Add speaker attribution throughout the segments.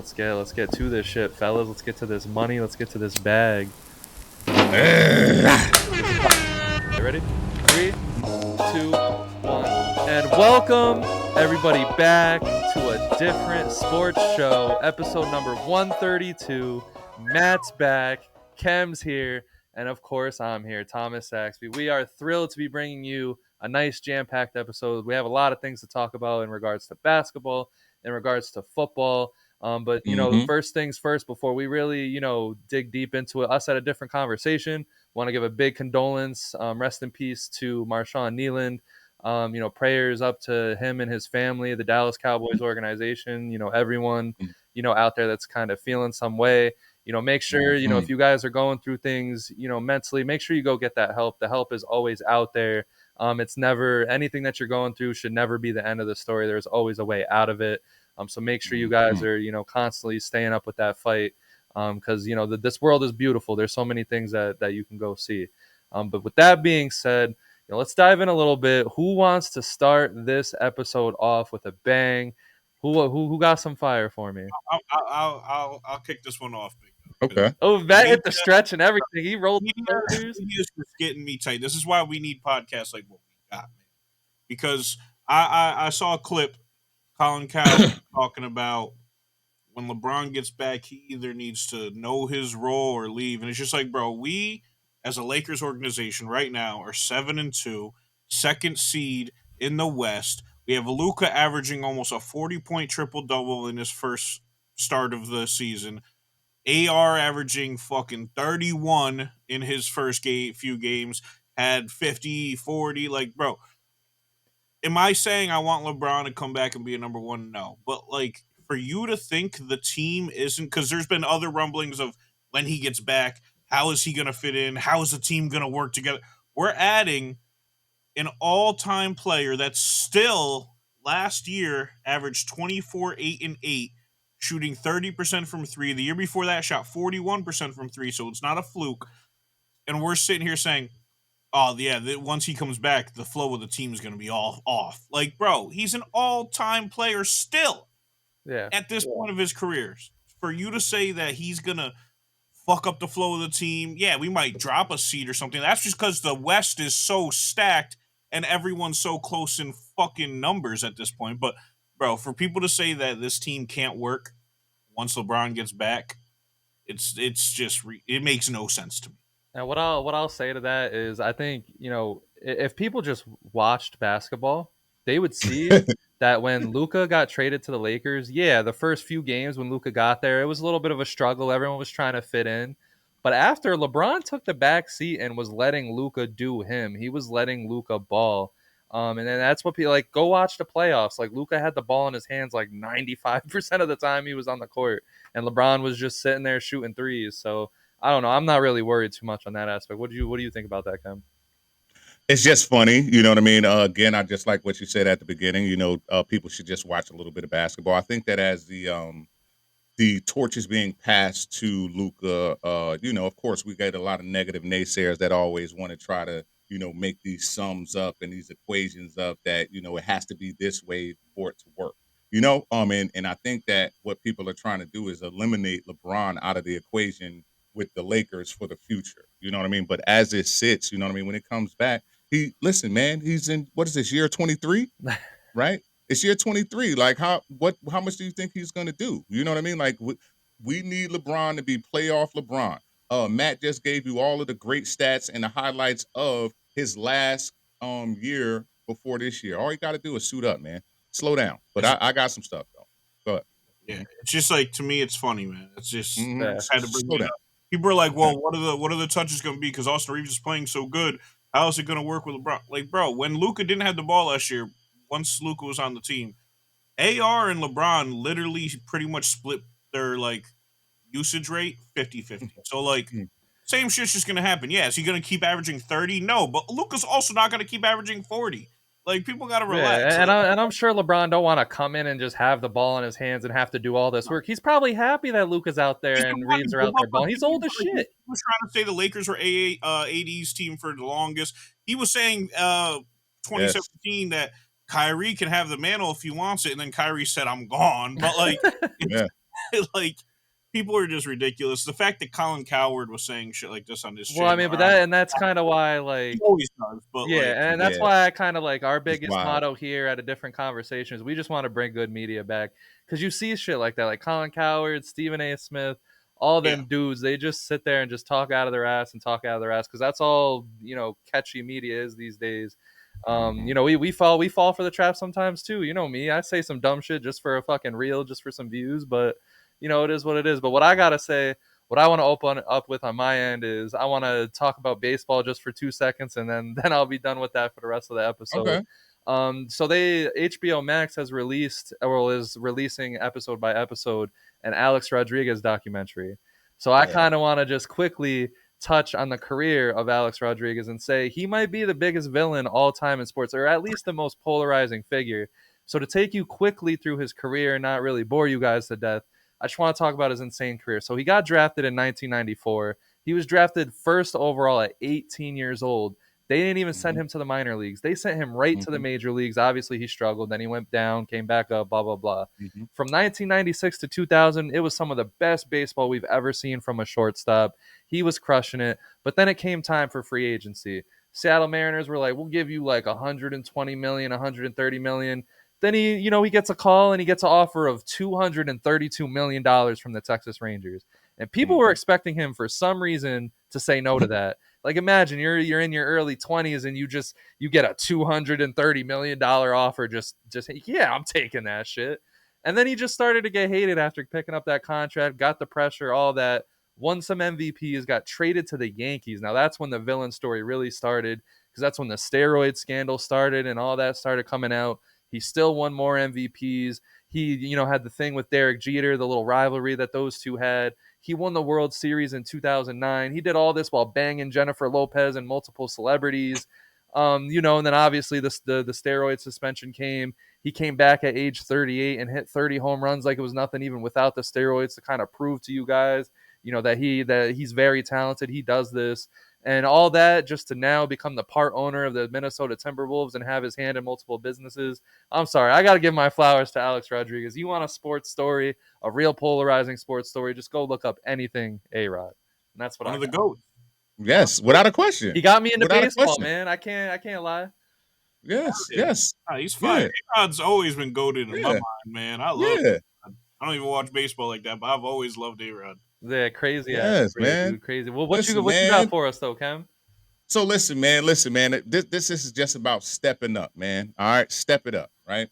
Speaker 1: Let's get to this shit, fellas. Let's get to this money. Let's get to this bag. You ready? 3, 2, 1. And welcome everybody back to a different sports show, episode number 132. Matt's back, Kem's here, and of course I'm here, Thomas Saxby. We are thrilled to be bringing you a nice jam-packed episode. We have a lot of things to talk about in regards to basketball, in regards to football. But first things first, before we really, dig deep into it, us at a different conversation, want to give a big condolence, rest in peace to Marshawn Kneeland. Prayers up to him and his family, the Dallas Cowboys organization, everyone, out there that's kind of feeling some way. Make sure, if you guys are going through things, mentally, make sure you go get that help. The help is always out there. It's never anything that you're going through should never be the end of the story. There's always a way out of it. So make sure you guys are, constantly staying up with that fight because, this world is beautiful. There's so many things that you can go see. But with that being said, let's dive in a little bit. Who wants to start this episode off with a bang? Who got some fire for me?
Speaker 2: I'll kick this one off.
Speaker 3: Okay.
Speaker 1: Oh, Matt hit the stretch and everything. He rolled.
Speaker 2: He's just getting me tight. This is why we need podcasts like what we got, man. Because I saw a clip. Colin Cowell talking about when LeBron gets back, he either needs to know his role or leave. And it's just like, bro, we as a Lakers organization right now are 7-2, second seed in the West. We have Luka averaging almost a 40-point triple-double in his first start of the season. AR averaging fucking 31 in his first few games, had 50, 40. Like, bro, am I saying I want LeBron to come back and be a number one? No. But, like, for you to think the team isn't – because there's been other rumblings of when he gets back, how is he going to fit in? How is the team going to work together? We're adding an all-time player that still last year averaged 24, 8, and 8, shooting 30% from three. The year before that, shot 41% from three, so it's not a fluke. And we're sitting here saying – oh, yeah, once he comes back, the flow of the team is going to be all off. Like, bro, he's an all-time player still at this point of his career. For you to say that he's going to fuck up the flow of the team, yeah, we might drop a seed or something. That's just because the West is so stacked and everyone's so close in fucking numbers at this point. But, bro, for people to say that this team can't work once LeBron gets back, it's just it makes no sense to me.
Speaker 1: Now, what I'll say to that is, I think if people just watched basketball, they would see that when Luka got traded to the Lakers, the first few games when Luka got there, it was a little bit of a struggle. Everyone was trying to fit in, but after LeBron took the back seat and was letting Luka do him, he was letting Luka ball. And then that's what people like. Go watch the playoffs. Like Luka had the ball in his hands like 95% of the time he was on the court, and LeBron was just sitting there shooting threes. So I don't know. I'm not really worried too much on that aspect. What do you think about that, Kem?
Speaker 3: It's just funny, you know what I mean? Again, I just like what you said at the beginning. People should just watch a little bit of basketball. I think that as the torch is being passed to Luka, of course, we get a lot of negative naysayers that always want to try to, make these sums up and these equations up that, it has to be this way for it to work. And I think that what people are trying to do is eliminate LeBron out of the equation with the Lakers for the future. You know what I mean? But as it sits, when it comes back, he's in, what is this, year 23? Right? It's year 23. Like, how much do you think he's going to do? You know what I mean? Like, we need LeBron to be playoff LeBron. Matt just gave you all of the great stats and the highlights of his last year before this year. All you got to do is suit up, man. Slow down. But I got some stuff, though. Go ahead.
Speaker 2: Yeah, it's just like, to me, it's funny, man. It's just,
Speaker 3: I
Speaker 2: had to bring it up. People are like, well, what are the touches going to be? Because Austin Reeves is playing so good. How is it going to work with LeBron? Like, bro, when Luka didn't have the ball last year, once Luka was on the team, AR and LeBron literally pretty much split their, like, usage rate 50-50. So, like, same shit's just going to happen. Yeah, is he going to keep averaging 30? No, but Luka's also not going to keep averaging 40. Like, people got to relax.
Speaker 1: And I'm sure LeBron don't want to come in and just have the ball in his hands and have to do all this work. He's probably happy that Luka's out there and Reeves are out there balling. He's old as shit.
Speaker 2: He was trying to say the Lakers were AD's team for the longest. He was saying 2017 that Kyrie can have the mantle if he wants it, and then Kyrie said, I'm gone. But, like, like people are just ridiculous. The fact that Colin Cowherd was saying shit like this on his
Speaker 1: Well, I
Speaker 2: channel,
Speaker 1: mean, but that's kind of why,
Speaker 2: he
Speaker 1: like,
Speaker 2: always does. But like,
Speaker 1: yeah, and that's
Speaker 3: Yeah,
Speaker 1: why I kind of like our
Speaker 3: it's
Speaker 1: biggest
Speaker 3: wild.
Speaker 1: motto here at a different conversation is we just want to bring good media back because you see shit like that, like Colin Cowherd, Stephen A. Smith, all
Speaker 2: yeah,
Speaker 1: them dudes. They just sit there and just talk out of their ass and talk out of their ass because that's all catchy media is these days. We fall for the trap sometimes too. You know me, I say some dumb shit just for a fucking reel, just for some views, but it is what it is. But what I gotta say, what I want to open up with on my end is I want to talk about baseball just for 2 seconds, and then I'll be done with that for the rest of the episode.
Speaker 3: Okay.
Speaker 1: So HBO Max has released or is releasing episode by episode an Alex Rodriguez documentary. So I
Speaker 3: Yeah.
Speaker 1: kind of want to just quickly touch on the career of Alex Rodriguez and say he might be the biggest villain all time in sports, or at least the most polarizing figure. So to take you quickly through his career and not really bore you guys to death, I just want to talk about his insane career. So he got drafted in 1994. He was drafted first overall at 18 years old. They didn't even send
Speaker 3: Mhm.
Speaker 1: him to the minor leagues. They sent him right to the
Speaker 3: Mhm.
Speaker 1: major leagues. Obviously, he struggled. Then he went down, came back up, blah, blah, blah.
Speaker 3: Mhm.
Speaker 1: From 1996 to 2000, it was some of the best baseball we've ever seen from a shortstop. He was crushing it. But then it came time for free agency. Seattle Mariners were like, we'll give you like 120 million, 130 million. Then he gets a call and he gets an offer of $232 million from the Texas Rangers. And people were
Speaker 3: Mhm.
Speaker 1: expecting him for some reason to say no to that. Like imagine you're in your early 20s and you get a $230 million offer. Just yeah, I'm taking that shit. And then he just started to get hated after picking up that contract, got the pressure, all that, won some MVPs, got traded to the Yankees. Now that's when the villain story really started because that's when the steroid scandal started and all that started coming out. He still won more MVPs. He, had the thing with Derek Jeter, the little rivalry that those two had. He won the World Series in 2009. He did all this while banging Jennifer Lopez and multiple celebrities. And then obviously the steroid suspension came. He came back at age 38 and hit 30 home runs like it was nothing, even without the steroids, to kind of prove to you guys, that he's very talented. He does this. And all that just to now become the part owner of the Minnesota Timberwolves and have his hand in multiple businesses. I'm sorry. I got to give my flowers to Alex Rodriguez. You want a sports story, a real polarizing sports story, just go look up anything A-Rod. And that's what
Speaker 2: one
Speaker 1: I
Speaker 2: of the
Speaker 1: got.
Speaker 2: goats.
Speaker 3: Yes, without a question.
Speaker 1: He got me into
Speaker 3: Without a
Speaker 1: baseball,
Speaker 3: question.
Speaker 1: man. I can't lie.
Speaker 3: Yes,
Speaker 2: Yeah.
Speaker 3: yes.
Speaker 2: He's fire.
Speaker 3: Yeah,
Speaker 2: A-Rod's always been goated in my
Speaker 3: yeah,
Speaker 2: mind, man. I love.
Speaker 3: yeah.
Speaker 2: I don't even watch baseball like that, but I've always loved A-Rod.
Speaker 1: Yeah, crazy ass
Speaker 3: Yes,
Speaker 1: career,
Speaker 3: man.
Speaker 1: dude. Crazy. Well,
Speaker 3: Listen,
Speaker 1: what you got
Speaker 3: man.
Speaker 1: for us though, Cam?
Speaker 3: So listen, man. This is just about stepping up, man. All right, step it up, right?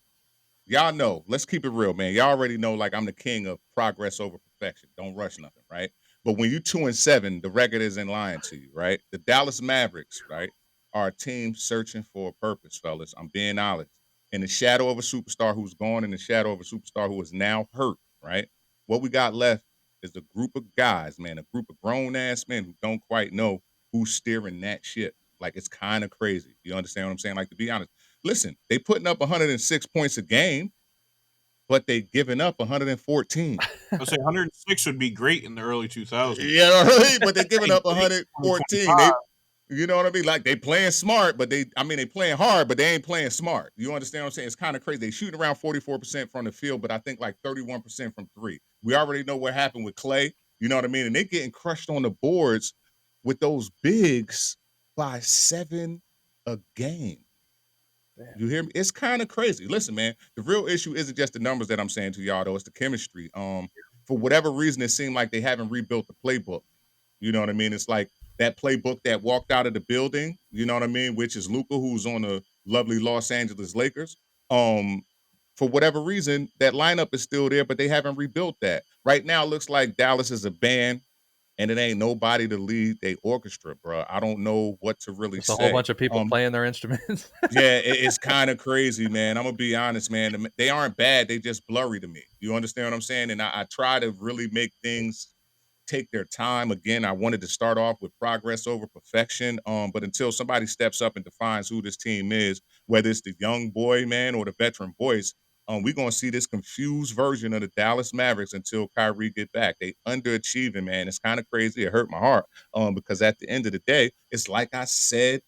Speaker 3: Y'all know. Let's keep it real, man. Y'all already know, like I'm the king of progress over perfection. Don't rush nothing, right? But when you 2-7, the record isn't lying to you, right? The Dallas Mavericks, right, are a team searching for a purpose, fellas. I'm being honest. In the shadow of a superstar who's gone, in the shadow of a superstar who is now hurt, right? What we got left is a group of guys, man, a group of grown ass men who don't quite know who's steering that ship. Like it's kind of crazy. You understand what I'm saying? Like to be honest, listen, they putting up 106 points a game, but they giving up 114.
Speaker 2: I'd say 106 would be great in the early 2000s.
Speaker 3: Yeah, right. But they giving
Speaker 2: Hey,
Speaker 3: up
Speaker 2: great
Speaker 3: 114.
Speaker 2: 2025.
Speaker 3: You know what I mean? Like they playing smart, but they playing hard, but they ain't playing smart. You understand what I'm saying? It's kind of crazy. They shooting around 44% from the field, but I think like 31% from three. We already know what happened with Clay. You know what I mean? And they getting crushed on the boards with those bigs by 7 a game. You hear me? It's kind of crazy. Listen, man, the real issue isn't just the numbers that I'm saying to y'all, though. It's the chemistry. For whatever reason, it seemed like they haven't rebuilt the playbook. You know what I mean? It's like that playbook that walked out of the building, you know what I mean, which is Luka, who's on the lovely Los Angeles Lakers. Um, for whatever reason, that lineup is still there, but they haven't rebuilt that. Right now, it looks like Dallas is a band and it ain't nobody to lead the orchestra, bro. I don't know what to really
Speaker 1: Just a whole
Speaker 3: say.
Speaker 1: bunch of people playing their instruments.
Speaker 3: Yeah, it's kind of crazy, man. I'm gonna be honest, man. They aren't bad; they just blurry to me. You understand what I'm saying? And I try to really make things take their time. Again, I wanted to start off with progress over perfection. But until somebody steps up and defines who this team is, whether it's the young boy, man, or the veteran voice, we're gonna see this confused version of the Dallas Mavericks until Kyrie get back. They underachieving, man. It's kind of crazy. It hurt my heart. Because at the end of the day, it's like I said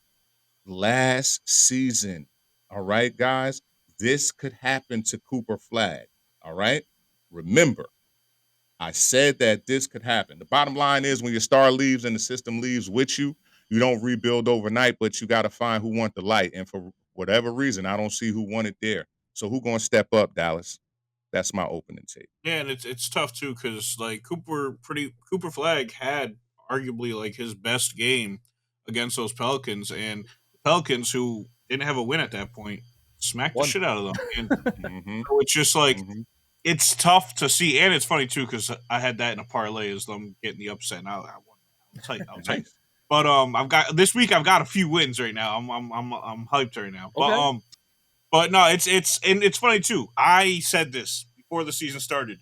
Speaker 3: last season. All right, guys, this could happen to Cooper Flag. All right, remember I said that this could happen. The bottom line is when your star leaves and the system leaves with you, you don't rebuild overnight, but you got to find who want the light. And for whatever reason, I don't see who want it there. So who going to step up, Dallas? That's my opening take.
Speaker 2: Yeah, and it's tough too because like Cooper Flag had arguably like his best game against those Pelicans, and the Pelicans who didn't have a win at that point smacked the shit out of them. And so it's just like it's tough to see, and it's funny too because I had that in a parlay as them getting the upset. And I won. I'll take.
Speaker 3: Nice.
Speaker 2: But I've got this week. I've got a few wins right now. I'm hyped right now.
Speaker 1: Okay.
Speaker 2: But no, it's funny too. I said this before the season started.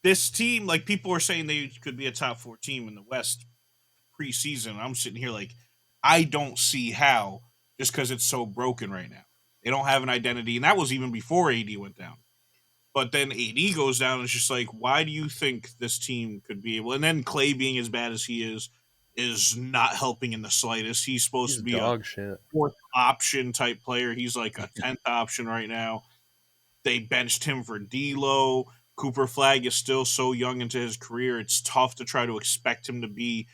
Speaker 2: This team, like people are saying they could be a top 4 team in the West preseason. I'm sitting here like, I don't see how, just because it's so broken right now. They don't have an identity, and that was even before AD went down. But then AD goes down, and it's just like, why do you think this team could be able? And then Clay being as bad as he is not helping in the slightest. He's supposed to be
Speaker 1: dog
Speaker 2: a
Speaker 1: shit.
Speaker 2: 4th option type player. He's like a 10th option right now. They benched him for D'Lo. Cooper Flag is still so young into his career. It's tough to try to expect him to be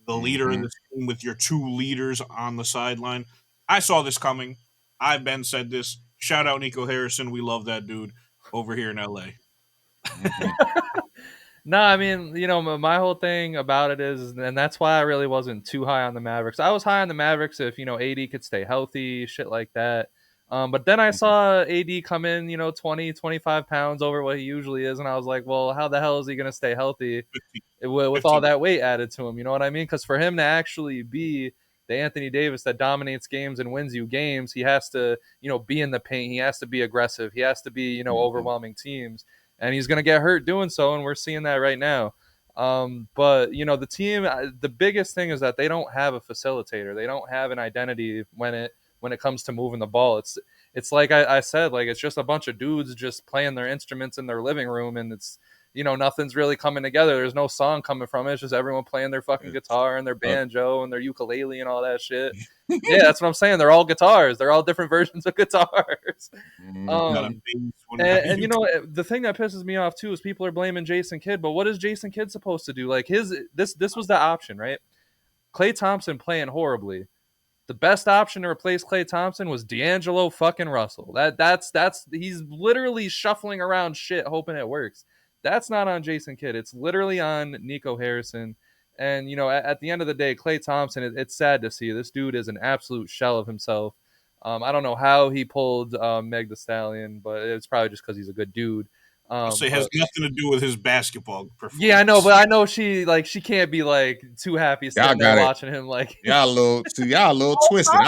Speaker 2: the leader of this team with your 2 leaders on the sideline. I saw this coming. I've been said this. Shout out Nico Harrison. We love that dude over here in LA.
Speaker 1: No, I mean, my whole thing about it is, and that's why I really wasn't too high on the Mavericks. I was high on the Mavericks if, AD could stay healthy, shit like that. But then I saw AD come in, 20, 25 pounds over what he usually is. And I was like, well, how the hell is he going to stay healthy with all that weight added to him? You know what I mean? Because for him to actually be the Anthony Davis that dominates games and wins you games, he has to, be in the paint. He has to be aggressive. He has to be, overwhelming teams. And he's going to get hurt doing so. And we're seeing that right now. But, the team, the biggest thing is that they don't have a facilitator. They don't have an identity when it comes to moving the ball. It's like I said, like it's just a bunch of dudes just playing their instruments in their living room, and it's nothing's really coming together. There's no song coming from it. It's just everyone playing their fucking guitar and their banjo and their ukulele and all that shit. Yeah, that's what I'm saying. They're all guitars. They're all different versions of guitars. And the thing that pisses me off too is people are blaming Jason Kidd, but what is Jason Kidd supposed to do? Like this was the option, right? Klay Thompson playing horribly. The best option to replace Klay Thompson was D'Angelo fucking Russell. That's he's literally shuffling around shit hoping it works. That's not on Jason Kidd. It's literally on Nico Harrison. And at the end of the day, Klay Thompson, it's sad to see. This dude is an absolute shell of himself. I don't know how he pulled Meg Thee Stallion, but it's probably just because he's a good dude.
Speaker 2: So it has nothing to do with his basketball performance.
Speaker 1: Yeah, I know, but I know she can't be like too happy sitting there watching him like
Speaker 3: y'all a little twisted.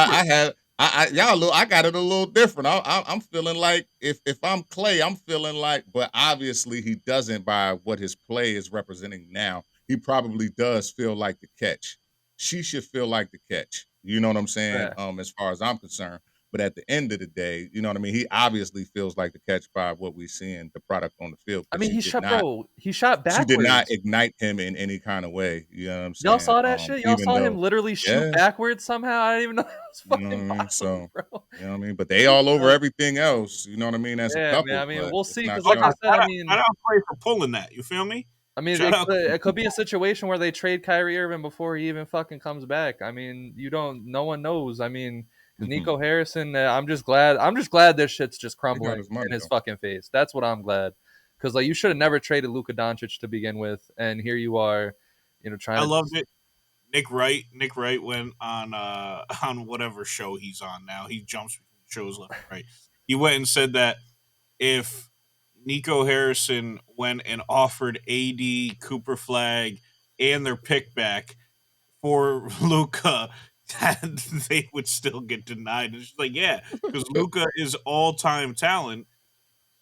Speaker 3: I got it a little different. I'm feeling like if I'm Klay, I'm feeling like, but obviously he doesn't by what his play is representing now. He probably does feel like the catch. She should feel like the catch. You know what I'm saying?
Speaker 1: Yeah.
Speaker 3: As far as I'm concerned. But at the end of the day, you know what I mean? He obviously feels like the catch by what we see in the product on the field.
Speaker 1: I mean, he shot backwards.
Speaker 3: She did not ignite him in any kind of way. You know what I'm saying?
Speaker 1: Y'all saw that shit? Y'all saw him literally shoot backwards somehow? I didn't even know that was fucking possible, bro.
Speaker 3: You know what I mean? But they all over everything else. You know what I mean? As a couple.
Speaker 1: Man, I mean, we'll see. Because
Speaker 2: like I said, I don't play for pulling that. You feel me?
Speaker 1: I mean, it could be a situation where they trade Kyrie Irving before he even fucking comes back. I mean, no one knows. I mean, Nico Harrison, I'm just glad this shit's just crumbling in his fucking face. That's what I'm glad. Because like you should have never traded Luka Doncic to begin with, and here you are, trying.
Speaker 2: I loved it. Nick Wright went on whatever show he's on now. He jumps between shows left and right. He went and said that if Nico Harrison went and offered AD, Cooper Flag, and their pick back for Luka, that they would still get denied. It's just like, yeah, because Luka is all-time talent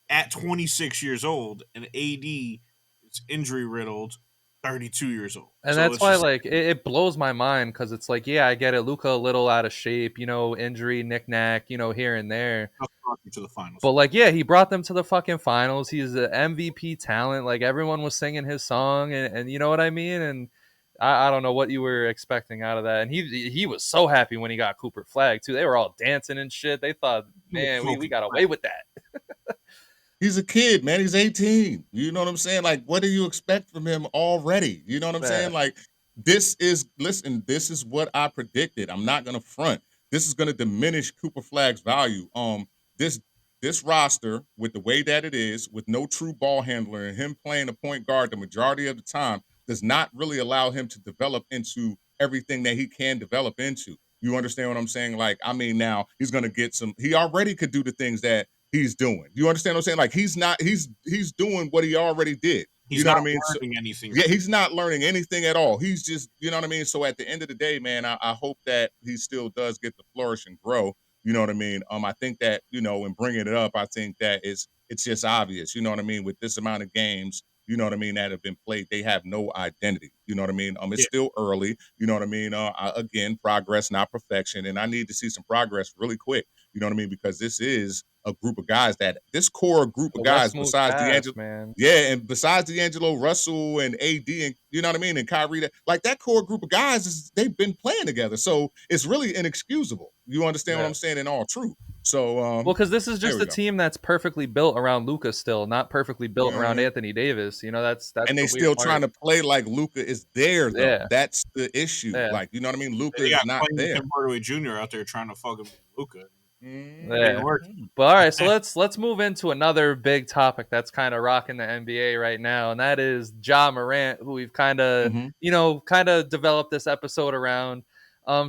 Speaker 2: at 26 years old, and AD is injury-riddled, 32 years old.
Speaker 1: And so that's why, like, it blows my mind because it's like, yeah, I get it. Luka a little out of shape, injury, knick-knack, here and there.
Speaker 2: To the finals.
Speaker 1: But, like, yeah, he brought them to the fucking finals. He's an MVP talent. Like, everyone was singing his song, and you know what I mean? And I don't know what you were expecting out of that. And he was so happy when he got Cooper Flag, too. They were all dancing and shit. They thought, man, we got away with that.
Speaker 3: He's a kid, man. He's 18. You know what I'm saying? Like, what do you expect from him already? You know what I'm saying? Like, listen, this is what I predicted. I'm not gonna front. This is gonna diminish Cooper Flagg's value. This this roster, with the way that it is, with no true ball handler and him playing a point guard the majority of the time, does not really allow him to develop into everything that he can develop into. You understand what I'm saying? Like, I mean, now he's gonna get some. He already could do the things that he's doing. You understand what I'm saying? Like, he's doing what he already did.
Speaker 2: He's
Speaker 3: You know
Speaker 2: not
Speaker 3: what I mean? So,
Speaker 2: learning anything.
Speaker 3: yeah, he's not learning anything at all. He's just, you know what I mean? So at the end of the day, man, I hope that he still does get to flourish and grow. You know what I mean? I think that, and bringing it up, I think that it's just obvious. You know what I mean? With this amount of games, you know what I mean, that have been played, they have no identity. You know what I mean? It's still early. You know what I mean? Again, progress, not perfection, and I need to see some progress really quick. You know what I mean? Because this is a group of guys this core group of
Speaker 1: The
Speaker 3: guys
Speaker 1: West moves
Speaker 3: besides
Speaker 1: fast,
Speaker 3: D'Angelo.
Speaker 1: man.
Speaker 3: Yeah, and besides D'Angelo Russell and AD, and you know what I mean, and Kyrie, like that core group of guys they've been playing together. So it's really inexcusable. You understand what
Speaker 1: Yeah.
Speaker 3: I'm saying in all truth. So
Speaker 1: Well, because this is
Speaker 3: there
Speaker 1: just
Speaker 3: we
Speaker 1: a
Speaker 3: go.
Speaker 1: team that's perfectly built around Luka still, not perfectly built around
Speaker 3: Mhm.
Speaker 1: Anthony Davis. That's
Speaker 3: And
Speaker 1: the
Speaker 3: they
Speaker 1: weird
Speaker 3: still
Speaker 1: part.
Speaker 3: trying to play like Luka is there though.
Speaker 1: Yeah,
Speaker 3: That's the issue.
Speaker 1: yeah,
Speaker 3: Like, you know what I mean? Luka
Speaker 2: They
Speaker 3: is
Speaker 2: got
Speaker 3: not
Speaker 2: Quentin
Speaker 3: there.
Speaker 2: Tim Hardaway Jr. out there trying to fucking Luka. It
Speaker 1: yeah.
Speaker 2: ain't working.
Speaker 3: Mhm.
Speaker 1: But all right, so let's move into another big topic that's kind of rocking the NBA right now, and that is Ja Morant, who we've kind of
Speaker 3: Mhm.
Speaker 1: developed this episode around.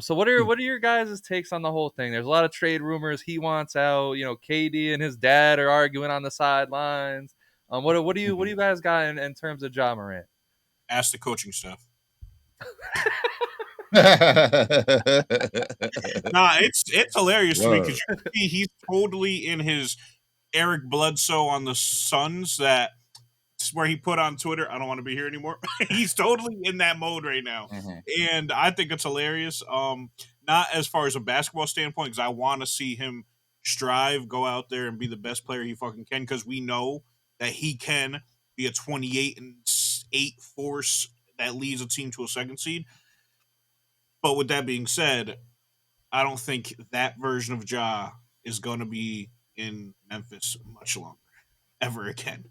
Speaker 1: So what are your guys' takes on the whole thing? There's a lot of trade rumors. He wants out. KD and his dad are arguing on the sidelines. What do you
Speaker 3: Mhm.
Speaker 1: guys got in terms of Ja Morant?
Speaker 2: Ask the coaching staff. Nah, it's hilarious to me because
Speaker 3: Word.
Speaker 2: you see he's totally in his Eric Bledsoe on the Suns that where he put on Twitter, I don't want to be here anymore. He's totally in that mode right now.
Speaker 3: Mhm.
Speaker 2: And I think it's hilarious. Not as far as a basketball standpoint, because I want to see him strive, go out there and be the best player he fucking can, because we know that he can be a 28-8 force that leads a team to a second seed. But with that being said, I don't think that version of Ja is going to be in Memphis much longer, ever again.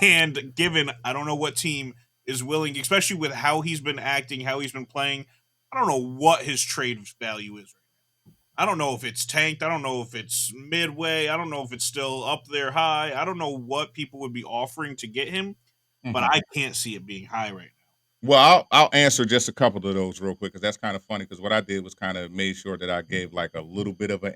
Speaker 2: And given I don't know what team is willing, especially with how he's been acting, how he's been playing, I don't know what his trade value is right now. I don't know if it's tanked. I don't know if it's midway. I don't know if it's still up there high. I don't know what people would be offering to get him, but
Speaker 3: Mhm.
Speaker 2: I can't see it being high right
Speaker 3: Well, I'll answer just a couple of those real quick because that's kind of funny. Because what I did was kind of made sure that I gave like a little bit of an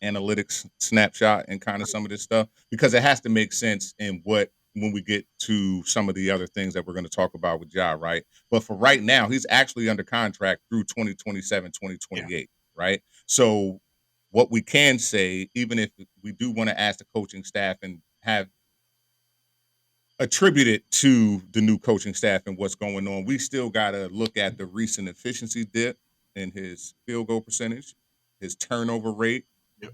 Speaker 3: analytics snapshot and kind of some of this stuff because it has to make sense in when we get to some of the other things that we're going to talk about with Ja, right? But for right now, he's actually under contract through 2027,
Speaker 2: now. Yeah.
Speaker 3: 2028, right? So what we can say, even if we do want to ask the coaching staff and have attribute it to the new coaching staff and what's going on. We still got to look at the recent efficiency dip in his field goal percentage, his turnover rate.
Speaker 2: Yep.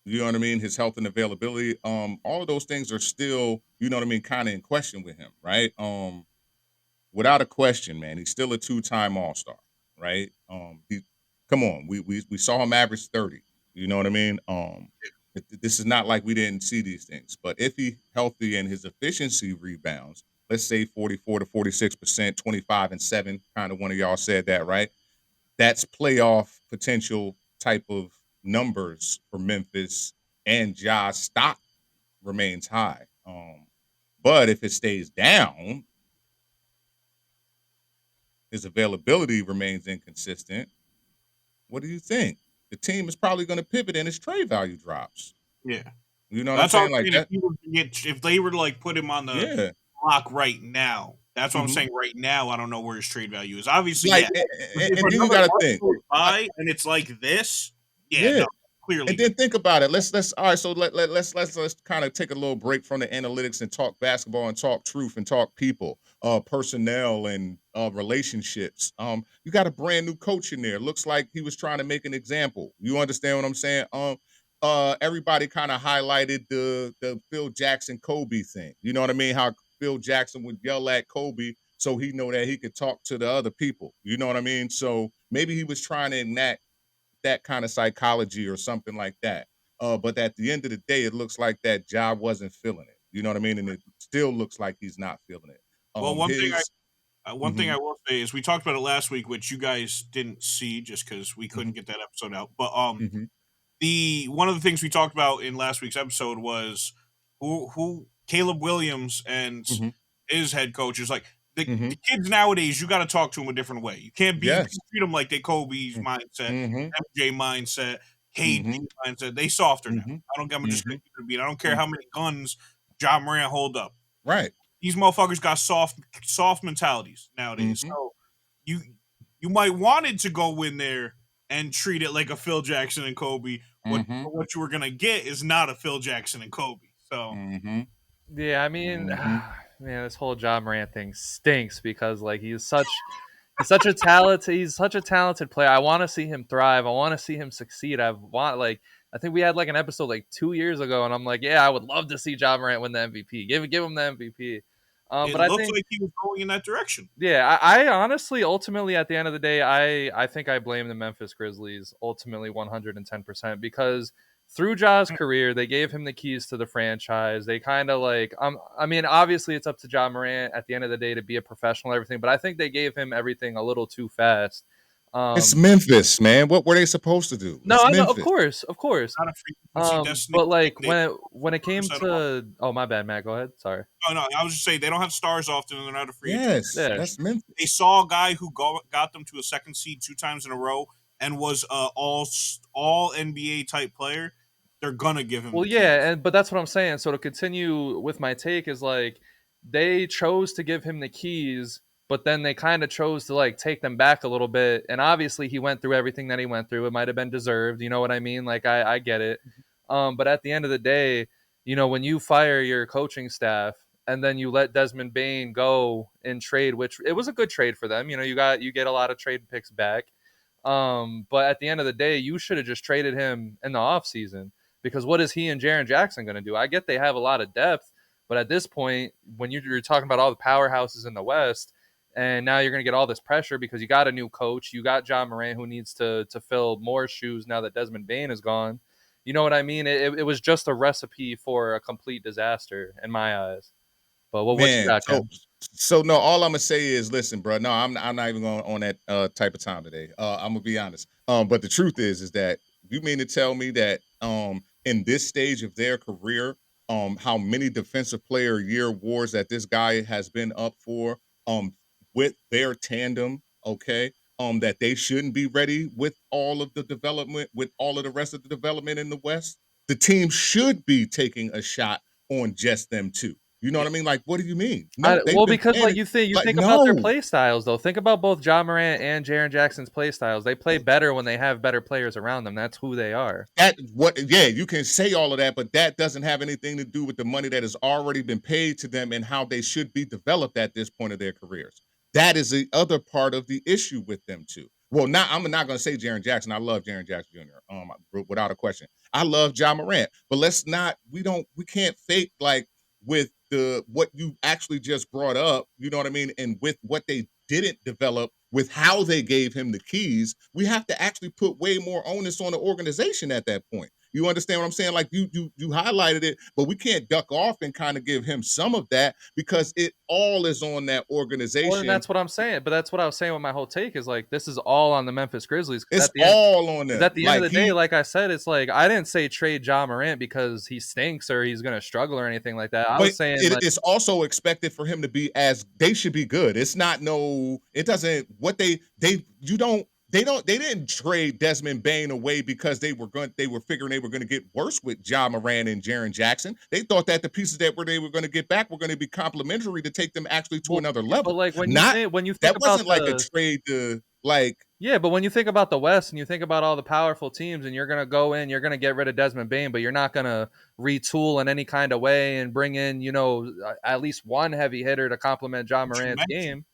Speaker 3: You know what I mean? His health and availability. All of those things are still, you know what I mean, kind of in question with him, right? Without a question, man, he's still a two-time All-Star, right? He, come on, we saw him average 30. You know what I mean? This is not like we didn't see these things, but if he healthy and his efficiency rebounds, let's say 44 to 46%, 25-7, kind of one of y'all said that, right? That's playoff potential type of numbers for Memphis, and Ja's stock remains high. But if it stays down, his availability remains inconsistent. What do you think? The team is probably going to pivot and his trade value drops.
Speaker 2: Yeah.
Speaker 3: You know what I'm
Speaker 2: That's all I'm
Speaker 3: saying? Like
Speaker 2: saying.
Speaker 3: that.
Speaker 2: If they were to like put him on the
Speaker 3: Yeah.
Speaker 2: block right now, that's what I'm
Speaker 3: Hmm.
Speaker 2: saying. Right now, I don't know where his trade value is. Obviously,
Speaker 3: Like,
Speaker 2: yeah. If
Speaker 3: and then you
Speaker 2: another
Speaker 3: got to
Speaker 2: month
Speaker 3: think.
Speaker 2: goes
Speaker 3: I,
Speaker 2: by and it's like this, yeah,
Speaker 3: yeah.
Speaker 2: no, clearly
Speaker 3: And
Speaker 2: not.
Speaker 3: then think about it. Let's all right. So let's kind of take a little break from the analytics and talk basketball and talk truth and talk people, personnel and relationships. You got a brand new coach in there. Looks like he was trying to make an example. You understand what I'm saying? Everybody kind of highlighted the Phil Jackson Kobe thing. You know what I mean? How Phil Jackson would yell at Kobe so he know that he could talk to the other people. You know what I mean? So maybe he was trying to enact that kind of psychology or something like that. But at the end of the day, it looks like that Ja wasn't feeling it. You know what I mean? And it still looks like he's not feeling it.
Speaker 2: Well, one thing
Speaker 3: His
Speaker 2: I will say is we talked about it last week, which you guys didn't see just because we couldn't get that episode out. But the one of the things we talked about in last week's episode was who Caleb Williams and his head coach is like the kids nowadays. You got to talk to them a different way. You can't be you can't treat them like they Kobe's mindset, MJ mindset, KD mindset. They softer now. I'm just gonna keep it a beat. I don't care how many guns Ja Morant hold up.
Speaker 3: Right.
Speaker 2: These motherfuckers got soft mentalities nowadays. So you might wanted to go in there and treat it like a Phil Jackson and Kobe. What you were gonna get is not a Phil Jackson and Kobe. So
Speaker 1: yeah, I mean, man, this whole Ja Morant thing stinks because like he's such a talented player. I want to see him thrive. I want to see him succeed. I think we had like an episode like 2 years ago, and I'm like, yeah, I would love to see Ja Morant win the MVP. Give him the MVP.
Speaker 2: But I think like he was going in that direction.
Speaker 1: Yeah, I honestly, ultimately, at the end of the day, I think I blame the Memphis Grizzlies ultimately 110% because through Ja's career, they gave him the keys to the franchise. They kind of like, I mean, obviously it's up to Ja Morant at the end of the day to be a professional and everything, but I think they gave him everything a little too fast.
Speaker 3: It's Memphis, man. What were they supposed to do?
Speaker 1: No, I know, of course.
Speaker 2: Not a
Speaker 1: but like when it came to, oh my bad, Matt, go ahead. Sorry.
Speaker 2: No, I was just saying they don't have stars often, and they're not a free agent.
Speaker 3: Yes, that's Memphis.
Speaker 2: They saw a guy who got them to a second seed 2 times in a row and was all NBA type player. They're gonna give him.
Speaker 1: Well, but that's what I'm saying. So to continue with my take is like they chose to give him the keys, but then they kind of chose to like take them back a little bit. And obviously he went through everything that he went through. It might have been deserved. You know what I mean? Like I get it. But at the end of the day, you know, when you fire your coaching staff and then you let Desmond Bane go in trade, which it was a good trade for them. You know, you get a lot of trade picks back. But at the end of the day, you should have just traded him in the offseason because what is he and Jaren Jackson going to do? I get they have a lot of depth, but at this point, when you're talking about all the powerhouses in the West, and now you're going to get all this pressure because you got a new coach, you got Ja Morant who needs to fill more shoes now that Desmond Bane is gone. You know what I mean? It was just a recipe for a complete disaster in my eyes. But what you got, Ken?
Speaker 3: So no, all I'm gonna say is, listen, bro. No, I'm not even going on that type of time today. I'm gonna be honest. But the truth is that you mean to tell me that in this stage of their career, how many defensive player year awards that this guy has been up for, with their tandem, okay, that they shouldn't be ready with all of the development, with all of the rest of the development in the West. The team should be taking a shot on just them two. You know what I mean? Like, what do you mean?
Speaker 1: No, because like you think about their play styles, though. Think about both Ja Morant and Jaren Jackson's play styles. They play better when they have better players around them. That's who they are.
Speaker 3: You can say all of that, but that doesn't have anything to do with the money that has already been paid to them and how they should be developed at this point of their careers. That is the other part of the issue with them too. Well, I'm not going to say Jaren Jackson. I love Jaren Jackson Jr. Without a question. I love Ja Morant, but we can't fake like with what you actually just brought up, you know what I mean? And with what they didn't develop, with how they gave him the keys, we have to actually put way more onus on the organization at that point. You understand what I'm saying? Like you highlighted it, but we can't duck off and kind of give him some of that because it all is on that organization.
Speaker 1: Well, and that's what I'm saying. But that's what I was saying with my whole take is like this is all on the Memphis Grizzlies.
Speaker 3: It's all on them.
Speaker 1: At the end of the day, like I said, it's like I didn't say trade Ja Morant because he stinks or he's going to struggle or anything like that. I was saying
Speaker 3: it's also expected for him to be they should be good. It's not they didn't trade Desmond Bane away because they were figuring they were going to get worse with Ja Morant and Jaren Jackson. They thought that the pieces they were going to get back were going to be complementary to take them actually to another level.
Speaker 1: But like when you think
Speaker 3: that wasn't like a trade to like.
Speaker 1: Yeah, but when you think about the West and you think about all the powerful teams and you're going to go in, you're going to get rid of Desmond Bane, but you're not going to retool in any kind of way and bring in, at least one heavy hitter to complement Ja Morant's game.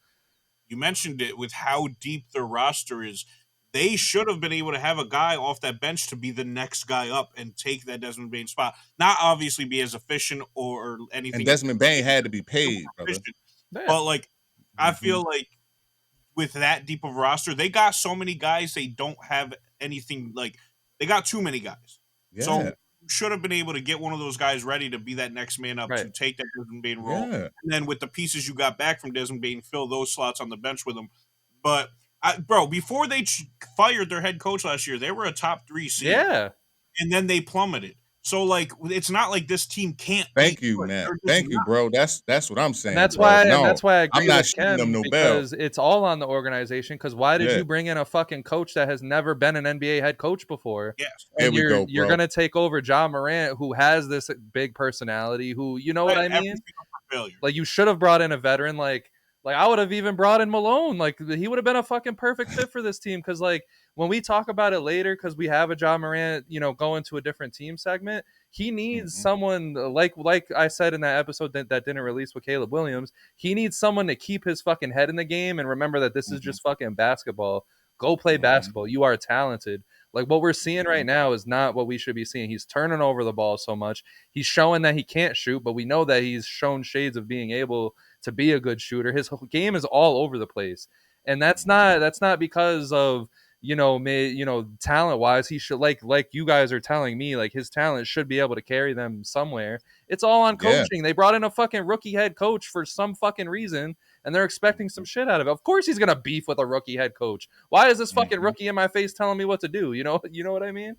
Speaker 2: You mentioned it with how deep their roster is. They should have been able to have a guy off that bench to be the next guy up and take that Desmond Bane spot. Not obviously be as efficient or anything.
Speaker 3: And Desmond Bane had to be paid, brother.
Speaker 2: But like, I feel like with that deep of a roster, they got so many guys they don't have anything like. They got too many guys.
Speaker 3: Yeah.
Speaker 2: So should have been able to get one of those guys ready to be that next man up to
Speaker 1: Right.
Speaker 2: take that Desmond Bain role.
Speaker 3: Yeah.
Speaker 2: And then with the pieces you got back from Desmond Bain, fill those slots on the bench with him. But, before they fired their head coach last year, they were a top 3 seed.
Speaker 1: Yeah.
Speaker 2: And then they plummeted. So, like, it's not like this team can't
Speaker 3: Thank
Speaker 2: be
Speaker 3: you,
Speaker 2: good.
Speaker 3: Matt.
Speaker 2: They're just
Speaker 3: Thank you,
Speaker 2: not.
Speaker 3: bro. That's what I'm saying,
Speaker 1: And that's
Speaker 3: bro.
Speaker 1: why,
Speaker 3: No,
Speaker 1: I
Speaker 3: I'm
Speaker 1: agree
Speaker 3: not
Speaker 1: with
Speaker 3: shooting them
Speaker 1: Kim,
Speaker 3: no bell.
Speaker 1: because it's all on the organization. Because why did
Speaker 3: Yeah.
Speaker 1: you bring in a fucking coach that has never been an NBA head coach before?
Speaker 2: Yes.
Speaker 3: There
Speaker 1: And
Speaker 3: we go,
Speaker 1: you're
Speaker 3: bro.
Speaker 1: gonna take over Ja Morant, who has this big personality, who, you know what I mean?
Speaker 2: Everything for failure.
Speaker 1: Like, you should have brought in a veteran. Like I would have even brought in Malone. Like, he would have been a fucking perfect fit for this team. Because, like, when we talk about it later, because we have a Ja Morant, going to a different team segment, he needs someone like I said in that episode that didn't release with Caleb Williams. He needs someone to keep his fucking head in the game and remember that this is just fucking basketball. Go play basketball. You are talented. Like, what we're seeing right now is not what we should be seeing. He's turning over the ball so much. He's showing that he can't shoot, but we know that he's shown shades of being able to be a good shooter. His game is all over the place. And that's not because of, talent wise. He should, like you guys are telling me, like, his talent should be able to carry them somewhere. It's all on
Speaker 3: Yeah.
Speaker 1: coaching. They brought in a fucking rookie head coach for some fucking reason, and they're expecting some shit out of it. Of course he's gonna beef with a rookie head coach. Why is this fucking rookie in my face telling me what to do? You know what I mean?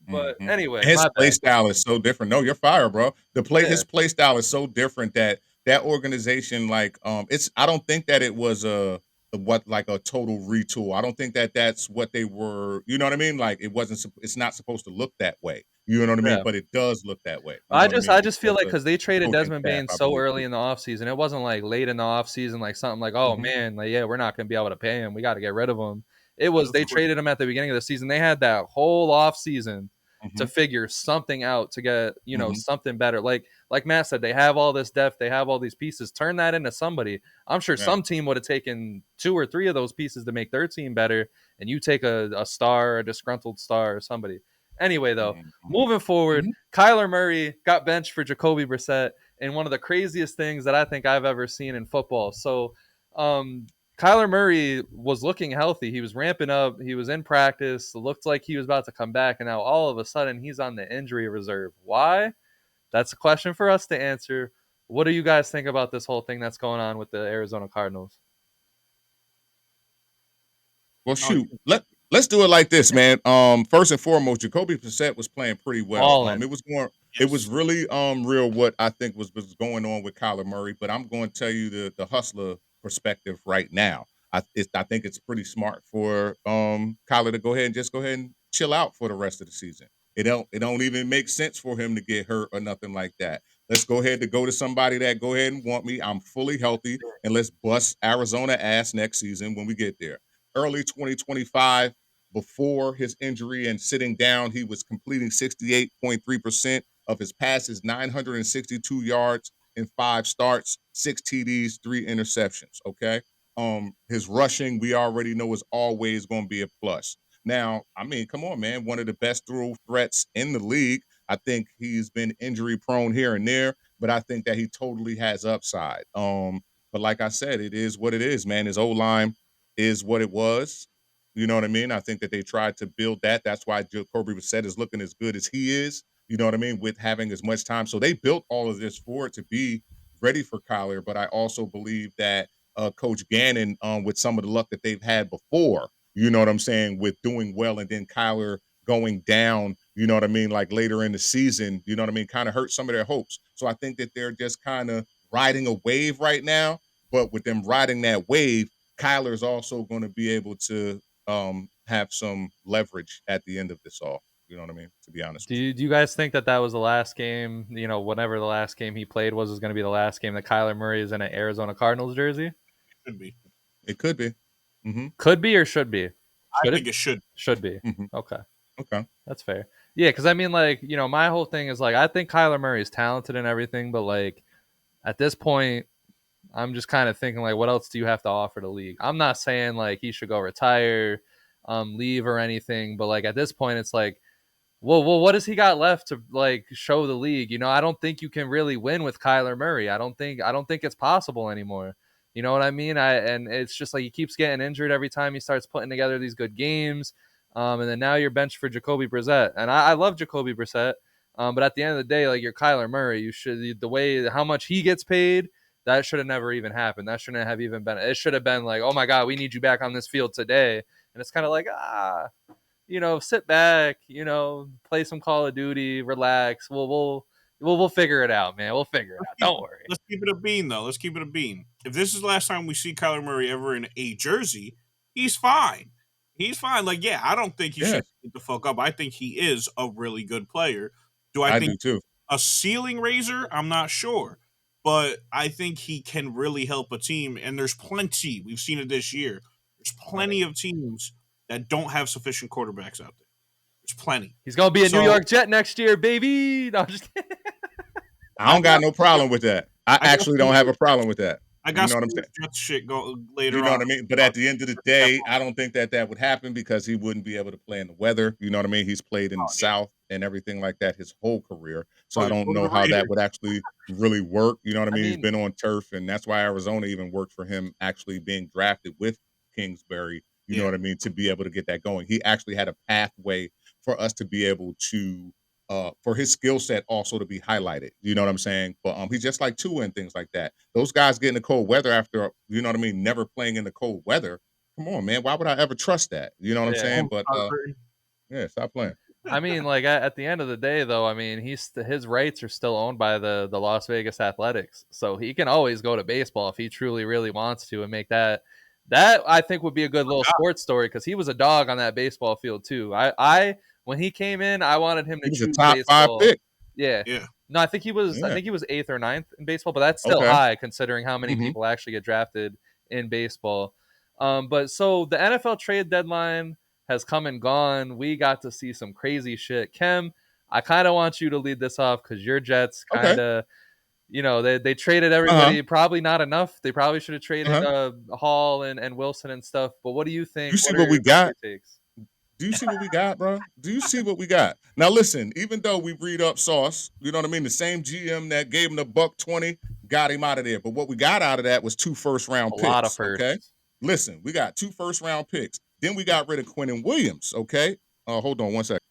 Speaker 1: But anyway,
Speaker 3: his
Speaker 1: my
Speaker 3: play
Speaker 1: bad.
Speaker 3: style is so different. No, you're fire, bro.
Speaker 1: Yeah.
Speaker 3: His play style is so different that organization, like, I don't think that it was a total retool. I don't think that that's what they were. You know what I mean? Like, it's not supposed to look that way. You know what I mean?
Speaker 1: Yeah.
Speaker 3: But it does look that way. You know
Speaker 1: I
Speaker 3: what I mean?
Speaker 1: just feel like, because they traded
Speaker 3: coaching
Speaker 1: Desmond
Speaker 3: staff,
Speaker 1: Bain
Speaker 3: I
Speaker 1: so
Speaker 3: believe,
Speaker 1: early
Speaker 3: too.
Speaker 1: in the offseason. It wasn't like late in the offseason, like something like, oh man, like, yeah, we're not gonna be able to pay him. We got to get rid of him. It was, they traded him at the beginning of the season. They had that whole offseason to figure something out to get, something better. Like Matt said, they have all this depth, they have all these pieces. Turn that into somebody. I'm sure some team would have taken 2 or 3 of those pieces to make their team better, and you take a star, a disgruntled star, or somebody. Anyway, though, moving forward, Kyler Murray got benched for Jacoby Brissett in one of the craziest things that I think I've ever seen in football. So, Kyler Murray was looking healthy. He was ramping up. He was in practice. It looked like he was about to come back. And now all of a sudden he's on the injury reserve. Why? That's a question for us to answer. What do you guys think about this whole thing that's going on with the Arizona Cardinals?
Speaker 3: Well, shoot. Let's do it like this, man. First and foremost, Jacoby Brissett was playing pretty well. It was really real what I think was going on with Kyler Murray, but I'm going to tell you the hustler perspective right now. I think it's pretty smart for Kyler to go ahead and chill out for the rest of the season. It don't even make sense for him to get hurt or nothing like that. Let's go ahead to somebody that go ahead and want me. I'm fully healthy, and let's bust Arizona ass next season when we get there. Early 2025, before his injury and sitting down, he was completing 68.3% of his passes, 962 yards in 5 starts, 6 TDs, 3 interceptions. Okay. His rushing, we already know, is always going to be a plus. Now, I mean, come on, man. One of the best through threats in the league. I think he's been injury prone here and there, but I think that he totally has upside. But like I said, it is what it is, man. His O-line is what it was. You know what I mean? I think that they tried to build that. That's why Jacoby Brissett is looking as good as he is. You know what I mean? With having as much time. So they built all of this for it to be ready for Kyler. But I also believe that Coach Gannon, with some of the luck that they've had before, you know what I'm saying, with doing well and then Kyler going down, you know what I mean, like later in the season, you know what I mean, kind of hurt some of their hopes. So I think that they're just kind of riding a wave right now. But with them riding that wave, Kyler's also going to be able to have some leverage at the end of this all. You know what I mean? To be honest.
Speaker 1: Do you guys think that was the last game, whenever the last game he played was going to be the last game that Kyler Murray is in an Arizona Cardinals jersey?
Speaker 2: Could be.
Speaker 3: It could be.
Speaker 1: Could be or should be?
Speaker 2: I think it should.
Speaker 1: Should be. Okay.
Speaker 3: Okay.
Speaker 1: That's fair. Yeah, because I mean, like, my whole thing is, like, I think Kyler Murray is talented and everything, but, like, at this point, I'm just kind of thinking, like, what else do you have to offer the league? I'm not saying, like, he should go retire, leave or anything, but, like, at this point, it's like, well, what has he got left to, like, show the league? I don't think you can really win with Kyler Murray. I don't think it's possible anymore. You know what I mean? And it's just like he keeps getting injured every time he starts putting together these good games. And then now you're benched for Jacoby Brissett. And I love Jacoby Brissett. But at the end of the day, like you're Kyler Murray, you should how much he gets paid. That should have never even happened. That shouldn't have even been. It should have been like, oh my God, we need you back on this field today. And it's kind of like, sit back, play some Call of Duty, relax. We'll figure it out, man. We'll figure it out. Don't worry.
Speaker 2: Let's keep it a bean, though. Let's keep it a bean. If this is the last time we see Kyler Murray ever in a jersey, he's fine. He's fine. Like, yeah, I don't think he should get the fuck up. I think he is a really good player. Do I think
Speaker 3: do too.
Speaker 2: A ceiling raiser? I'm not sure. But I think he can really help a team. And there's plenty. We've seen it this year. There's plenty of teams that don't have sufficient quarterbacks out there. There's plenty.
Speaker 1: He's going to be a New York Jet next year, baby. No, I'm just kidding.
Speaker 3: I don't got no problem with that. I actually don't have a problem with that.
Speaker 2: I got
Speaker 3: what I'm saying?
Speaker 2: Shit go later on.
Speaker 3: You know what I mean? But at the end of the day, I don't think that would happen because he wouldn't be able to play in the weather. You know what I mean? He's played in the South and everything like that his whole career. So I don't know how that would actually really work. You know what I mean? He's been on turf, and that's why Arizona even worked for him actually being drafted with Kingsbury. You know what I mean? To be able to get that going. He actually had a pathway for us to be able to for his skill set also to be highlighted. You know what I'm saying? But he's just like Tua and things like that. Those guys get in the cold weather after, you know what I mean, never playing in the cold weather. Come on, man. Why would I ever trust that? You know what I'm saying? But stop playing.
Speaker 1: I mean, like at the end of the day, though, I mean, his rights are still owned by the Las Vegas Athletics, so he can always go to baseball if he truly, really wants to, and make that. That I think would be a good little sports story because he was a dog on that baseball field too. When he came in, I wanted him to choose
Speaker 3: a top
Speaker 1: baseball.
Speaker 3: 5 pick.
Speaker 1: Yeah. No, I think he was 8th or 9th in baseball, but that's still high considering how many people actually get drafted in baseball. But so the NFL trade deadline has come and gone. We got to see some crazy shit. Kem, I kind of want you to lead this off because your Jets kind of, they traded everybody. Probably not enough. They probably should have traded Hall and Wilson and stuff. But what do you think?
Speaker 3: You see what we got? Do you see what we got, bro? Do you see what we got? Now, listen, even though we read up Sauce, you know what I mean? The same GM that gave him the $120 got him out of there. But what we got out of that was 2 first-round picks. A lot of firsts. Okay? Listen, we got 2 first-round picks. Then we got rid of Quinnen Williams, okay? Hold on one second.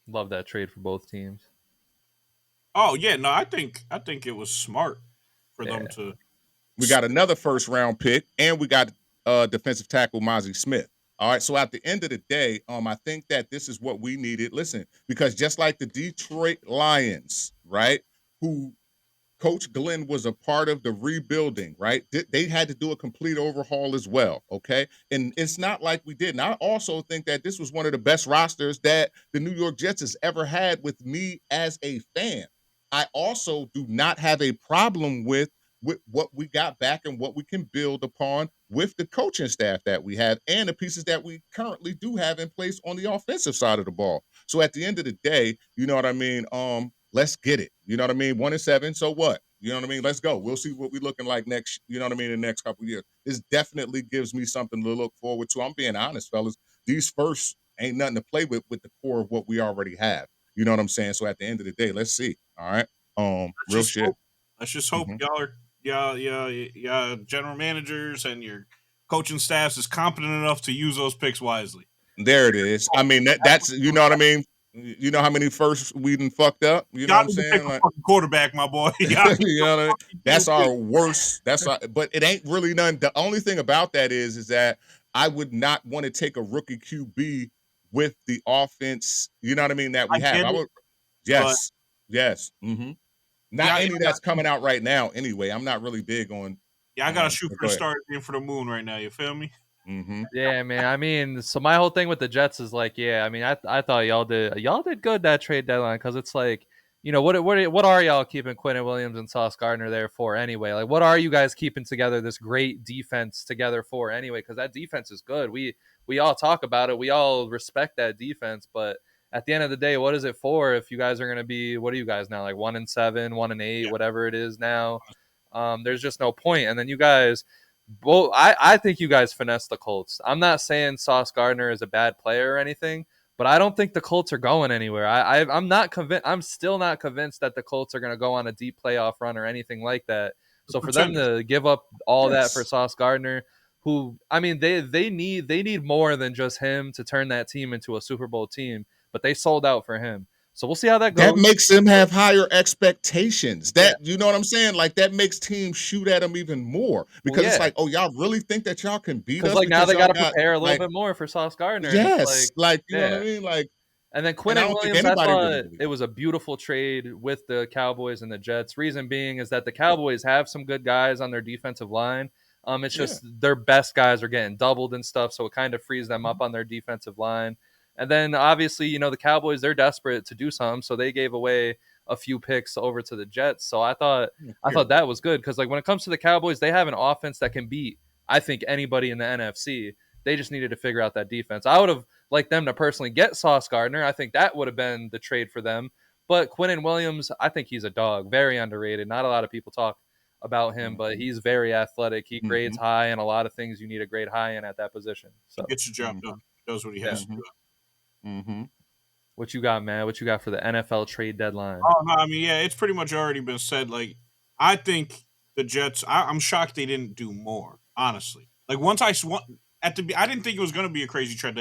Speaker 1: Love that trade for both teams.
Speaker 2: Oh, yeah. No, I think it was smart for them to.
Speaker 3: We got another first-round pick, and we got defensive tackle Mozzie Smith. All right, so at the end of the day, I think that this is what we needed. Listen, because just like the Detroit Lions, right, who Coach Glenn was a part of the rebuilding, right? They had to do a complete overhaul as well, okay? And it's not like we didn't. I also think that this was one of the best rosters that the New York Jets has ever had with me as a fan. I also do not have a problem with what we got back and what we can build upon with the coaching staff that we have and the pieces that we currently do have in place on the offensive side of the ball. So at the end of the day, you know what I mean? Let's get it. You know what I mean? 1-7. So what? You know what I mean? Let's go. We'll see what we're looking like next, you know what I mean, in the next couple of years. This definitely gives me something to look forward to. I'm being honest, fellas. These first ain't nothing to play with the core of what we already have. You know what I'm saying? So at the end of the day, let's see. All right. Real shit.
Speaker 2: Let's just hope y'all general managers and your coaching staffs is competent enough to use those picks wisely.
Speaker 3: There it is. I mean, that's you know what I mean? You know how many firsts we done fucked up? You know what I'm saying?
Speaker 2: Like, quarterback, my boy.
Speaker 3: You know what I mean? That's our worst. But it ain't really none. The only thing about that is that I would not want to take a rookie QB with the offense, you know what I mean, that we have. Yes. Mm-hmm. Not any that's coming out right now anyway. I'm not really big on.
Speaker 2: Yeah, I got to shoot for the stars in for the moon right now. You feel me?
Speaker 3: Mm-hmm.
Speaker 1: Yeah, man. I mean, so my whole thing with the Jets is like, I mean, I thought y'all did good that trade deadline because it's like, what are y'all keeping Quinnen Williams and Sauce Gardner there for anyway? Like, what are you guys keeping together this great defense together for anyway? Because that defense is good. We all talk about it. We all respect that defense, but at the end of the day, what is it for if you guys are going to be, what are you guys now, like 1-7, 1-8, whatever it is now? There's just no point. And then you guys, well, I think you guys finessed the Colts. I'm not saying Sauce Gardner is a bad player or anything, but I don't think the Colts are going anywhere. I'm not convinced. I'm still not convinced that the Colts are going to go on a deep playoff run or anything like that. So for them to give up all that for Sauce Gardner, who, I mean, they need more than just him to turn that team into a Super Bowl team, but they sold out for him. So we'll see how that goes.
Speaker 3: That makes them have higher expectations. That you know what I'm saying? Like that makes teams shoot at them even more because it's like, oh, y'all really think that y'all can beat us?
Speaker 1: Like now they got to
Speaker 3: got,
Speaker 1: prepare a little
Speaker 3: like,
Speaker 1: bit more for Sauce Gardner.
Speaker 3: Yes, like you know what I mean, like.
Speaker 1: And then
Speaker 3: And
Speaker 1: Quinn
Speaker 3: I
Speaker 1: and
Speaker 3: don't think
Speaker 1: Williams, I
Speaker 3: anybody
Speaker 1: thought
Speaker 3: really believes
Speaker 1: it was a beautiful trade with the Cowboys and the Jets. Reason being is that the Cowboys have some good guys on their defensive line. It's just their best guys are getting doubled and stuff, so it kind of frees them up on their defensive line. And then obviously, you know, the Cowboys, they're desperate to do something, so they gave away a few picks over to the Jets. So I thought that was good because like when it comes to the Cowboys, they have an offense that can beat, I think, anybody in the NFC. They just needed to figure out that defense. I would have liked them to personally get Sauce Gardner. I think that would have been the trade for them. But Quinnen Williams, I think he's a dog. Very underrated. Not a lot of people talk about him, but he's very athletic. He grades high in a lot of things you need a grade high in at that position. So
Speaker 2: he gets your job done. He does what he has to do.
Speaker 1: What you got, man? What you got for the NFL trade deadline?
Speaker 2: Oh, no, I mean, yeah, it's pretty much already been said. Like, I think the Jets, I'm shocked they didn't do more, honestly. Like, once I didn't think it was going to be a crazy trade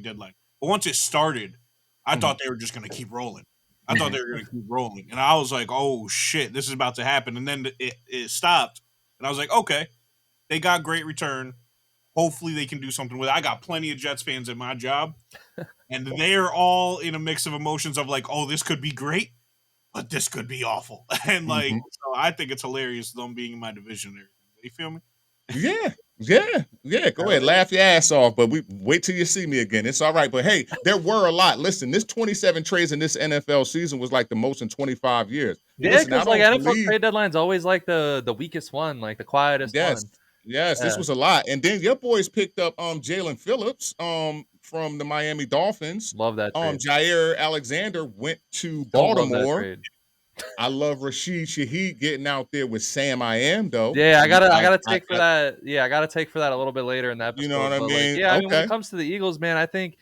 Speaker 2: deadline. But once it started, I thought they were just going to keep rolling. I thought they were going to keep rolling. And I was like, oh, shit, this is about to happen. And then it stopped. And I was like, okay, they got great return. Hopefully they can do something with it. I got plenty of Jets fans at my job. And they're all in a mix of emotions of like, oh, this could be great, but this could be awful. And like, so I think it's hilarious them being in my division and everything. You feel me?
Speaker 3: Yeah. Go ahead, laugh your ass off, but we wait till you see me again. It's all right. But hey, there were a lot. Listen, this 27 trades in this NFL season was like the most in 25 years.
Speaker 1: Yeah, because like NFL trade deadline's always like the weakest one, like the quietest one.
Speaker 3: Yes, this was a lot. And then your boys picked up Jalen Phillips from the Miami Dolphins.
Speaker 1: Love that trade.
Speaker 3: Jair Alexander went to Baltimore. I love Rashid Shaheed getting out there with Sam I Am though.
Speaker 1: Yeah, I gotta take for that. Yeah, I gotta take for that a little bit later in the episode.
Speaker 3: You know what I mean?
Speaker 1: Like, I mean, when it comes to the Eagles, man, I think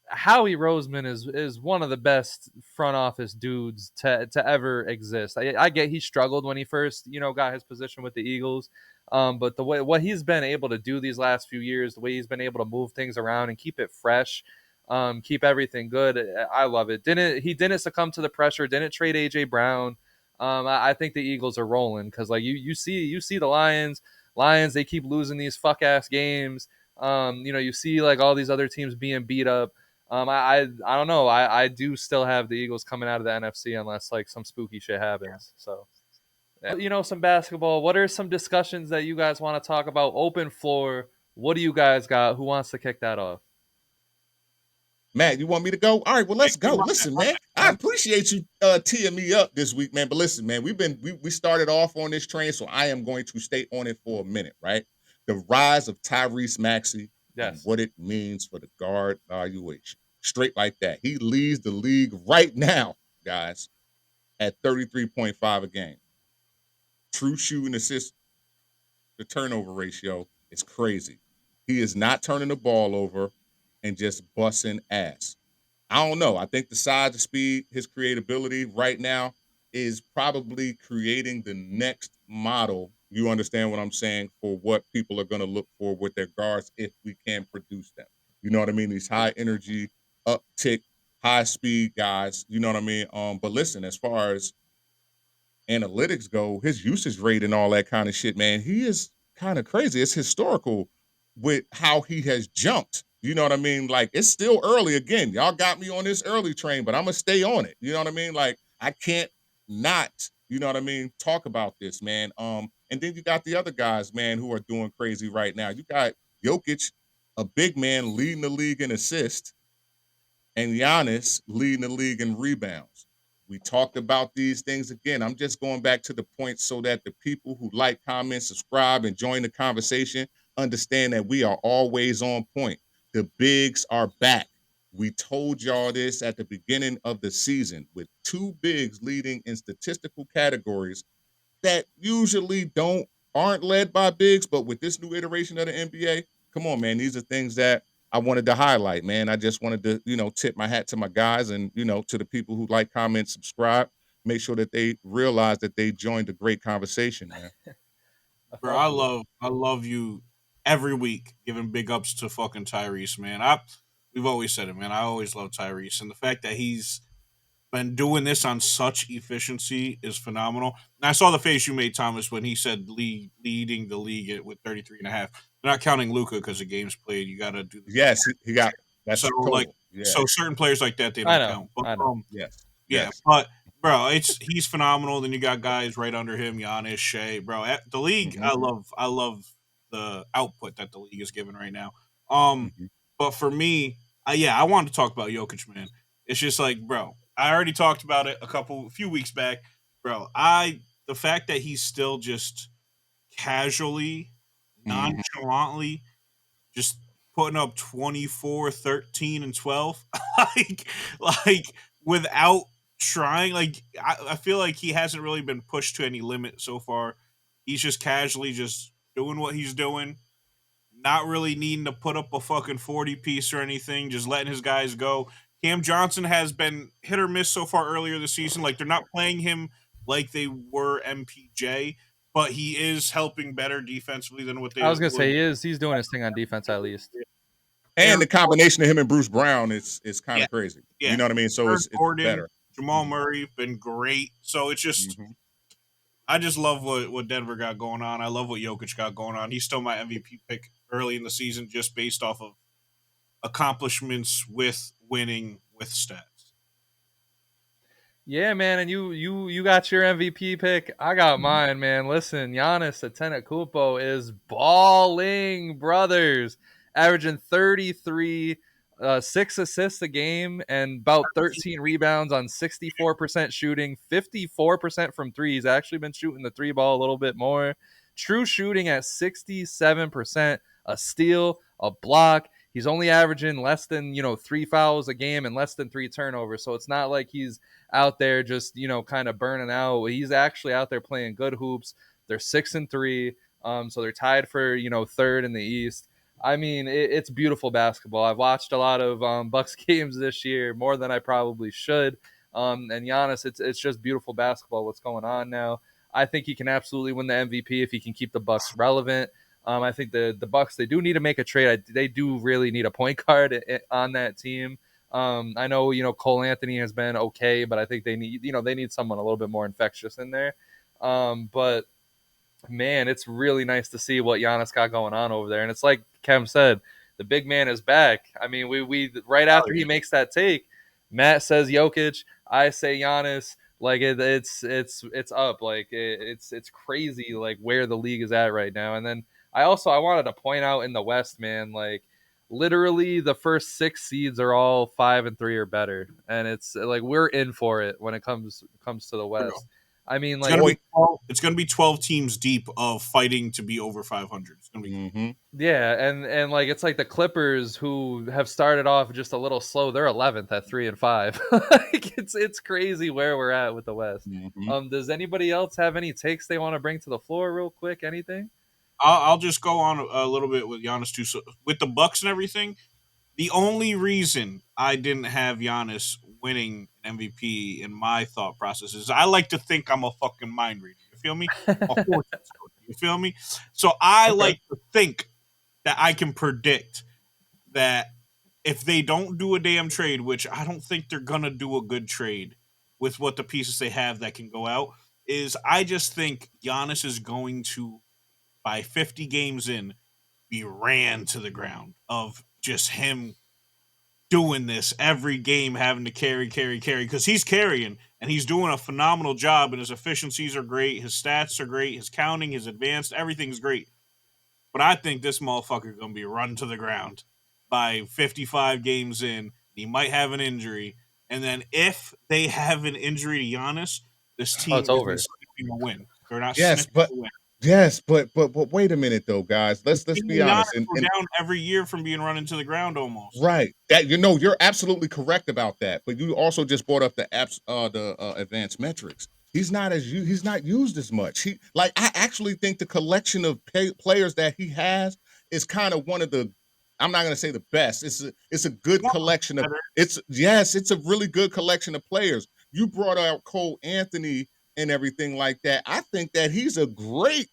Speaker 1: Howie Roseman is one of the best front office dudes to ever exist. I get he struggled when he first, you know, got his position with the Eagles. But the way what he's been able to do these last few years, the way he's been able to move things around and keep it fresh, keep everything good, I love it. He didn't succumb to the pressure, didn't trade AJ Brown. I think the Eagles are rolling because like you see the Lions, they keep losing these fuck ass games. You know, you see like all these other teams being beat up. I don't know. I do still have the Eagles coming out of the NFC unless like some spooky shit happens. So, you know, some basketball. What are some discussions that you guys want to talk about? Open floor. What do you guys got? Who wants to kick that off?
Speaker 3: Matt, you want me to go? All right, well, let's go. Listen, man, I appreciate you teeing me up this week, man. But listen, man, we started off on this train, so I am going to stay on it for a minute, right? The rise of Tyrese Maxey and what it means for the guard valuation. Straight like that. He leads the league right now, guys, at 33.5 a game. True shooting assist to turnover ratio is crazy. He is not turning the ball over and just busting ass. I don't know. I think the size, the speed, his creatability right now is probably creating the next model. You understand what I'm saying? For what people are going to look for with their guards if we can produce them. You know what I mean? These high energy, uptick, high speed guys. You know what I mean? But listen, as far as analytics go, his usage rate and all that kind of shit, man, he is kind of crazy. It's historical with how he has jumped. You know what I mean? Like, it's still early. Again, y'all got me on this early train, but I'm going to stay on it. You know what I mean? Like, I can't not, you know what I mean, talk about this, man. And then you got the other guys, man, who are doing crazy right now. You got Jokic, a big man, leading the league in assists, and Giannis leading the league in rebounds. We talked about these things again. I'm just going back to the point so that the people who like, comment, subscribe, and join the conversation understand that we are always on point. The bigs are back. We told y'all this at the beginning of the season with two bigs leading in statistical categories that usually aren't led by bigs, but with this new iteration of the NBA, come on, man. These are things that I wanted to highlight, man. I just wanted to, you know, tip my hat to my guys and, you know, to the people who like, comment, subscribe, make sure that they realize that they joined a great conversation, man.
Speaker 2: Bro, I love you every week giving big ups to fucking Tyrese, man. We've always said it, man. I always love Tyrese. And the fact that he's And doing this on such efficiency is phenomenal. And I saw the face you made, Thomas, when he said leading the league with 33.5. They're not counting Luka because of games played. You got to do the
Speaker 3: Yes, he got that's
Speaker 2: so like
Speaker 3: total. Yeah.
Speaker 2: so certain players like that they
Speaker 1: I
Speaker 2: don't
Speaker 1: know.
Speaker 2: count. But
Speaker 1: I know.
Speaker 3: Yes.
Speaker 2: yeah,
Speaker 3: Yes.
Speaker 2: but bro, he's phenomenal. Then you got guys right under him, Giannis, Shea, bro. The league,
Speaker 3: Mhm.
Speaker 2: I love the output that the league is giving right now. Um,
Speaker 3: Mhm.
Speaker 2: but for me, I wanted to talk about Jokic, man. It's just like, bro, I already talked about it a few weeks back, bro. The fact that he's still just casually,
Speaker 3: Mhm.
Speaker 2: nonchalantly just putting up 24, 13, and 12 like without trying. Like I feel like he hasn't really been pushed to any limit so far. He's just casually just doing what he's doing, not really needing to put up a fucking 40 piece or anything, just letting his guys go. Cam Johnson has been hit or miss so far earlier this season. Like they're not playing him like they were MPJ, but he is helping better defensively than what they
Speaker 1: I was gonna
Speaker 2: were.
Speaker 1: say he's doing his thing on defense at least.
Speaker 3: And
Speaker 2: Aaron
Speaker 3: the combination of him and Bruce Brown is kind
Speaker 2: Yeah,
Speaker 3: of crazy. You
Speaker 2: yeah.
Speaker 3: know what I mean? So
Speaker 2: Aaron
Speaker 3: it's
Speaker 2: Gordon,
Speaker 3: better.
Speaker 2: Jamal
Speaker 3: Mhm.
Speaker 2: Murray been great. So it's just
Speaker 3: Mhm.
Speaker 2: I just love what Denver got going on. I love what Jokic got going on. He's still my MVP pick early in the season just based off of accomplishments with winning with stats.
Speaker 1: Yeah, man, and you got your MVP pick. I got mine, man. Listen, Giannis Antetokounmpo is balling, brothers, averaging 33, 6 assists a game, and about 13 rebounds on 64% shooting, 54% from three. He's actually been shooting the three ball a little bit more. True shooting at 67%, a steal, a block. He's only averaging less than 3 fouls a game and less than 3 turnovers. So it's not like he's out there just kind of burning out. He's actually out there playing good hoops. They're 6-3, so they're tied for third in the East. I mean, it's beautiful basketball. I've watched a lot of Bucks games this year, more than I probably should. And Giannis, it's just beautiful basketball. What's going on now? I think he can absolutely win the MVP if he can keep the Bucks relevant. I think the Bucks, they do need to make a trade. They do really need a point guard on that team. I know Cole Anthony has been okay, but I think they need someone a little bit more infectious in there. But man, it's really nice to see what Giannis got going on over there. And it's like Kevin said, the big man is back. I mean, we right after he makes that take, Matt says Jokic, I say Giannis. Like it's up. Like it's crazy. Like where the league is at right now. And then I wanted to point out in the West, man, like literally the first 6 seeds are all 5-3 or better, and it's like we're in for it when it comes to the West. I mean,
Speaker 2: It's
Speaker 1: like
Speaker 2: gonna be 12, it's gonna be 12 teams deep of fighting to be over 500. It's gonna be
Speaker 3: Mhm.
Speaker 1: yeah, and like it's like the Clippers who have started off just a little slow. They're 11th at 3-5. Like it's crazy where we're at with the West.
Speaker 3: Mhm.
Speaker 1: Does anybody else have any takes they want to bring to the floor real quick? Anything?
Speaker 2: I'll just go on a little bit with Giannis too. So with the Bucks and everything, the only reason I didn't have Giannis winning an MVP in my thought process is I like to think I'm a fucking mind reader. You feel me? A fortune teller, you feel me? So I
Speaker 1: Okay.
Speaker 2: like to think that I can predict that if they don't do a damn trade, which I don't think they're gonna do a good trade with what the pieces they have that can go out, is I just think Giannis is going to by 50 games in be ran to the ground of just him doing this every game, having to carry, because he's carrying and he's doing a phenomenal job, and his efficiencies are great, his stats are great, his counting, his advanced, everything's great. But I think this motherfucker gonna be run to the ground by 55 games in. He might have an injury, and then if they have an injury to Giannis, this
Speaker 1: Oh,
Speaker 2: team
Speaker 1: it's
Speaker 2: isn't
Speaker 1: over.
Speaker 2: sniffing a win. They're not
Speaker 3: Yes,
Speaker 2: sniffing
Speaker 3: but
Speaker 2: a win.
Speaker 3: yes, but wait a minute though, guys. Let's
Speaker 2: Team
Speaker 3: be
Speaker 2: and Giannis
Speaker 3: honest.
Speaker 2: go
Speaker 3: And
Speaker 2: down every year from being run into the ground almost.
Speaker 3: right, that you're absolutely correct about that. But you also just brought up the advanced metrics. He's not used as much. I actually think the collection of players that he has is kind of one of the. I'm not going to say the best. It's a good
Speaker 2: One of
Speaker 3: collection
Speaker 2: the
Speaker 3: of.
Speaker 2: better.
Speaker 3: It's a really good collection of players. You brought out Cole Anthony and everything like that. I think that he's a great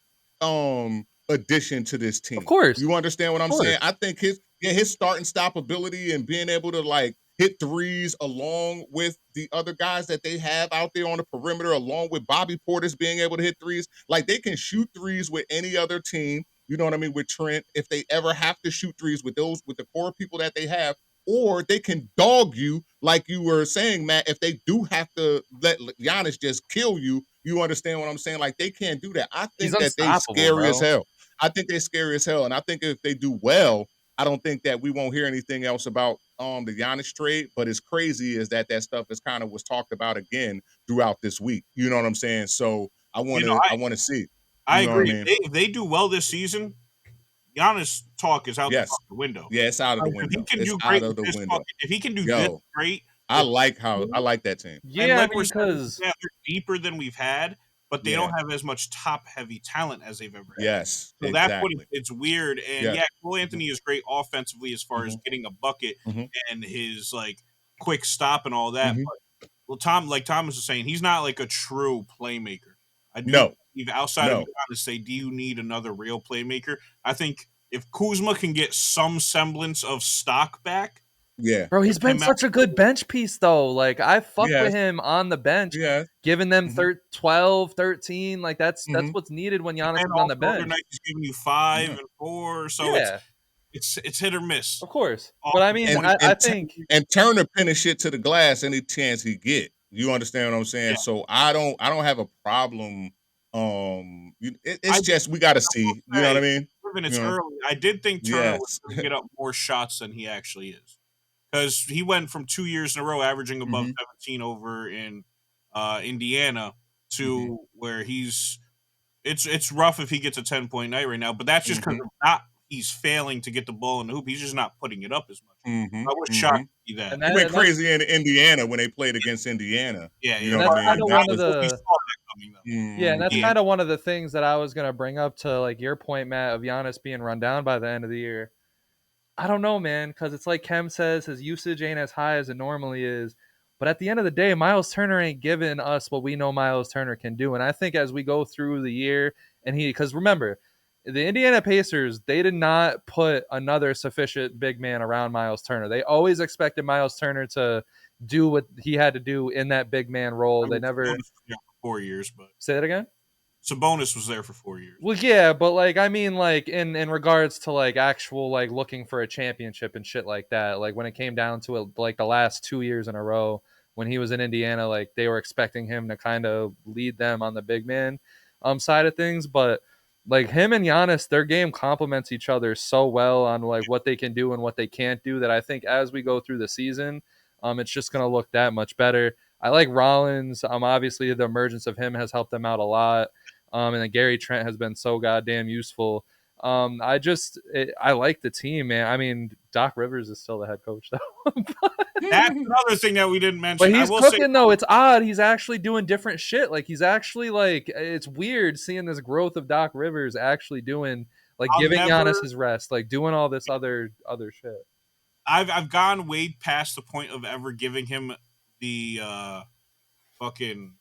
Speaker 3: addition to this
Speaker 1: Of
Speaker 3: team.
Speaker 1: course.
Speaker 3: You understand what
Speaker 1: Of
Speaker 3: I'm saying?
Speaker 1: course.
Speaker 3: I think his start and stop ability and being able to like hit threes along with the other guys that they have out there on the perimeter, along with Bobby Portis being able to hit threes. Like, they can shoot threes with any other team. You know what I mean? With Trent, if they ever have to shoot threes with the core people that they have, or they can dog you, like you were saying, Matt. If they do have to let Giannis just kill you, you understand what I'm saying? Like, they can't do that. I
Speaker 1: He's
Speaker 3: think that they
Speaker 1: unstoppable,
Speaker 3: scary as
Speaker 1: bro.
Speaker 3: hell. I think they're scary as hell, and I think if they do well, I don't think that we won't hear anything else about the Giannis trade. But it's crazy is that stuff is kind of was talked about again throughout this week. You know what I'm saying? So I
Speaker 2: You
Speaker 3: want
Speaker 2: know,
Speaker 3: to see.
Speaker 2: I
Speaker 3: You know what I
Speaker 2: agree.
Speaker 3: mean?
Speaker 2: If they do well this season, Giannis talk is out the
Speaker 3: Yes.
Speaker 2: fucking window.
Speaker 3: Yeah, it's out of the
Speaker 2: If he
Speaker 3: window.
Speaker 2: can
Speaker 3: It's
Speaker 2: do
Speaker 3: out
Speaker 2: great
Speaker 3: of
Speaker 2: with
Speaker 3: the
Speaker 2: this
Speaker 3: window.
Speaker 2: if he can do this
Speaker 3: Yo,
Speaker 2: great,
Speaker 3: I like that team.
Speaker 2: and
Speaker 1: Yeah,
Speaker 2: like we're saying,
Speaker 1: because
Speaker 2: yeah, they're deeper than we've had, but they
Speaker 3: Yeah.
Speaker 2: don't have as much top heavy talent as they've ever had.
Speaker 3: Yes,
Speaker 2: So that's what
Speaker 3: exactly.
Speaker 2: it's weird. And
Speaker 3: Yes.
Speaker 2: yeah, Cole Anthony is great offensively as far as getting a bucket
Speaker 3: Mhm.
Speaker 2: and his like quick stop and all that.
Speaker 3: Mhm.
Speaker 2: But well, Thomas was saying, he's not like a true playmaker. I do
Speaker 3: No.
Speaker 2: believe outside of Giannis, say, do you need another real playmaker? I think if Kuzma can get some semblance of stock back,
Speaker 3: Yeah.
Speaker 1: bro, he's been such a good bench piece, though. Like, I fuck
Speaker 3: Yes.
Speaker 1: with him on the bench,
Speaker 3: Yes.
Speaker 1: giving them
Speaker 3: Mhm.
Speaker 1: 12, 13. Like, that's
Speaker 3: Mhm.
Speaker 1: what's needed when Giannis
Speaker 2: and
Speaker 1: is on the
Speaker 2: also other
Speaker 1: bench.
Speaker 2: nights he's giving you 5
Speaker 3: Yeah.
Speaker 2: and 4, so
Speaker 1: Yeah,
Speaker 2: it's hit or miss.
Speaker 1: of course.
Speaker 2: Off
Speaker 1: But I
Speaker 2: the
Speaker 1: mean,
Speaker 2: 20
Speaker 1: I think
Speaker 3: And Turner pinning shit to the glass any chance he get. You understand what I'm saying?
Speaker 2: Yeah.
Speaker 3: So I don't have a problem. It's
Speaker 2: I
Speaker 3: just we got to
Speaker 2: I will
Speaker 3: see. You know what I
Speaker 2: say,
Speaker 3: mean?
Speaker 2: given it's
Speaker 3: You know?
Speaker 2: early, I did think Turner was
Speaker 3: Yes.
Speaker 2: going to get up more shots than he actually is, because he went from 2 years in a row averaging above
Speaker 3: Mhm.
Speaker 2: 17 over in Indiana to where it's rough if he gets a 10-point night right now, but that's just because not he's failing to get the ball in the hoop. He's just not putting it up as much. I was shocked to see that.
Speaker 1: and
Speaker 3: He went
Speaker 1: that's
Speaker 3: crazy in Indiana when they played against Indiana.
Speaker 2: Yeah,
Speaker 3: You
Speaker 2: yeah.
Speaker 3: know
Speaker 1: and
Speaker 3: what
Speaker 1: that's
Speaker 3: I
Speaker 1: kind
Speaker 3: mean?
Speaker 1: of
Speaker 3: That
Speaker 1: one of
Speaker 3: was
Speaker 2: We
Speaker 1: the
Speaker 2: saw that coming though.
Speaker 1: yeah, and that's
Speaker 3: Mhm.
Speaker 1: kind of one of the things that I was gonna bring up to like your point, Matt, of Giannis being run down by the end of the year. I don't know, man, because it's like Kem says, his usage ain't as high as it normally is. But at the end of the day, Miles Turner ain't giving us what we know Miles Turner can do. And I think as we go through the year, because remember, the Indiana Pacers, they did not put another sufficient big man around Miles Turner. They always expected Miles Turner to do what he had to do in that big man role.
Speaker 2: I
Speaker 1: They
Speaker 2: mean,
Speaker 1: never
Speaker 2: Sabonis was there for 4 years, but
Speaker 1: say that again.
Speaker 2: Sabonis was there for 4 years.
Speaker 1: Well, yeah, but like I mean, like in regards to like actual like looking for a championship and shit like that. Like when it came down to it, like the last 2 years in a row when he was in Indiana, like they were expecting him to kind of lead them on the big man side of things. But like him and Giannis, their game complements each other so well on like what they can do and what they can't do that I think as we go through the season, it's just gonna look that much better. I like Rollins. Obviously the emergence of him has helped them out a lot. And then Gary Trent has been so goddamn useful. I like the team, man. I mean, Doc Rivers is still the head coach, though.
Speaker 2: That's another thing that we didn't mention.
Speaker 1: But
Speaker 2: I
Speaker 1: he's
Speaker 2: will say,
Speaker 1: cooking, though. It's odd. He's actually doing different shit. Like, he's actually, like, it's weird seeing this growth of Doc Rivers actually doing, like,
Speaker 2: I'll
Speaker 1: giving
Speaker 2: never-
Speaker 1: Giannis his rest, like, doing all this other shit.
Speaker 2: I've gone way past the point of ever giving him the fucking,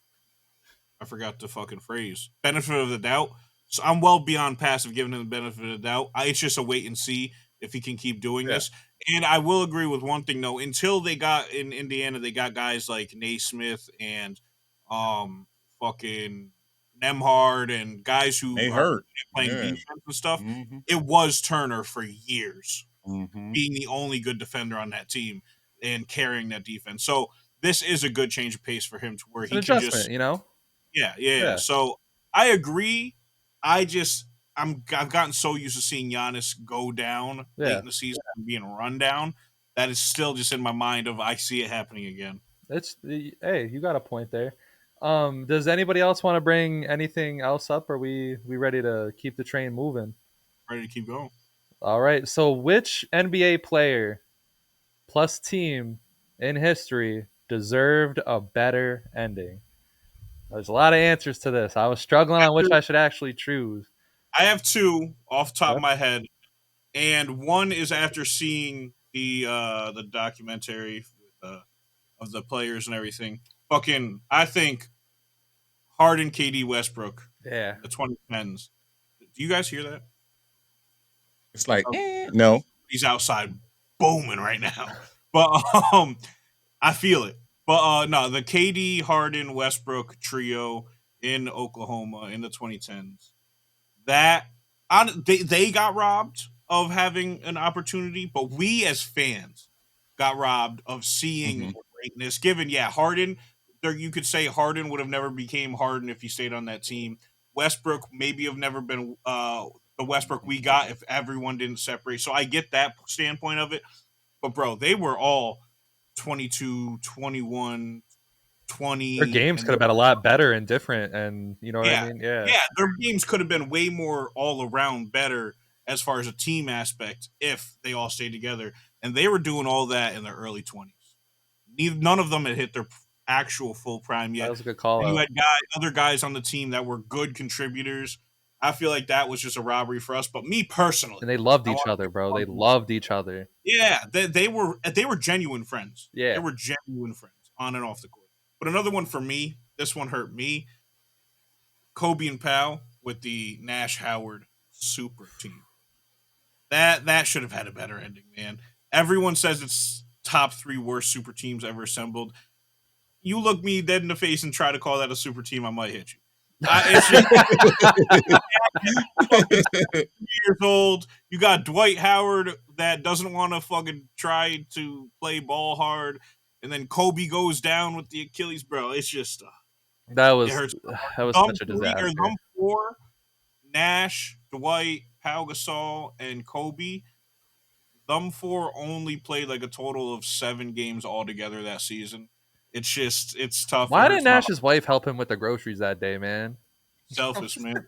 Speaker 2: I forgot the fucking phrase, benefit of the doubt. So I'm well beyond past of giving him the benefit of the doubt. It's just a wait and see if he can keep doing this. And I will agree with one thing though. Until they got in Indiana, they got guys like Naismith and fucking Nemhard and guys who
Speaker 3: They
Speaker 2: are
Speaker 3: hurt.
Speaker 2: playing
Speaker 3: Yeah.
Speaker 2: defense and stuff.
Speaker 3: Mhm.
Speaker 2: It was Turner for years
Speaker 3: Mhm.
Speaker 2: being the only good defender on that team and carrying that defense. So this is a good change of pace for him to where
Speaker 1: It's
Speaker 2: he
Speaker 1: an
Speaker 2: can
Speaker 1: adjustment,
Speaker 2: just
Speaker 1: you know?
Speaker 2: yeah. So I agree. I've gotten so used to seeing Giannis go down late in the season and being run down that it's still just in my mind of I see it happening again.
Speaker 1: Hey, you got a point there. Does anybody else want to bring anything else up? Or we ready to keep the train moving?
Speaker 2: Ready to keep going.
Speaker 1: All right. So, which NBA player plus team in history deserved a better ending? There's a lot of answers to this. I was struggling on which I should actually choose.
Speaker 2: I have two off the top
Speaker 1: Okay.
Speaker 2: of my head, and one is after seeing the documentary of the players and everything. I think Harden, KD, Westbrook,
Speaker 1: Yeah.
Speaker 2: the 2010s. Do you guys hear that?
Speaker 3: It's like, no.
Speaker 2: He's outside booming right now. But I feel it. But no, the KD, Harden, Westbrook trio in Oklahoma in the 2010s. They got robbed of having an opportunity, but we as fans got robbed of seeing greatness. Given, Harden, there you could say Harden would have never became Harden if he stayed on that team. Westbrook maybe have never been the Westbrook we got if everyone didn't separate. So I get that standpoint of it. But bro, they were all 22, 21, 20.
Speaker 1: Their games could have been a lot better and different, and you know what I mean?
Speaker 2: Yeah, their games could have been way more all around better as far as a team aspect if they all stayed together. And they were doing all that in their early 20s. None of them had hit their actual full prime yet.
Speaker 1: That was a good call.
Speaker 2: And you had other guys on the team that were good contributors. I feel like that was just a robbery for us. But me personally,
Speaker 1: and they loved each other, bro. They loved each other.
Speaker 2: Yeah, they were genuine friends.
Speaker 1: Yeah,
Speaker 2: they were genuine friends on and off the court. But another one for me, this one hurt me. Kobe and Powell with the Nash Howard super team. That should have had a better ending, man. Everyone says it's top 3 worst super teams ever assembled. You look me dead in the face and try to call that a super team, I might hit you. It's just, years old. You got Dwight Howard that doesn't want to fucking try to play ball hard, and then Kobe goes down with the Achilles, bro. It's just
Speaker 1: that was such a disaster.
Speaker 2: Them 4, Nash, Dwight, Pau Gasol, and Kobe. Them 4 only played like a total of 7 games altogether that season. It's tough.
Speaker 1: Why didn't Nash's wife help him with the groceries that day, man?
Speaker 2: Selfish, man.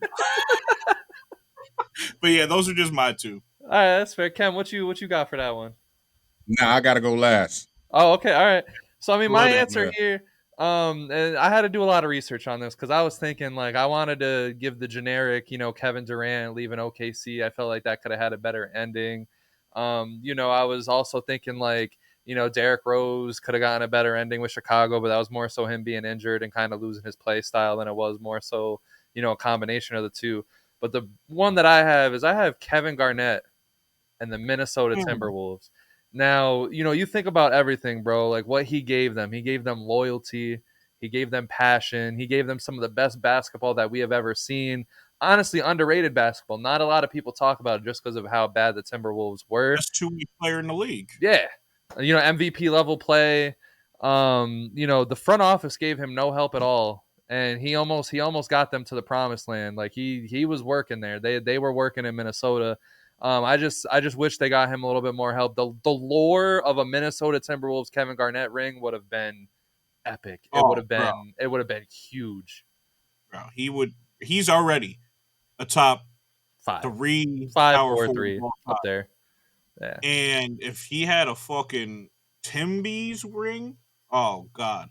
Speaker 2: But yeah, those are just my 2.
Speaker 1: All right, that's fair. Ken, what you got for that one?
Speaker 3: Nah, I gotta go last.
Speaker 1: Oh, okay, all right. So I mean, my answer here, and I had to do a lot of research on this because I was thinking like I wanted to give the generic, Kevin Durant leaving OKC. I felt like that could have had a better ending. I was also thinking like, Derrick Rose could have gotten a better ending with Chicago, but that was more so him being injured and kind of losing his play style than it was more so, a combination of the two. But the one that I have Kevin Garnett and the Minnesota Timberwolves. Now, you think about everything, bro, like what he gave them. He gave them loyalty. He gave them passion. He gave them some of the best basketball that we have ever seen. Honestly, underrated basketball. Not a lot of people talk about it just because of how bad the Timberwolves were.
Speaker 2: Best 2-week player in the league.
Speaker 1: Yeah. MVP level play. The front office gave him no help at all. And he almost got them to the promised land. Like he was working there. They were working in Minnesota. I just wish they got him a little bit more help. The lore of a Minnesota Timberwolves Kevin Garnett ring would have been epic. It would have been huge.
Speaker 2: Bro, he's already a top
Speaker 1: 5,
Speaker 2: 3,
Speaker 1: 5,
Speaker 2: power
Speaker 1: 4, 3 up there. Yeah.
Speaker 2: And if he had a fucking Timbies ring, oh god,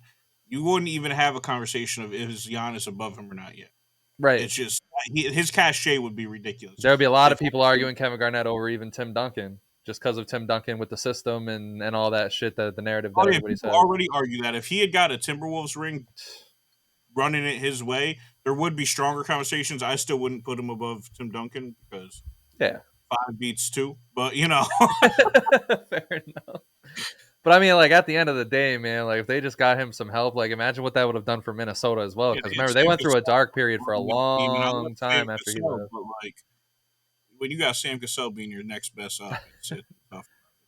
Speaker 2: you wouldn't even have a conversation of is Giannis above him or not yet.
Speaker 1: Right.
Speaker 2: It's just his cachet would be ridiculous.
Speaker 1: There would be a lot of people arguing Kevin Garnett over even Tim Duncan, just because of Tim Duncan with the system and all that shit, that the narrative that everybody said.
Speaker 2: Already argue that if he had got a Timberwolves ring running it his way, there would be stronger conversations. I still wouldn't put him above Tim Duncan because 5 beats 2, but
Speaker 1: fair enough. But I mean, like at the end of the day, man, like if they just got him some help, like imagine what that would have done for Minnesota as well. Because remember, they went through a dark period for a long time after he left.
Speaker 2: But like when you got Sam Cassell being your next best up, it's tough.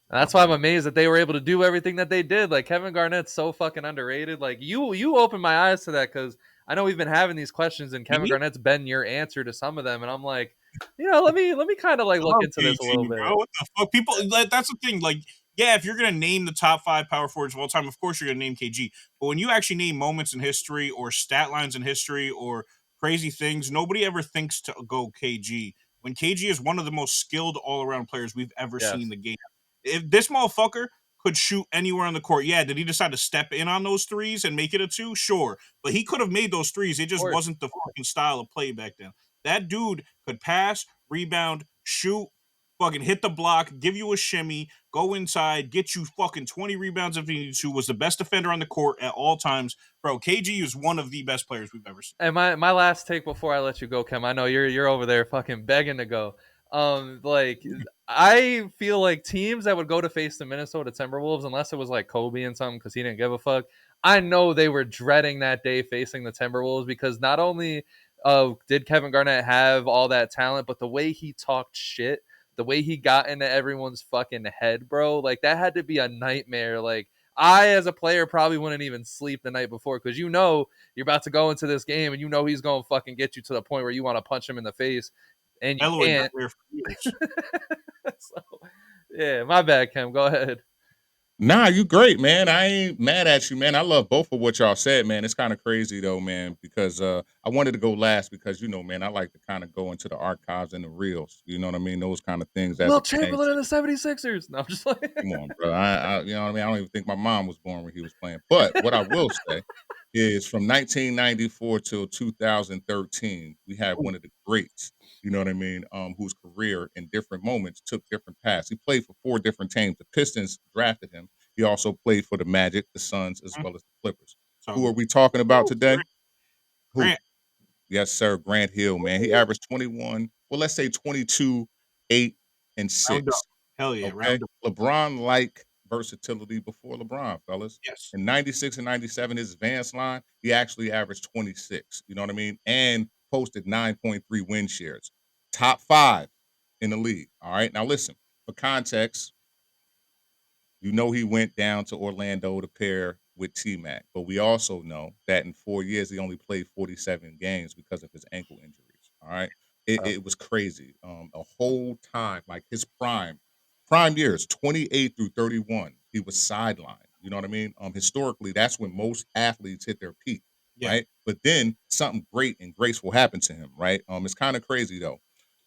Speaker 1: That's why I'm amazed that they were able to do everything that they did. Like Kevin Garnett's so fucking underrated. Like you opened my eyes to that because I know we've been having these questions and Kevin Garnett's been your answer to some of them, and I'm like, let me kind of like look into this a little bit.
Speaker 2: Bro, what the fuck? People, that's the thing. Like, yeah, if you're gonna name the top 5 power forwards of all time, of course you're gonna name KG. But when you actually name moments in history or stat lines in history or crazy things, nobody ever thinks to go KG. When KG is one of the most skilled all-around players we've ever seen in the game. If this motherfucker could shoot anywhere on the court, did he decide to step in on those threes and make it a 2? Sure. But he could have made those threes. It just wasn't the fucking style of play back then. That dude could pass, rebound, shoot, fucking hit the block, give you a shimmy, go inside, get you fucking 20 rebounds if he needed to, was the best defender on the court at all times. Bro, KG is one of the best players we've ever seen.
Speaker 1: And my last take before I let you go, Kim, I know you're over there fucking begging to go. Like I feel like teams that would go to face the Minnesota Timberwolves, unless it was like Kobe and something, because he didn't give a fuck. I know they were dreading that day facing the Timberwolves because not only did Kevin Garnett have all that talent, but the way he talked shit, the way he got into everyone's fucking head, bro, like that had to be a nightmare. Like I, as a player, probably wouldn't even sleep the night before because you know you're about to go into this game and you know he's going to fucking get you to the point where you want to punch him in the face and you
Speaker 2: Elway
Speaker 1: can't.
Speaker 2: nightmare for years.
Speaker 1: So, yeah, my bad, Kim. Go ahead.
Speaker 3: Nah, you great, man. I ain't mad at you, man. I love both of what y'all said, man. It's kind of crazy though, man, because I wanted to go last because man, I like to kind of go into the archives and the reels. You know what I mean? Those kind of things as
Speaker 1: Will
Speaker 3: it pertains
Speaker 1: Chamberlain
Speaker 3: to
Speaker 1: and the 76ers. No, I'm just like
Speaker 3: come on, bro. You know what I mean? I don't even think my mom was born when he was playing. But what I will say is from 1994 till 2013, we had one of the greats, you know what I mean, whose career in different moments took different paths. He played for 4 different teams. The Pistons drafted him. He also played for the Magic, the Suns, as well as the Clippers.
Speaker 2: So
Speaker 3: Who are we talking about today? Who?
Speaker 2: Grant.
Speaker 3: Yes, sir. Grant Hill, man. He averaged 21, well, let's say 22, 8, and
Speaker 2: Round up.
Speaker 3: 6.
Speaker 2: Hell yeah,
Speaker 3: Okay.
Speaker 2: round up.
Speaker 3: LeBron like versatility before LeBron, fellas.
Speaker 2: Yes.
Speaker 3: In 96 and 97, his advanced line, he actually averaged 26. You know what I mean? And posted 9.3 win shares. Top 5 in the league. All right. Now listen, for context, he went down to Orlando to pair with T-Mac. But we also know that in 4 years, he only played 47 games because of his ankle injuries. All right. It was crazy. A whole time, like his prime years, 28 through 31, he was sidelined. You know what I mean? Historically, that's when most athletes hit their peak,
Speaker 2: Yeah.
Speaker 3: right? But then something great and graceful happened to him, right? It's kind of crazy though.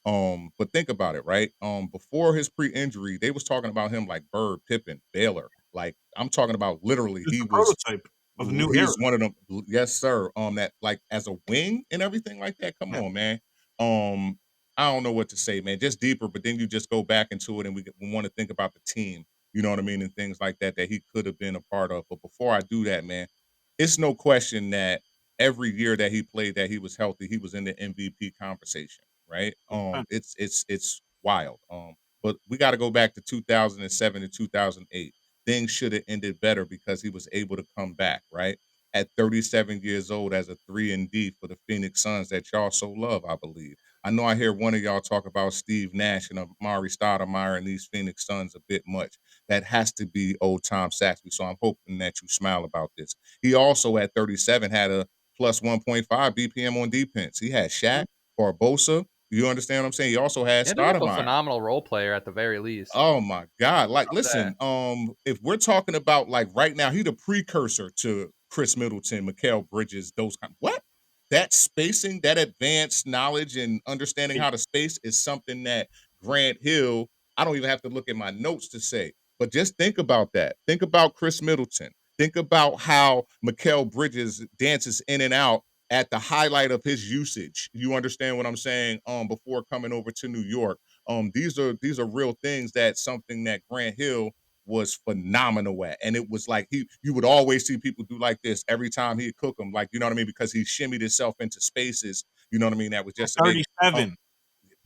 Speaker 3: But think about it, right? Before his pre-injury, they was talking about him like Bird, Pippen, Baylor. Like I'm talking about literally,
Speaker 2: He's the prototype of the new
Speaker 3: he
Speaker 2: era.
Speaker 3: was one of them. Yes, sir. That like as a wing and everything like that. Come
Speaker 2: Yeah.
Speaker 3: on, man. Um, I don't know what to say, man. Just deeper, but then you just go back into it, and we want to think about the team. You know what I mean, and things like that he could have been a part of. But before I do that, man, it's no question that every year that he played, that he was healthy, he was in the MVP conversation, right? It's wild. But we got to go back to 2007 and 2008. Things should have ended better because he was able to come back, right? At 37 years old as a 3 and D for the Phoenix Suns that y'all so love, I believe. I know I hear one of y'all talk about Steve Nash and Amari Stoudemire and these Phoenix Suns a bit much. That has to be old Tom Saxby. So I'm hoping that you smile about this. He also at 37 had a plus 1.5 BPM on defense. He had Shaq, Barbosa. You understand what I'm saying? He also had
Speaker 1: ended up a
Speaker 3: Stoudemire.
Speaker 1: phenomenal role player at the very least.
Speaker 3: Oh my God. Like,
Speaker 1: Love
Speaker 3: listen, if we're talking about like right now, he the precursor to Chris Middleton, Mikal Bridges, those kind. What? That spacing, that advanced knowledge and understanding how to space is something that Grant Hill, I don't even have to look at my notes to say, but just think about that. Think about Chris Middleton. Think about how Mikal Bridges dances in and out at the highlight of his usage. You understand what I'm saying? Before coming over to New York. These are real things, that something that Grant Hill was phenomenal at. And it was like you would always see people do like this every time he'd cook them, like, you know what I mean? Because he shimmied himself into spaces, you know what I mean? That was
Speaker 2: At
Speaker 3: just amazing.
Speaker 2: 37.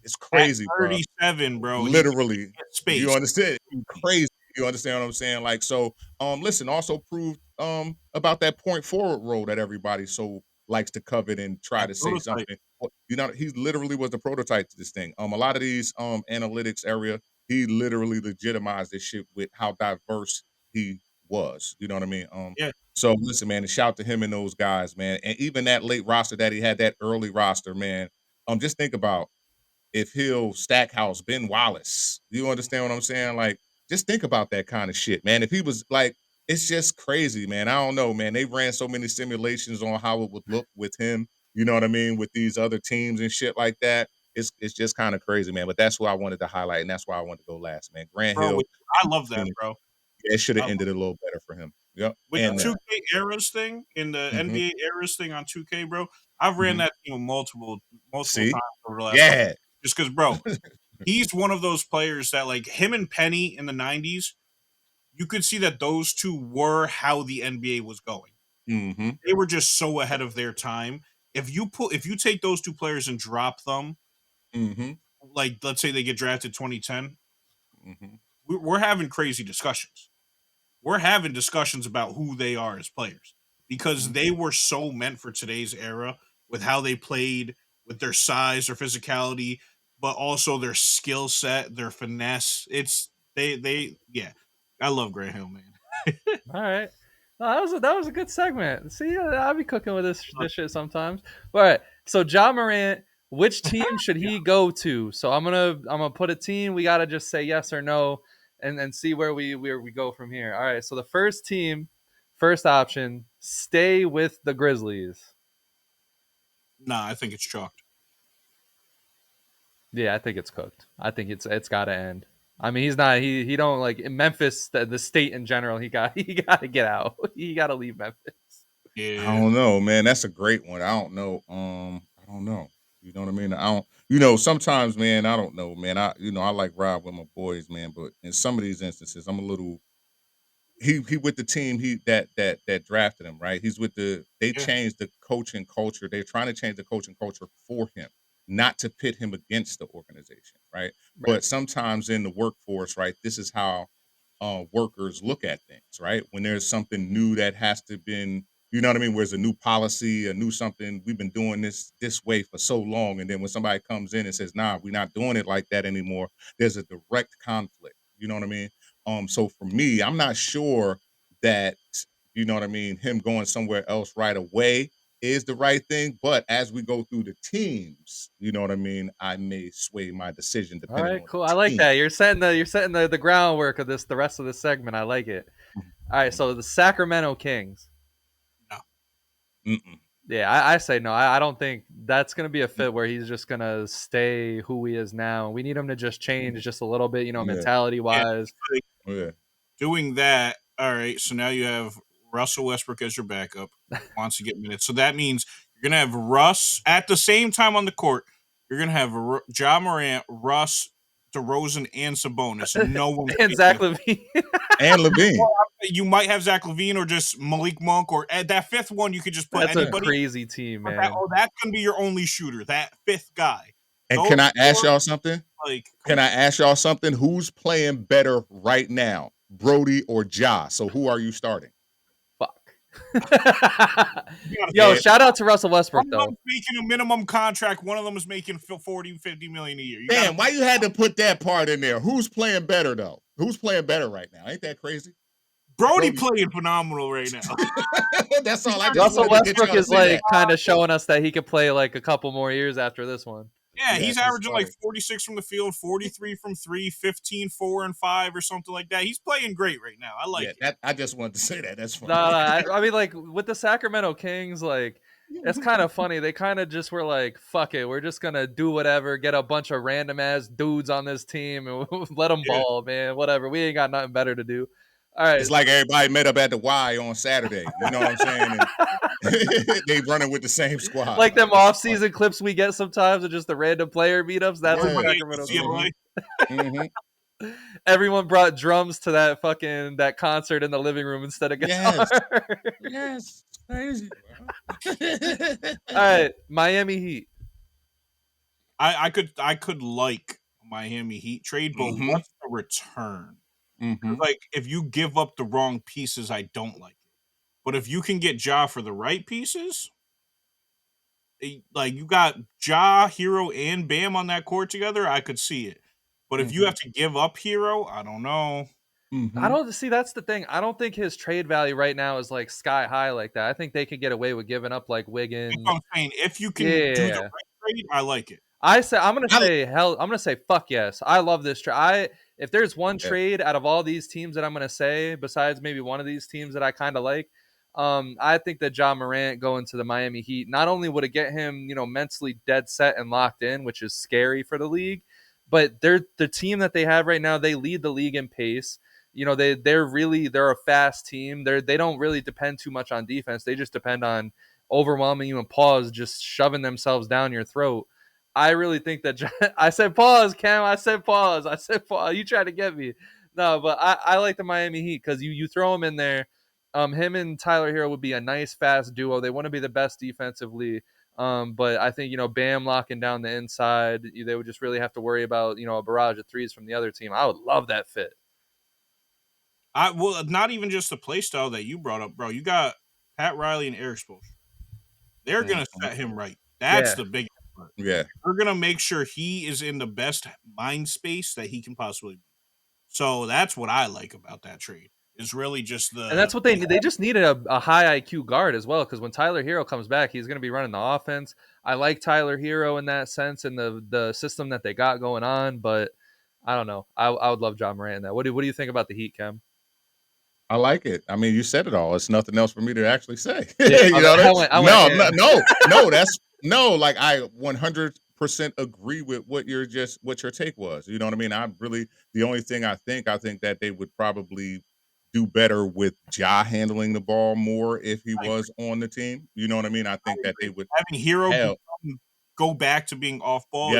Speaker 3: It's
Speaker 2: At
Speaker 3: crazy, bro.
Speaker 2: 37, bro.
Speaker 3: Literally.
Speaker 2: He get
Speaker 3: You
Speaker 2: space.
Speaker 3: understand? Crazy. You understand what I'm saying? Like, so listen, also proved about that point forward role that everybody so likes to covet and try
Speaker 2: That
Speaker 3: to say
Speaker 2: prototype.
Speaker 3: something. You know, he literally was the prototype to this thing. A lot of these analytics area, he literally legitimized this shit with how diverse he was. You know what I mean?
Speaker 2: Yeah.
Speaker 3: So listen, man, and shout to him and those guys, man. And even that late roster that he had, that early roster, man. Just think about if Hill, Stackhouse, Ben Wallace. You understand what I'm saying? Like, just think about that kind of shit, man. If he was like, it's just crazy, man. I don't know, man. They ran so many simulations on how it would look with him. You know what I mean? With these other teams and shit like that. It's just kind of crazy, man. But that's who I wanted to highlight, and that's why I wanted to go last, man. Grant
Speaker 2: Bro,
Speaker 3: Hill.
Speaker 2: I love that, bro.
Speaker 3: It should have
Speaker 2: I
Speaker 3: ended a little better for him. Yep.
Speaker 2: With
Speaker 3: And
Speaker 2: the 2K eras thing in the
Speaker 3: mhm,
Speaker 2: NBA eras thing on 2K, bro, I've ran
Speaker 3: mhm.
Speaker 2: that team multiple
Speaker 3: See,
Speaker 2: times over the last couple.
Speaker 3: yeah.
Speaker 2: Just because, bro, he's one of those players that, like him and Penny in the 90s, you could see that those two were how the NBA was going.
Speaker 3: Mm-hmm.
Speaker 2: They were just so ahead of their time. If you take those two players and drop them
Speaker 3: Mm-hmm.
Speaker 2: like let's say they get drafted 2010,
Speaker 3: Mm-hmm.
Speaker 2: we're having crazy discussions. We're having discussions about who they are as players because they were so meant for today's era with how they played, with their size, their physicality, but also their skill set, their finesse. It's they yeah. I love Grant Hill, man.
Speaker 1: All right. No, that was a good segment. See, I'll be cooking with this shit sometimes. All right. So Ja Morant, which team should he go to? So I'm gonna put a team. We gotta just say yes or no, and see where we go from here. All right. So the first team, first option, stay with the Grizzlies.
Speaker 2: Nah, I think it's chalked.
Speaker 1: Yeah, I think it's cooked. I think it's got to end. I mean, he's not. He don't like in Memphis. The state in general. He got to get out. He got to leave Memphis.
Speaker 3: I
Speaker 2: Yeah.
Speaker 3: don't know, man. That's a great one. I don't know. I don't know. You know what I mean? I don't. Sometimes, man, I don't know, man. I like ride with my boys, man. But in some of these instances, I'm a little. He with the team that drafted him, right? He's with they
Speaker 2: Yeah.
Speaker 3: changed the coaching culture. They're trying to change the coaching culture for him, not to pit him against the organization, right?
Speaker 1: Right.
Speaker 3: But sometimes in the workforce, right, this is how workers look at things, right? When there's something new that has to been, you know what I mean? Where's a new policy, a new something, we've been doing this way for so long, and then when somebody comes in and says, "Nah, we're not doing it like that anymore," there's a direct conflict. You know what I mean? So for me, I'm not sure that, you know what I mean, him going somewhere else right away is the right thing. But as we go through the teams, you know what I mean, I may sway my decision
Speaker 1: All
Speaker 3: depending
Speaker 1: right.
Speaker 3: on
Speaker 1: Cool. I
Speaker 3: the
Speaker 1: like
Speaker 3: team.
Speaker 1: that. You're setting the groundwork of the rest of the segment. I like it. All right.
Speaker 3: Mhm.
Speaker 1: So the Sacramento Kings.
Speaker 2: No.
Speaker 3: Mm-mm.
Speaker 1: Yeah, I say no. I don't think that's going to be a fit where he's just going to stay who he is now. We need him to just change just a little bit,
Speaker 3: Yeah,
Speaker 1: mentality
Speaker 2: Yeah.
Speaker 1: wise.
Speaker 2: Like,
Speaker 3: yeah.
Speaker 2: doing that, all right. So now you have Russell Westbrook as your backup, wants to get minutes. So that means you're gonna have Russ at the same time on the court. You're gonna have Ja Morant, Russ, DeRozan, and Sabonis, and no one's
Speaker 1: And
Speaker 2: taking
Speaker 1: Zach
Speaker 2: it.
Speaker 1: Levine.
Speaker 3: And Levine.
Speaker 2: You might have Zach Levine or just Malik Monk, or at that fifth one, you could just put
Speaker 1: That's a
Speaker 2: anybody.
Speaker 1: crazy team,
Speaker 2: But
Speaker 1: man.
Speaker 2: that's gonna be your only shooter. That fifth guy.
Speaker 3: And
Speaker 2: Those
Speaker 3: can I ask
Speaker 2: four,
Speaker 3: y'all something?
Speaker 2: like,
Speaker 3: Can I ask y'all something? Who's playing better right now, Brody or Ja? So who are you starting?
Speaker 1: Fuck.
Speaker 2: you gotta
Speaker 1: Yo,
Speaker 3: And,
Speaker 1: shout out to Russell
Speaker 2: One
Speaker 1: Westbrook
Speaker 2: of
Speaker 1: though.
Speaker 2: them's making a minimum contract. One of them is making 40, 50 million a year. You got
Speaker 3: damn, why you had to put that part in there? Who's playing better though? Who's playing better right now? Ain't that crazy?
Speaker 2: Brody
Speaker 3: Brody.
Speaker 2: playing phenomenal right now.
Speaker 3: That's all. I just
Speaker 1: Russell
Speaker 3: wanted to get
Speaker 1: Westbrook
Speaker 3: y'all to
Speaker 1: is
Speaker 3: say
Speaker 1: like
Speaker 3: that.
Speaker 1: kind of showing us that he could play like a couple more years after this one.
Speaker 2: Yeah,
Speaker 3: Yeah,
Speaker 2: he's
Speaker 3: it's
Speaker 2: averaging like
Speaker 3: funny.
Speaker 2: 46 from the field, 43 from three, 15, 4, and 5 or something like that. He's playing great right now. I like
Speaker 3: Yeah,
Speaker 2: it.
Speaker 3: that I just wanted to say that. That's
Speaker 1: No,
Speaker 3: funny.
Speaker 1: I mean, like with the Sacramento Kings, like it's kind of funny. They kind of just were like, "Fuck it, we're just gonna do whatever, get a bunch of random ass dudes on this team and let them
Speaker 2: Yeah.
Speaker 1: ball, man. Whatever. We ain't got nothing better to do." All right,
Speaker 3: It's like everybody met up at the Y on Saturday. You know what I'm saying? And they running with the same squad.
Speaker 1: like them
Speaker 3: Like it's funny.
Speaker 1: off-season clips we get sometimes of just the random player meetups. That's the
Speaker 3: Yeah.
Speaker 1: Sacramento
Speaker 2: UCLA.
Speaker 1: Kings.
Speaker 3: Hmm.
Speaker 1: Everyone brought drums to that concert in the living room instead of guitar.
Speaker 3: Yes. Yes. It's crazy, bro.
Speaker 1: All right, Miami Heat.
Speaker 2: I could like Miami Heat trade, but
Speaker 3: Hmm.
Speaker 2: what's the return?
Speaker 3: Hmm.
Speaker 2: Like if you give up the wrong pieces, I don't like it. But if you can get Ja for the right pieces, like you got Ja, Hero, and Bam on that court together, I could see it. But if you
Speaker 3: Hmm.
Speaker 2: have to give up Hero, I don't know.
Speaker 1: I
Speaker 3: Hmm.
Speaker 1: don't see that's the thing. I don't think his trade value right now is like sky high like that. I think they could get away with giving up like
Speaker 2: That's what
Speaker 1: Wiggins.
Speaker 2: I'm saying. If you can do the
Speaker 1: Yeah.
Speaker 2: right trade, I like it.
Speaker 3: I,
Speaker 1: I'm gonna say fuck yes. I love this trade. If there's one
Speaker 3: yeah.
Speaker 1: trade out of all these teams that I'm gonna say, besides maybe one of these teams that I kind of like, I think that Ja Morant going to the Miami Heat, not only would it get him, mentally dead set and locked in, which is scary for the league, but they're the team that they have right now, they lead the league in pace. They're a fast team. They don't really depend too much on defense. They just depend on overwhelming you and pause, just shoving themselves down your throat. I really think that I said pause, Cam. I said pause. I said pause. You tried to get me. No, but I like the Miami Heat because you throw him in there. Him and Tyler Hero would be a nice fast duo. They want to be the best defensively. But I think, Bam locking down the inside, they would just really have to worry about, a barrage of threes from the other team. I would love that fit.
Speaker 2: Well, not even just the play style that you brought up, bro. You got Pat Riley and Eric Spoelstra. They're gonna set him right. That's the biggest part.
Speaker 3: Yeah.
Speaker 2: They're gonna make sure he is in the best mind space that he can possibly be. So that's what I like about that trade. Is really just
Speaker 1: and that's what they need. They just needed a high IQ guard as well, because when Tyler Hero comes back, he's going to be running the offense. I like Tyler Hero in that sense and the system that they got going on, but I don't know. I would love Ja Morant in that. What do you think about the Heat, Kem?
Speaker 3: I like it. I mean, you said it all. It's nothing else for me to actually say.
Speaker 1: Yeah,
Speaker 3: you know what I mean?
Speaker 1: No.
Speaker 3: Like I 100% agree with what your take was. You know what I mean? The only thing I think that they would probably do better with Ja handling the ball more if he was on the team. You know what I mean? I think that they would
Speaker 2: having Hero go back to being off ball.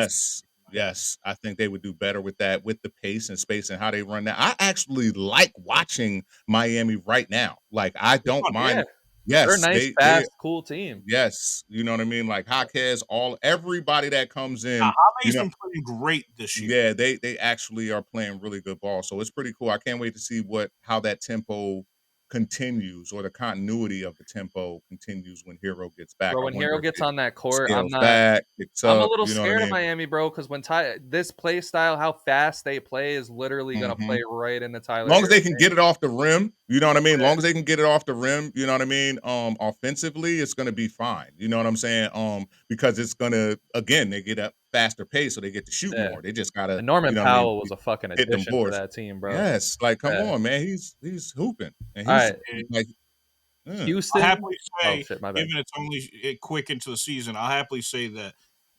Speaker 3: Yes, I think they would do better with that, with the pace and space and how they run that. I actually like watching Miami right now. Like, I don't mind.
Speaker 1: Yeah.
Speaker 3: Yes,
Speaker 1: they're a nice, fast, cool team.
Speaker 3: Yes, you know what I mean. Like Jaquez, everybody that comes in.
Speaker 2: Jame's been playing great this
Speaker 3: Yeah,
Speaker 2: year.
Speaker 3: they actually are playing really good ball. So it's pretty cool. I can't wait to see how that tempo continues, or the continuity of the tempo continues when Hero gets back.
Speaker 1: Bro, when Hero gets on that court, I'm
Speaker 3: a
Speaker 1: little scared of Miami, bro, because when this play style, how fast they play is literally going to play right into Tyler.
Speaker 3: As long as they can get it off the rim, you know what I mean? As long as they can get it off the rim, you know what I mean? Offensively, it's going to be fine. You know what I'm saying? Because it's going to, again, they get a faster pace, so they get to shoot more. They just got to.
Speaker 1: Norman Powell was a fucking addition for that team, bro.
Speaker 3: Yes, like, come on, man. He's hooping. And
Speaker 1: all right.
Speaker 3: Like,
Speaker 2: Houston. I'll happily say,
Speaker 1: my bad.
Speaker 2: even it's only quick into the season, I'll happily say that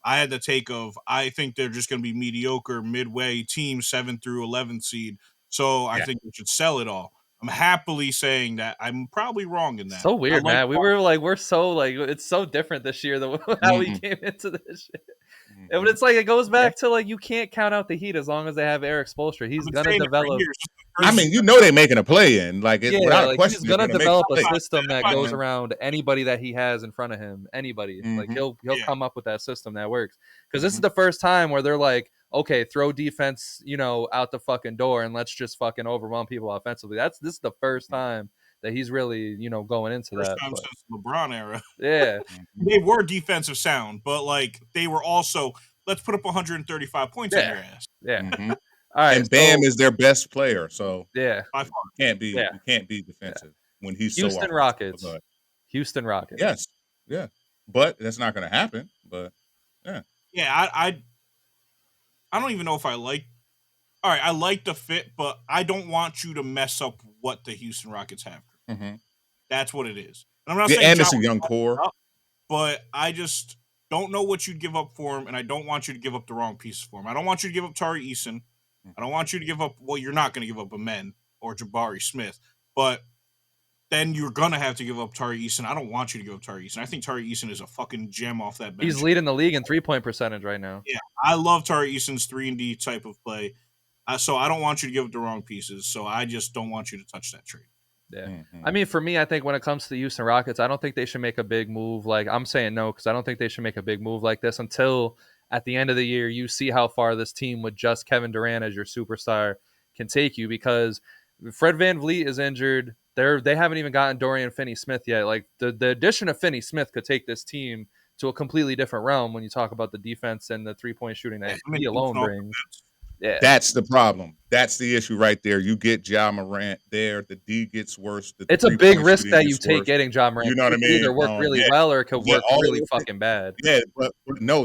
Speaker 2: I had the take of, I think they're just going to be mediocre midway team, 7 through 11 seed. So I think we should sell it all. I'm happily saying that I'm probably wrong in that.
Speaker 1: So weird, man. We're so it's so different this year than how we came into this shit. But it's like, it goes back to you can't count out the Heat as long as they have Eric Spoelstra. He's gonna develop.
Speaker 3: I mean, they're making a play in. Without a question,
Speaker 1: he's gonna develop a system that goes around anybody that he has in front of him. Anybody, he'll come up with that system that works. Because this is the first time where they're like, okay, throw defense, out the fucking door, and let's just fucking overwhelm people offensively. This is the first time that he's really, going into
Speaker 2: first
Speaker 1: that.
Speaker 2: Time since the LeBron era.
Speaker 1: Yeah.
Speaker 2: They were defensive sound, but they were also, let's put up 135 points on your ass.
Speaker 1: Yeah.
Speaker 3: All
Speaker 1: right.
Speaker 3: And Bam is their best player, so
Speaker 1: yeah,
Speaker 2: you
Speaker 3: can't be defensive when he's
Speaker 1: Houston Rockets. Houston Rockets.
Speaker 3: Yes. Yeah. But that's not gonna happen. But yeah.
Speaker 2: Yeah, I don't even know if I like. All right, I like the fit, but I don't want you to mess up what the Houston Rockets have. That's what it is. And I'm not saying
Speaker 3: Anderson young core,
Speaker 2: but I just don't know what you'd give up for him, and I don't want you to give up the wrong pieces for him. I don't want you to give up Tari Eason. I don't want you to give up. Well, you're not going to give up Amen or Jabari Smith, but then you're going to have to give up Tari Eason. I don't want you to give up Tari Eason. I think Tari Eason is a fucking gem off that bench.
Speaker 1: He's leading the league in 3-point percentage right now.
Speaker 2: Yeah, I love Tari Eason's 3-and-D type of play. So I don't want you to give up the wrong pieces. So I just don't want you to touch that trade.
Speaker 1: Yeah. I mean, for me, I think when it comes to the Houston Rockets, I don't think they should make a big move. I'm saying no, because I don't think they should make a big move like this until at the end of the year, you see how far this team with just Kevin Durant as your superstar can take you, because Fred VanVleet is injured. They haven't even gotten Dorian Finney-Smith yet. The addition of Finney-Smith could take this team to a completely different realm when you talk about the defense and the 3-point shooting that he alone brings. Yeah,
Speaker 3: that's the problem. That's the issue right there. You get Ja Morant there, the D gets worse.
Speaker 1: It's a big risk that you take getting Ja Morant.
Speaker 3: You know what I mean?
Speaker 1: Either work really well or it could work really fucking bad.
Speaker 3: Yeah, but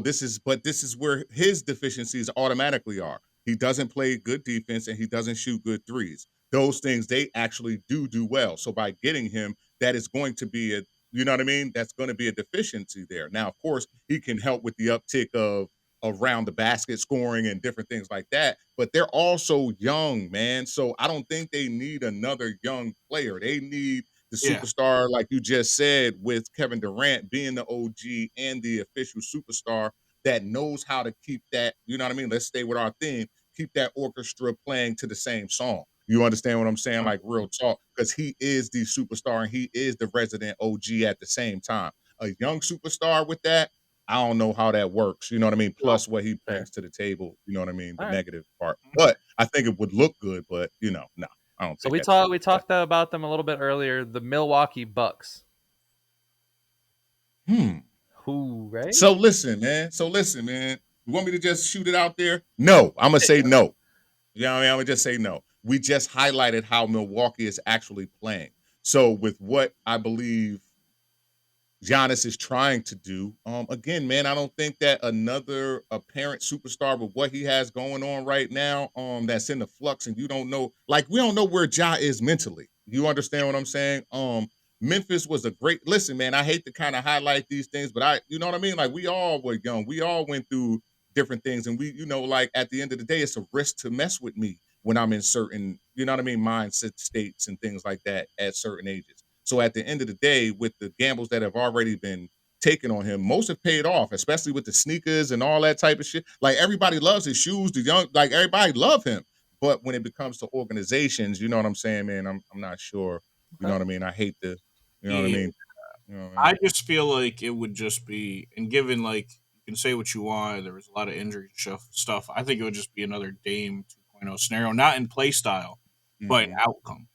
Speaker 3: this is where his deficiencies automatically are. He doesn't play good defense and he doesn't shoot good threes. Those things they actually do well. So by getting him, that is going to be that's going to be a deficiency there. Now, of course, he can help with the uptick of around the basket scoring and different things like that, but they're also young, man. So I don't think they need another young player. They need the superstar, like you just said, with Kevin Durant being the OG and the official superstar that knows how to keep that, let's stay with our theme, keep that orchestra playing to the same song. You understand what I'm saying? Like real talk, because he is the superstar and he is the resident OG at the same time. A young superstar with that, I don't know how that works. You know what I mean? Plus what he brings to the table. You know what I mean? The negative part. But I think it would look good. But no, I don't.
Speaker 1: So
Speaker 3: think
Speaker 1: we talked about them a little bit earlier. The Milwaukee Bucks. Who, right?
Speaker 3: So listen, man. You want me to just shoot it out there? No, I'm gonna say no. You know what I mean? I'm gonna just say no. We just highlighted how Milwaukee is actually playing. So with what I believe Giannis is trying to do, again, man, I don't think that another apparent superstar with what he has going on right now, that's in the flux, and you don't know, like we don't know where Ja is mentally. You understand what I'm saying? Memphis was a great listen, man. I hate to kind of highlight these things, but you know what I mean? Like we all were young, we all went through different things, and we, like at the end of the day, it's a risk to mess with me when I'm in certain, you know what I mean, mindset states and things like that at certain ages. So at the end of the day, with the gambles that have already been taken on him, most have paid off, especially with the sneakers and all that type of shit. Like everybody loves his shoes, the young, like everybody love him. But when it becomes to organizations, you know what I'm saying, man, I'm not sure. You know what I mean? I hate to, you know what I mean? You know what I mean?
Speaker 2: I just feel like it would just be, and given like you can say what you want, there was a lot of injury stuff. I think it would just be another Dame 2.0 scenario, not in play style, but in outcome.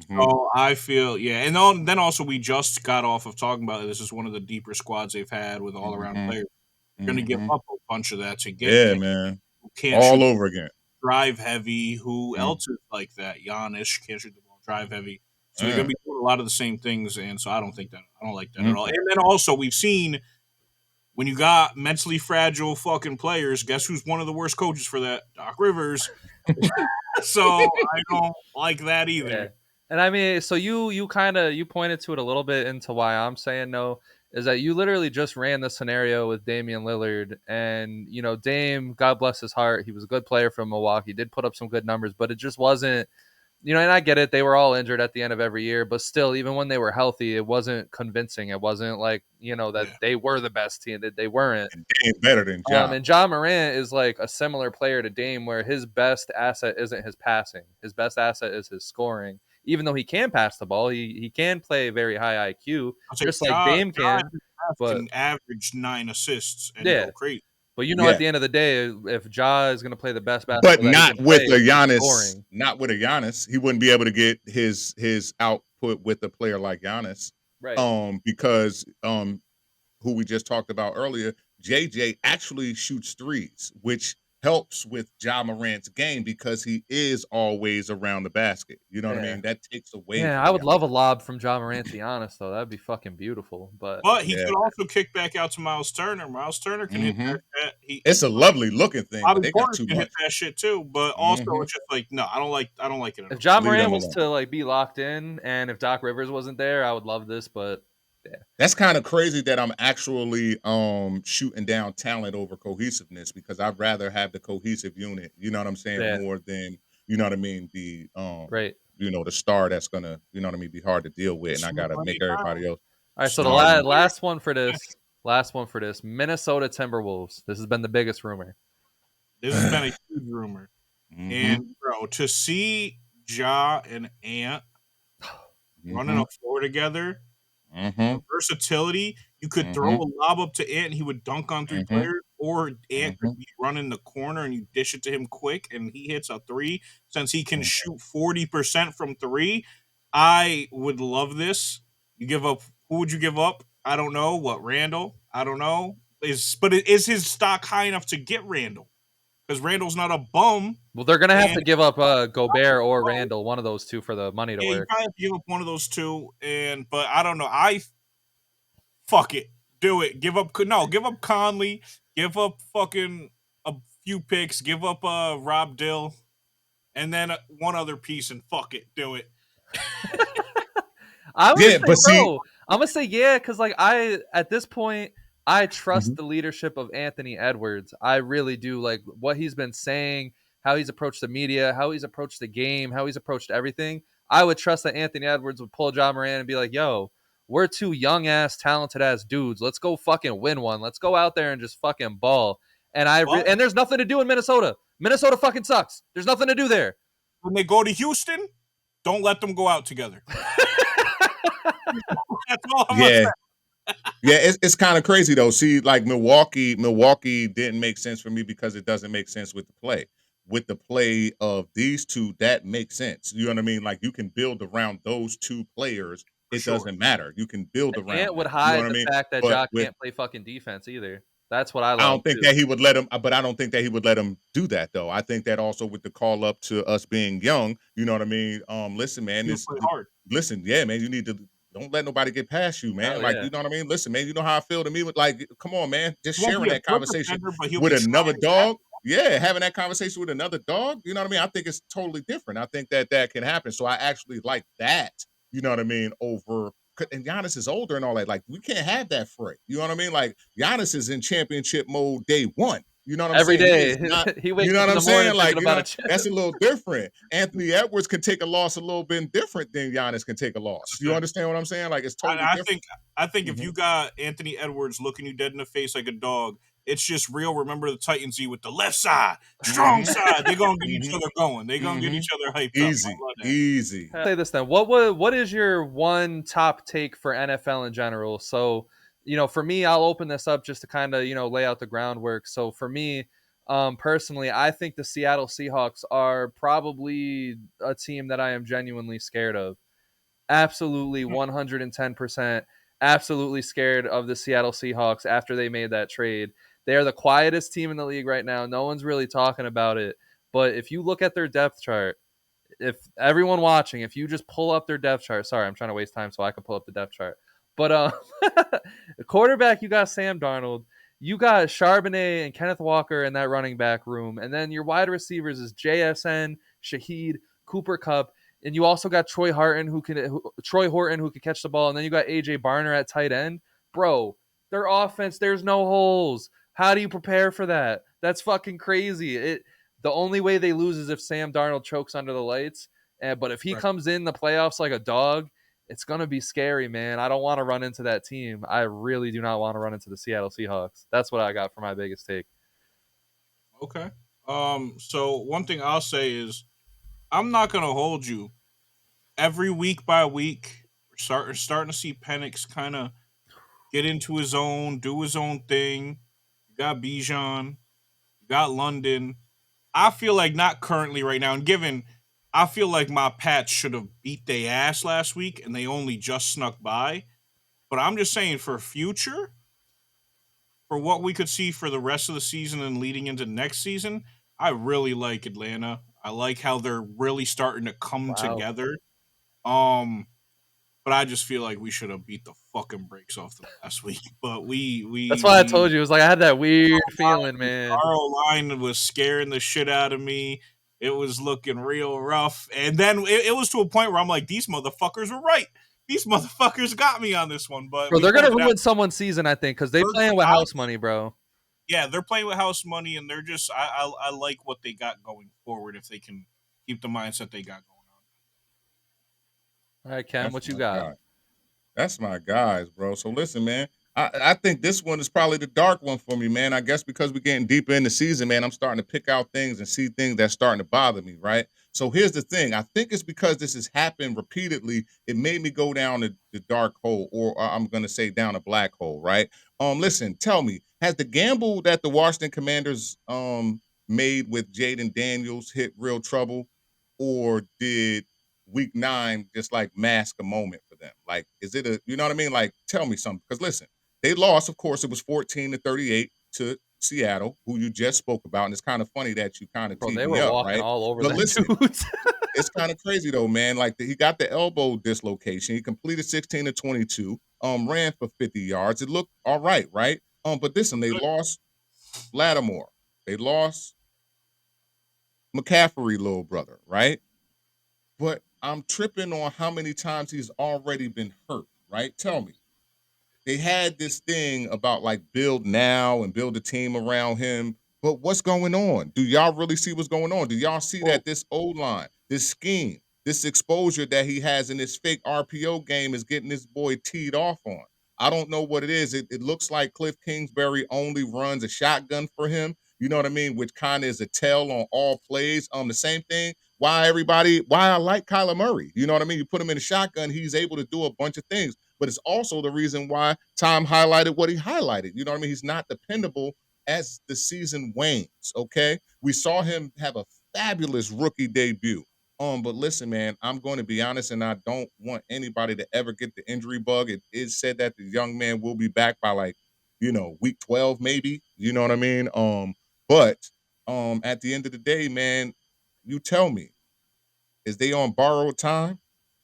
Speaker 2: So I feel, and then also we just got off of talking about this is one of the deeper squads they've had with all around players. You're going to give up a bunch of that to get
Speaker 3: man,
Speaker 2: who can't
Speaker 3: all over again.
Speaker 2: Drive heavy. Who else is like that? Giannis can't shoot the ball, drive heavy. So they're going to be doing a lot of the same things, and so I don't like that at all. And then also we've seen when you got mentally fragile fucking players, guess who's one of the worst coaches for that? Doc Rivers. So I don't like that either.
Speaker 1: Yeah. And I mean, so you pointed to it a little bit into why I'm saying no, is that you literally just ran the scenario with Damian Lillard, and Dame, God bless his heart, he was a good player from Milwaukee, did put up some good numbers, but it just wasn't, and I get it, they were all injured at the end of every year, but still, even when they were healthy, it wasn't convincing. It wasn't like, that they were the best team, that they weren't.
Speaker 3: And Dame better than Ja.
Speaker 1: And Ja Morant is like a similar player to Dame, where his best asset isn't his passing. His best asset is his scoring. Even though he can pass the ball, he can play very high IQ, just like Dame can. But
Speaker 2: average 9 assists and go crazy.
Speaker 1: But at the end of the day, if Ja is going to play the best basketball,
Speaker 3: but not with a Giannis, not with a Giannis, he wouldn't be able to get his output with a player like Giannis,
Speaker 1: right?
Speaker 3: Because who we just talked about earlier, JJ actually shoots threes, which helps with Ja Morant's game because he is always around the basket. You know what I mean? That takes away.
Speaker 1: Yeah, I would love a lob from Ja Morant, to be honest, though. That'd be fucking beautiful. But
Speaker 2: he could also kick back out to Miles Turner. Miles Turner can hit that.
Speaker 3: It's a lovely looking thing.
Speaker 2: Bobby
Speaker 3: But they
Speaker 2: Porter
Speaker 3: got too
Speaker 2: can
Speaker 3: much.
Speaker 2: hit that shit too. But also, it's just like no, I don't like it.
Speaker 1: If Ja Morant was to like be locked in, and if Doc Rivers wasn't there, I would love this. But
Speaker 3: that's kind of crazy that I'm actually shooting down talent over cohesiveness, because I'd rather have the cohesive unit, you know what I'm saying, more than, you know what I mean, the the star that's gonna, you know what I mean, be hard to deal with, and I gotta make everybody else.
Speaker 1: All right, so the last one for this, Minnesota Timberwolves. This has been the biggest rumor.
Speaker 2: This has been a huge rumor. And bro, to see Ja and Ant running a floor together. Versatility, you could throw a lob up to Ant and he would dunk on 3 players, or Ant could be running the corner and you dish it to him quick and he hits a 3. Since he can shoot 40% from 3, I would love this. You give up, who would you give up? I don't know. What, Randall? I don't know. Is his stock high enough to get Randall? Because Randall's not a bum.
Speaker 1: Well, they're going to have to give up Gobert or Randall, one of those two, for the money to work.
Speaker 2: You probably have to give up one of those two, but I don't know. Fuck it. Do it. Give up Conley. Give up fucking a few picks. Give up Rob Dill. And then one other piece, and fuck it. Do it.
Speaker 1: I'm going to say yeah, because like at this point, I trust the leadership of Anthony Edwards. I really do. Like what he's been saying, how he's approached the media, how he's approached the game, how he's approached everything. I would trust that Anthony Edwards would pull Ja Morant and be like, yo, we're 2 young-ass, talented-ass dudes. Let's go fucking win one. Let's go out there and just fucking ball. And and there's nothing to do in Minnesota. Minnesota fucking sucks. There's nothing to do there.
Speaker 2: When they go to Houston, don't let them go out together. That's all I'm saying.
Speaker 3: Yeah, it's kind of crazy though. See, like Milwaukee didn't make sense for me because it doesn't make sense with the play. With the play of these two, that makes sense. You know what I mean? Like you can build around those two players.
Speaker 2: For
Speaker 3: It
Speaker 2: sure.
Speaker 3: doesn't matter. You can build
Speaker 1: Ant
Speaker 3: around
Speaker 1: would
Speaker 3: them. You know
Speaker 1: hide
Speaker 3: what I
Speaker 1: the
Speaker 3: mean?
Speaker 1: fact that
Speaker 3: But
Speaker 1: Ja
Speaker 3: with
Speaker 1: can't play fucking defense either. That's what I
Speaker 3: I
Speaker 1: love
Speaker 3: don't think
Speaker 1: too.
Speaker 3: that he would let him, but I don't think that he would let him do that though. I think that also with the call up to us being young, you know what I mean? Listen, man,
Speaker 2: You
Speaker 3: this
Speaker 2: play hard.
Speaker 3: listen, yeah, man, you need to don't let nobody get past you, man.
Speaker 1: Hell
Speaker 3: Like,
Speaker 1: yeah.
Speaker 3: you know what I mean? Listen, man, you know how I feel to me with like, come on, man, just
Speaker 2: He won't
Speaker 3: sharing
Speaker 2: be a
Speaker 3: that
Speaker 2: perfect
Speaker 3: conversation
Speaker 2: defender, but he'll
Speaker 3: with
Speaker 2: be
Speaker 3: another
Speaker 2: trying his best.
Speaker 3: dog. Yeah, having that conversation with another dog, you know what I mean? I think it's totally different. I think that that can happen. So I actually like that, you know what I mean, over and Giannis is older and all that. Like, we can't have that fray. You know what I mean? Like, Giannis is in championship mode day one. You know what I'm
Speaker 1: Every
Speaker 3: saying? He
Speaker 1: day.
Speaker 3: is not,
Speaker 1: He
Speaker 3: you
Speaker 1: wakes
Speaker 3: know
Speaker 1: up
Speaker 3: what
Speaker 1: in
Speaker 3: I'm
Speaker 1: the morning
Speaker 3: saying?
Speaker 1: thinking
Speaker 3: Like,
Speaker 1: about a chip.
Speaker 3: that's a little different. Anthony Edwards can take a loss a little bit different than Giannis can take a loss. You
Speaker 2: 100%.
Speaker 3: understand what I'm saying? Like, it's totally
Speaker 2: I
Speaker 3: different.
Speaker 2: think I think if
Speaker 3: Mhm.
Speaker 2: you got Anthony Edwards looking you dead in the face like a dog, it's just real. Remember the Titans with the left side, strong
Speaker 3: Mhm.
Speaker 2: side. They're gonna get each
Speaker 3: Mhm.
Speaker 2: other going. They're gonna get
Speaker 3: Mhm.
Speaker 2: each other hyped up. I
Speaker 3: Easy.
Speaker 2: love that.
Speaker 3: Easy.
Speaker 1: Say this then. What is your one top take for NFL in general? So, for me, I'll open this up just to kind of, lay out the groundwork. So for me, personally, I think the Seattle Seahawks are probably a team that I am genuinely scared of. Absolutely 110%. Absolutely scared of the Seattle Seahawks after they made that trade. They are the quietest team in the league right now. No one's really talking about it. But if you look at their depth chart, if everyone watching, if you just pull up their depth chart, sorry, I'm trying to waste time so I can pull up the depth chart. But the quarterback, you got Sam Darnold, you got Charbonnet and Kenneth Walker in that running back room, and then your wide receivers is JSN, Shaheed, Cooper Cup, and you also got Troy Horton who can catch the ball, and then you got AJ Barner at tight end. Bro, their offense, there's no holes. How do you prepare for that? That's fucking crazy. The only way they lose is if Sam Darnold chokes under the lights. But if he
Speaker 2: Right.
Speaker 1: comes in the playoffs like a dog, it's going to be scary, man. I don't want to run into that team. I really do not want to run into the Seattle Seahawks. That's what I got for my biggest take.
Speaker 2: Okay. So one thing I'll say is I'm not gonna hold you. Every week by week, we're starting to see Penix kind of get into his own, do his own thing. You got Bijan, you got London. I feel like not currently right now, and given I feel like my Pats should have beat their ass last week and they only just snuck by. But I'm just saying for future, for what we could see for the rest of the season and leading into next season, I really like Atlanta. I like how they're really starting to come
Speaker 1: Wow.
Speaker 2: together. Um, but I just feel like we should have beat the fucking brakes off them last week. But
Speaker 1: That's why I told you. It was like I had that weird feeling, man.
Speaker 2: our line was scaring the shit out of me. It was looking real rough. And then it was to a point where I'm like, these motherfuckers were right. These motherfuckers got me on this one. But
Speaker 1: Bro,
Speaker 2: we
Speaker 1: they're going
Speaker 2: pulled
Speaker 1: to
Speaker 2: it out.
Speaker 1: ruin someone's season, I think, because they
Speaker 2: They're-
Speaker 1: playing with
Speaker 2: I-
Speaker 1: house money, bro.
Speaker 2: Yeah, they're playing with house money, and they're just I like what they got going forward if they can keep the mindset they got going on.
Speaker 1: All right, Ken,
Speaker 3: That's
Speaker 1: what you
Speaker 3: my
Speaker 1: got?
Speaker 3: guy. That's my guys, bro. So listen, man. I think this one is probably the dark one for me, man. I guess because we're getting deeper in the season, man, I'm starting to pick out things and see things that's starting to bother me, right? So here's the thing. I think it's because this has happened repeatedly. It made me go down the dark hole, or I'm gonna say down a black hole, right? Listen, tell me, has the gamble that the Washington Commanders made with Jaden Daniels hit real trouble, or did week 9 just like mask a moment for them? Like, is it a, you know what I mean? Like, tell me something. Because listen, they lost, of course, it was 14-38 to Seattle, who you just spoke about. And it's kind of funny that you kind of
Speaker 1: Bro,
Speaker 3: teed
Speaker 1: they
Speaker 3: me
Speaker 1: were
Speaker 3: up,
Speaker 1: walking
Speaker 3: right?
Speaker 1: all over
Speaker 3: But
Speaker 1: that
Speaker 3: listen,
Speaker 1: dudes.
Speaker 3: it's kind of crazy though, man. Like he got the elbow dislocation. He completed 16-22, ran for 50 yards. It looked all right, right? But listen, they lost Lattimore. They lost McCaffrey, little brother, right? But I'm tripping on how many times he's already been hurt, right? Tell me. They had this thing about like build now and build a team around him. But what's going on? Do y'all really see what's going on? Do y'all see
Speaker 2: Well,
Speaker 3: that this O-line, this scheme, this exposure that he has in this fake RPO game is getting this boy teed off on? I don't know what it is. It looks like Cliff Kingsbury only runs a shotgun for him. You know what I mean? Which kind of is a tell on all plays. The same thing. Why I like Kyler Murray. You know what I mean? You put him in a shotgun, he's able to do a bunch of things. but it's also the reason why Tom highlighted what he highlighted. You know what I mean? He's not dependable as the season wanes, okay? We saw him have a fabulous rookie debut. But listen, man, I'm going to be honest, and I don't want anybody to ever get the injury bug. It is said that the young man will be back by week 12, maybe. You know what I mean? But at the end of the day, man, you tell me, is they on borrowed time?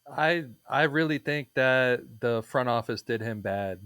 Speaker 1: I really think that the front office did him bad.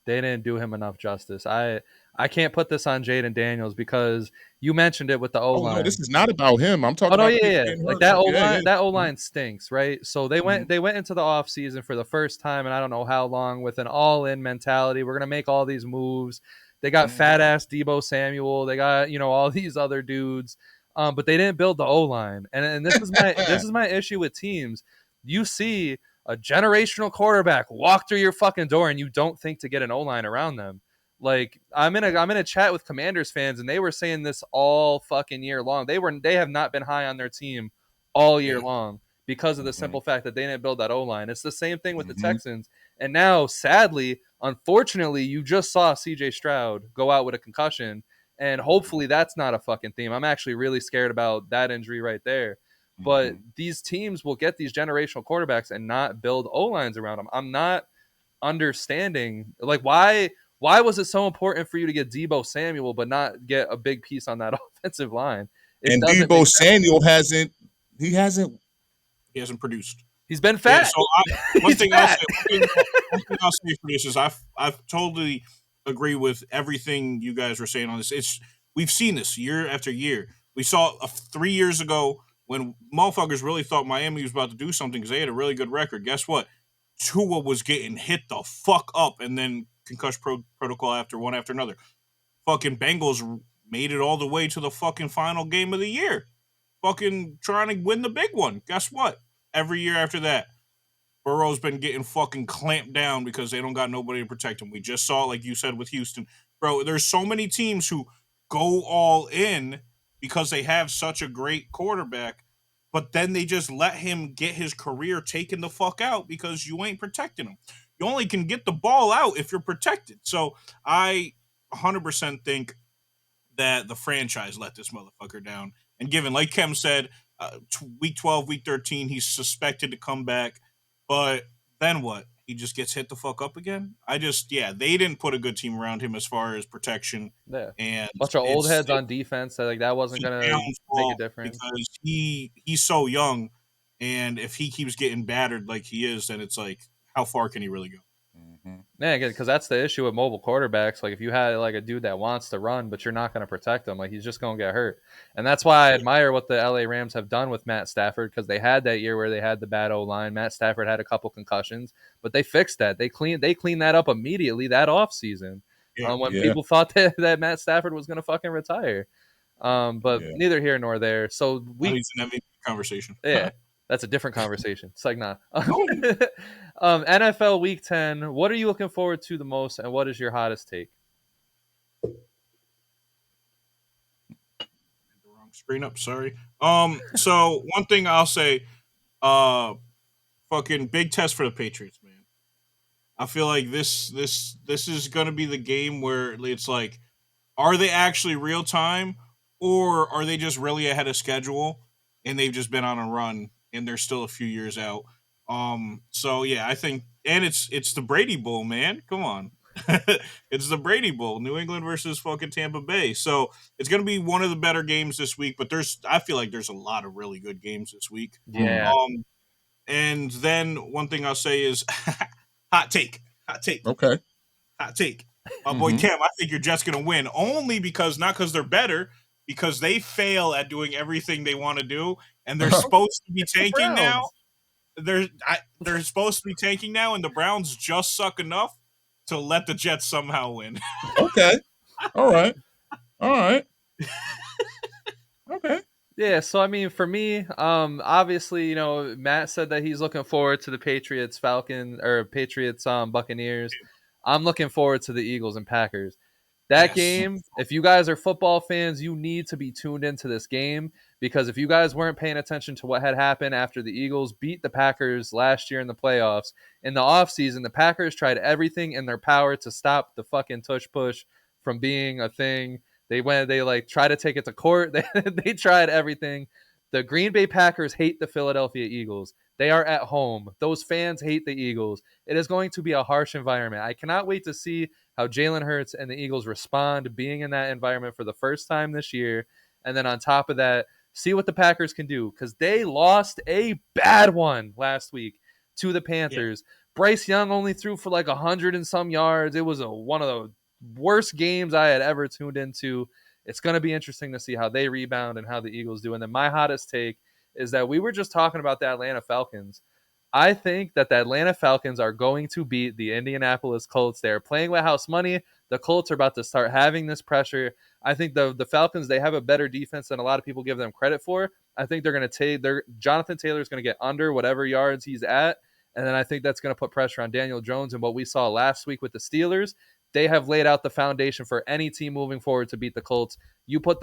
Speaker 1: They didn't do him enough justice. I can't put this on Jaden Daniels because you mentioned it with the O
Speaker 3: Oh no,
Speaker 1: line.
Speaker 3: this is not about him. I'm
Speaker 1: Oh
Speaker 3: talking
Speaker 1: no,
Speaker 3: about
Speaker 1: yeah,
Speaker 3: people
Speaker 1: yeah.
Speaker 3: getting
Speaker 1: Like
Speaker 3: hurt.
Speaker 1: that O
Speaker 3: Yeah,
Speaker 1: line,
Speaker 3: yeah.
Speaker 1: that O
Speaker 3: Mhm.
Speaker 1: line stinks, right? So they
Speaker 3: Mhm.
Speaker 1: went into the off season for the first time, and I don't know how long, with an all in mentality. We're gonna make all these moves. They got fat ass Debo Samuel. They got all these other dudes, but they didn't build the O line. And this is my issue with teams. You see a generational quarterback walk through your fucking door, and you don't think to get an O line around them. Like I'm in a chat with Commanders fans, and they were saying this all fucking year long. They have not been high on their team all year
Speaker 2: Yeah.
Speaker 1: long because of the
Speaker 3: Mhm.
Speaker 1: simple fact that they didn't build that O line. It's the same thing with the
Speaker 3: Mhm.
Speaker 1: Texans, and now sadly, unfortunately, you just saw C.J. Stroud go out with a concussion, and hopefully that's not a fucking theme. I'm actually really scared about that injury right there. But
Speaker 3: Mhm.
Speaker 1: these teams will get these generational quarterbacks and not build O lines around them. I'm not understanding why was it so important for you to get Debo Samuel but not get a big piece on that offensive line? It
Speaker 3: And
Speaker 1: doesn't make
Speaker 3: Debo
Speaker 1: sense.
Speaker 3: Samuel hasn't.
Speaker 2: He hasn't produced.
Speaker 1: He's been
Speaker 2: Yeah.
Speaker 1: fat.
Speaker 2: So one
Speaker 1: He's
Speaker 2: thing I'll say,
Speaker 1: fat.
Speaker 2: one thing I'll say for this is I've totally agree with everything you guys were saying on this. We've seen this year after year. We saw 3 years ago when motherfuckers really thought Miami was about to do something because they had a really good record. Guess what? Tua was getting hit the fuck up, and then concussion protocol after another. Fucking Bengals made it all the way to the fucking final game of the year. Fucking trying to win the big one. Guess what? Every year after that, Burrow's been getting fucking clamped down because they don't got nobody to protect him. We just saw, like you said, with Houston. Bro, there's so many teams who go all in because they have such a great quarterback, but then they just let him get his career taken the fuck out because you ain't protecting him. You only can get the ball out if you're protected. So I 100% think that the franchise let this motherfucker down. And given, like Kem said, week 12, week 13, he's suspected to come back. But then what? He just gets hit the fuck up again? They didn't put a good team around him as far as protection.
Speaker 1: Yeah.
Speaker 2: And
Speaker 1: Bunch of old heads
Speaker 2: it's
Speaker 1: on defense that wasn't
Speaker 2: a
Speaker 1: gonna make a
Speaker 2: downfall
Speaker 1: difference.
Speaker 2: because he's so young. And if he keeps getting battered like he is, then it's like, how far can he really go?
Speaker 3: Mhm.
Speaker 1: Yeah, because that's the issue with mobile quarterbacks. Like if you had like a dude that wants to run, but you're not going to protect him, like he's just going to get hurt. And that's why I admire what the LA Rams have done with Matt Stafford, because they had that year where they had the bad O line. Matt Stafford had a couple concussions, but they fixed that. They cleaned that up immediately that offseason
Speaker 2: Yeah.
Speaker 1: when
Speaker 3: Yeah.
Speaker 1: people thought that Matt Stafford was going to fucking retire. But
Speaker 3: Yeah.
Speaker 1: neither here nor there. So
Speaker 2: Now he's in MVP conversation.
Speaker 1: yeah, that's a different conversation. It's like, nah.
Speaker 2: Oh.
Speaker 1: NFL Week 10, what are you looking forward to the most, and what is your hottest take?
Speaker 2: The wrong screen up, sorry. So one thing I'll say, fucking big test for the Patriots, man. I feel like this is gonna be the game where it's like, are they actually real time, or are they just really ahead of schedule and they've just been on a run and they're still a few years out? So yeah, I think, and it's the Brady Bowl, man. Come on. It's the Brady Bowl, New England versus fucking Tampa Bay. So it's gonna be one of the better games this week, but I feel like there's a lot of really good games this week.
Speaker 1: Yeah.
Speaker 2: And then one thing I'll say is hot take. Hot take.
Speaker 3: Okay.
Speaker 2: Hot take. My boy
Speaker 3: Mhm.
Speaker 2: Cam, I think you're just gonna win. Only because, not because they're better, because they fail at doing everything they want to do, and they're supposed to be tanking now. They're supposed to be tanking now, and the Browns just suck enough to let the Jets somehow win.
Speaker 3: Okay. All right. All right. Okay.
Speaker 1: Yeah, so I mean, for me, obviously, Matt said that he's looking forward to the Patriots Buccaneers. I'm looking forward to the Eagles and Packers. That
Speaker 2: Yes.
Speaker 1: game, if you guys are football fans, you need to be tuned into this game because if you guys weren't paying attention to what had happened after the Eagles beat the Packers last year in the playoffs, in the offseason, the Packers tried everything in their power to stop the fucking tush push from being a thing. They tried to take it to court. They tried everything. The Green Bay Packers hate the Philadelphia Eagles. They are at home. Those fans hate the Eagles. It is going to be a harsh environment. I cannot wait to see how Jalen Hurts and the Eagles respond being in that environment for the first time this year. And then on top of that, see what the Packers can do, because they lost a bad one last week to the Panthers. Yeah. Bryce Young only threw for like 100 and some yards. It was one of the worst games I had ever tuned into. It's going to be interesting to see how they rebound and how the Eagles do. And then my hottest take is that we were just talking about the Atlanta Falcons. I think that the Atlanta Falcons are going to beat the Indianapolis Colts. They're playing with house money. The Colts are about to start having this pressure. I think the Falcons, they have a better defense than a lot of people give them credit for. I think they're going to take Jonathan Taylor is going to get under whatever yards he's at. And then I think that's going to put pressure on Daniel Jones. And what we saw last week with the Steelers, they have laid out the foundation for any team moving forward to beat the Colts. You put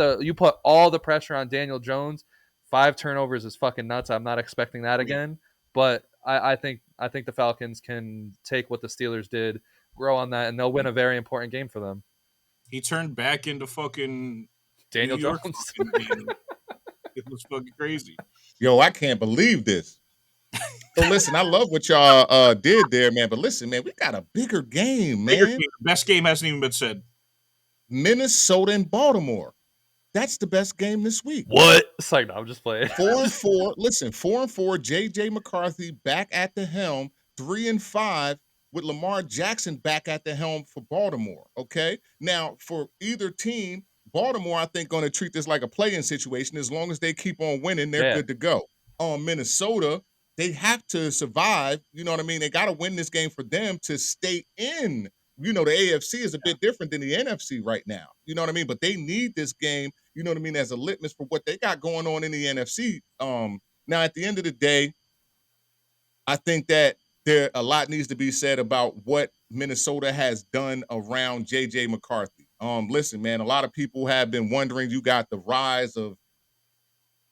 Speaker 1: all the pressure on Daniel Jones. 5 turnovers is fucking nuts. I'm not expecting that again. But I think the Falcons can take what the Steelers did, grow on that, and they'll win a very important game for them.
Speaker 2: He turned back into fucking
Speaker 1: Daniel Jones.
Speaker 2: It was fucking crazy.
Speaker 3: Yo, I can't believe this. So listen, I love what y'all did there, man. But listen, man, we got a bigger game, man.
Speaker 2: Best game hasn't even been said.
Speaker 3: Minnesota and Baltimore. That's the best game this week.
Speaker 1: What? It's like, no, I'm just playing.
Speaker 3: 4-4. Listen, 4-4. JJ McCarthy back at the helm. 3-5 with Lamar Jackson back at the helm for Baltimore. Okay. Now, for either team, Baltimore, I think, going to treat this like a play-in situation. As long as they keep on winning, they're good to go. Minnesota, they have to survive. You know what I mean? They got to win this game for them to stay in. You know, the AFC is a bit different than the NFC right now. You know what I mean? But they need this game, you know what I mean, as a litmus for what they got going on in the NFC. Now, at the end of the day, I think that a lot needs to be said about what Minnesota has done around J.J. McCarthy. Listen, man, a lot of people have been wondering. You got the rise of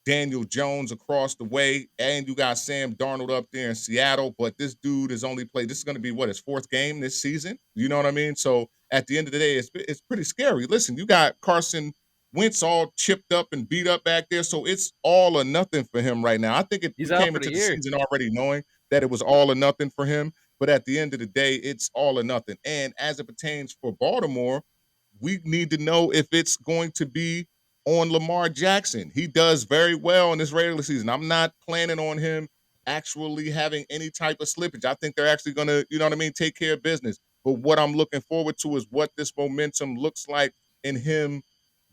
Speaker 3: Daniel Jones across the way, and you got Sam Darnold up there in Seattle, but this dude has only played, this is going to be his 4th game this season. You know what I mean? So at the end of the day, it's pretty scary. Listen, you got Carson Wentz all chipped up and beat up back there, so it's all or nothing for him right now. I think we came into the season already knowing that it was all or nothing for him, but at the end of the day, it's all or nothing. And as it pertains for Baltimore, we need to know if it's going to be on Lamar Jackson. He does very well in this regular season. I'm not planning on him actually having any type of slippage. I think they're actually going to, you know what I mean, take care of business. But what I'm looking forward to is what this momentum looks like in him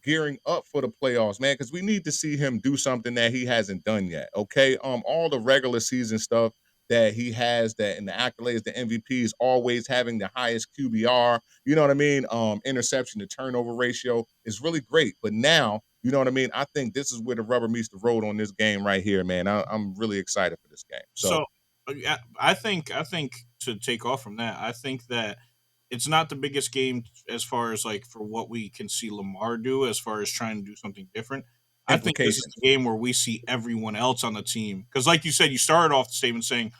Speaker 3: gearing up for the playoffs, man, because we need to see him do something that he hasn't done yet, okay? All the regular season stuff that he has, that in the accolades, the MVPs, always having the highest QBR, you know what I mean? Interception to turnover ratio is really great. But now, you know what I mean? I think this is where the rubber meets the road on this game right here, man. I'm really excited for this game.
Speaker 2: So I think to take off from that, I think that it's not the biggest game as far as like for what we can see Lamar do as far as trying to do something different. I think this is the game where we see everyone else on the team. Because like you said, you started off the statement saying